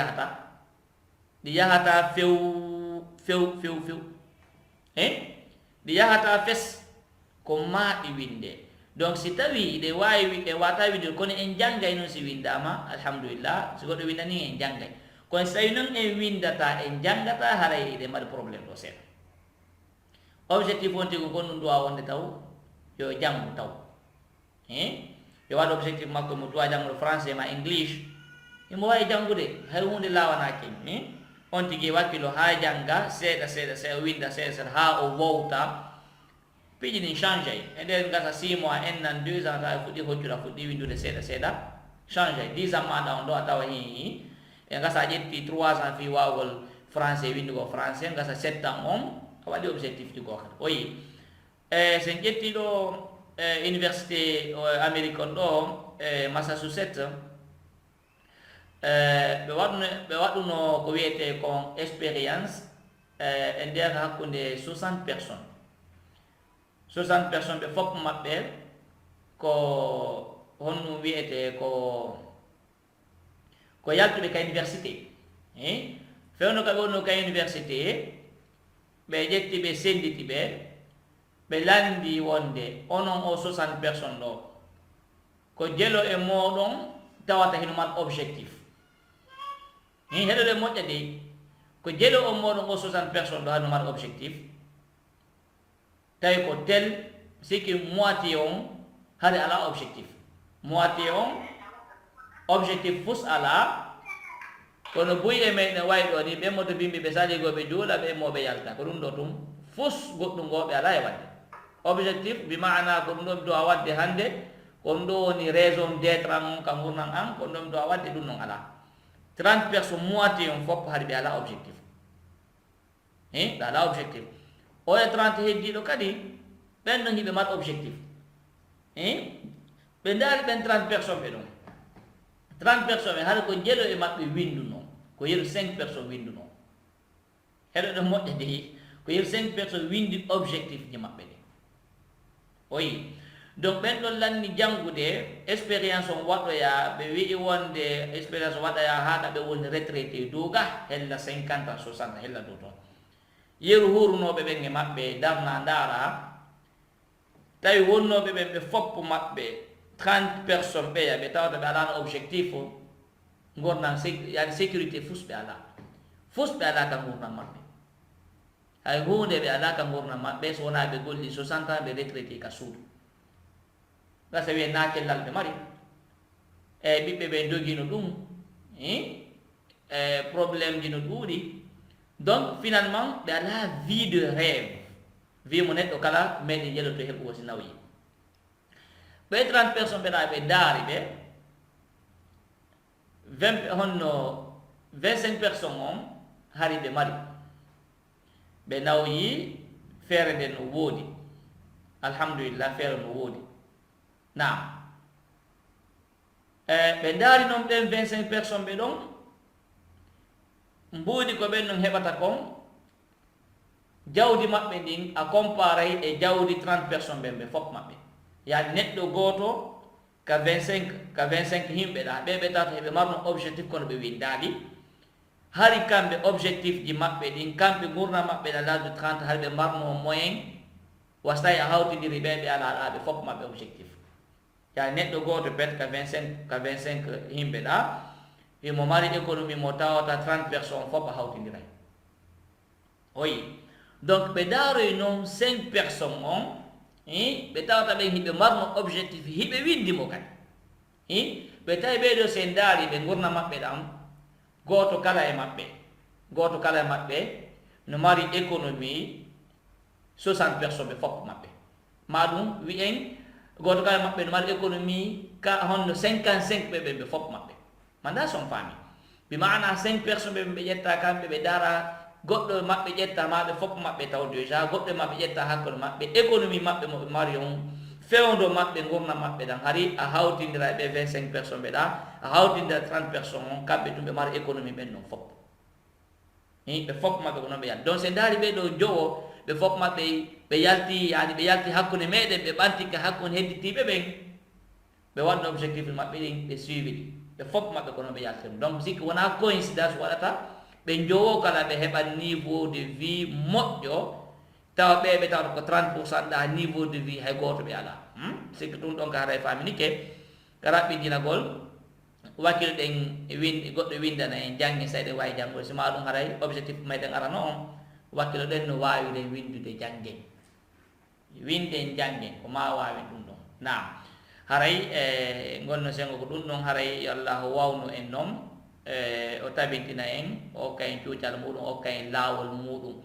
yahata few ɗi yahata fes ko ma ɗi winde donc si tawi ɗe wawi ɗe wata winde kono en janggay noon si windama alhamdulillah si goɗɗo windani en janggay kono si tawi noon en windata en janggata haray ɗe mbaɗi probléme ɗo seeɗa objectif on tigi ko ɗum duwa wonde taw yo janggu taw yo waɗa objectif makko mo duwa janggude français ma english imo wawi janggude hay hunde lawanaki on tigi wakkilo ha jangga seeɗa winda seeɗa ha o wowta piiji ɗin change ay e nder gasa 6 mois en nan 2 ans ta fuɗɗi hoccuɗa fuɗɗi windude seeɗa change ay 10 ans maɗa on ɗo a tawa hi e gasa a ƴetti 3 ans fi wawgol français windugo français gasa 7 ans on a waɗi objectif ɗi goo kadi o yi sen ƴetti ɗo université amérique on ɗo Massachusetts ɓe waɗuno ko wiyete kon expérience e nder hakkude 60 personnes ɓe fof maɓɓe ko honɗum wiyete ko yaltuɓe ka université fewno kaɓe wonno ka université ɓe ƴetti ɓe senditi ɓe landi wonde onon o 60 personnes ɗo ko jelo e moɗon tawata hino mat objectif heɗoɗe moƴƴa de ko jelo o moɗon o 60 personnes ɗo hano mat objectif tawi ko tel siki moitié on hari ala objectif moitié on objectif fus ala kono buy e meɗen wayi ɗo ni ɓe moto bimbi ɓe saligoɓe juula ɓe moɓe yalta ko ɗum ɗo tum fus goɗɗum goɓe ala e wadde objectif bi maana ko ɗum ɗo mi dowa wadde hannde ko ɗum ɗo woni raison d'être an ka gurnan an ko ɗum ɗo mi dowa wadde ɗum noon ala 30 personnes moitié on fof hari ɓe ala objectif ɓe ala objectif oye 30 heddiɗo kadi ɓen ɗon hiɓe mat objectif ɓe ndaari ɓen 30 personnes ɓe ɗon 30 personnes ɓe hara ko jeɗo e maɓɓe winduno ko yeru 5 personnes winduno heɗo ɗo moƴƴa de ko yeru 5 personnes windi objectif ji maɓɓe ɗe oyi donc ɓen ɗon lanni janngude expérience on waɗoya ɓe wi'i wonde expérience o waɗoya haɗa ɓe woni retraité duuga hella 50 ans 60 hella dow toon yeru hurunoɓe ɓen e maɓɓe darna ndaara tawi wonnoɓe ɓen ɓe foppo maɓɓe 30 personnes ɓeya ɓe tawata ɓe alano objectif o gurnan yani sécurité fus ɓe ala ka gurnan maɓɓe hay hunde ɓe ala ka gurnan maɓɓe so wona ɓe golli 60 ans ɓe retraité ka suudu gasa wiye nakellal ɓe mari e ɓiɓɓe ɓe jogino ɗum probléme ji no ɗuuɗi donc finalement ɓe ala vie de rêve vie mo neɗɗo kala meɗe jeloto heɓugo si nawyi ɓe 30 personnes ɓeɗa ɓe daari ɓe 25 personnes on hari ɓe mari ɓe nawyi feere nde no woodi alhamdulillah feere no woodi naam ɓe daari noon ɓen 25 personnes ɓe ɗon mbuudi ko ɓen ɗon heɓata kon jawdi maɓɓe ndin a comparay e jawdi 30 personnes ɓen ɓe fof maɓɓe yani neɗɗo gooto ka 25 himɓe ɗa ɓe tawata heɓe marno objectif kono ɓe windaɗi hari kamɓe objectif ji maɓɓe ɗin kamɓe gurna maɓɓe ɗa l'âge de 30 hari ɓe marno moyen wastayi a hawtidiri ɓe ala ɓe fof maɓɓe objectif yani neɗɗo gooto peut ka 25 himɓe ɗa imo mari économie mo tawata 30 personnes fof a hawtidiray oyi donc ɓe daaroy noon 5 personnes on ɓe tawata ɓen hiɓe marno objectif hiɓe windimo kadi ɓe tawi ɓeɗo sen daari ɓe gurna maɓɓe ɗam goto kala e maɓɓe no mari économie 60 personnes ɓe fof maɓɓe maɗum wiyen goto kala e maɓɓe no mari économie ka honno 55 ɓe fof maɓɓe manda son faami bi maana 5 personnes ɓe ƴetta kamɓe ɓe daara goɗɗo maɓɓe ƴetta maɓe fof maɓɓe taw déjà goɗɗo maɓɓe ƴetta hakkude maɓɓe économie maɓɓe moɓe mari on fewndo maɓɓe gurna maɓɓe ɗan hari a hawtindira ɓe 25 personnes ɓe ɗa a hawtindira 30 personnes on kamɓe ɗum ɓe mara économie ɓen non fop ɓe fop maɓɓe ko noon ɓe yalti donc se ndaari ɓe ɗo jowo ɓe fop maɓɓe ɓe yalti yani ɓe yalti hakkunde meɗen ɓe ɓantika hakkunde hedditiɓe ɓen ɓe waɗno objectif maɓɓe ɗin ɓe suivi ɗi ɓe fop maɓɓe ko noon ɓe yaltiri donc sikki wona coïncidence waɗata ɓe jowo kala ɓe heɓat niveau de vie moƴƴo tawa ɓe ɓe tawata ko 30% ɗa niveau de vie hay goto ɓe ala sikki ɗum ɗon ka haray faminike ka raɓɓiɗinagol wakkilo ɗen goɗɗo windana en jangge sa eɗen wawi janggol sima ɗum haray objectif meɗen arano on wakkilo ɗen no wawide windude janggen winden janggen ko ma wawi ɗum ɗon nam haray gonno sengo ko ɗum ɗon haray yo allah wawnu en noon o tabintina en o hokka en cuucal muɗum o hokka en lawol muɗum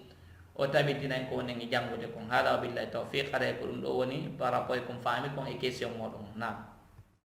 o tabintina en ko wonen e janggude kon hada wa billahi tawfiq haray ko ɗum ɗo woni par rapport e kon faami kon e question moɗon nam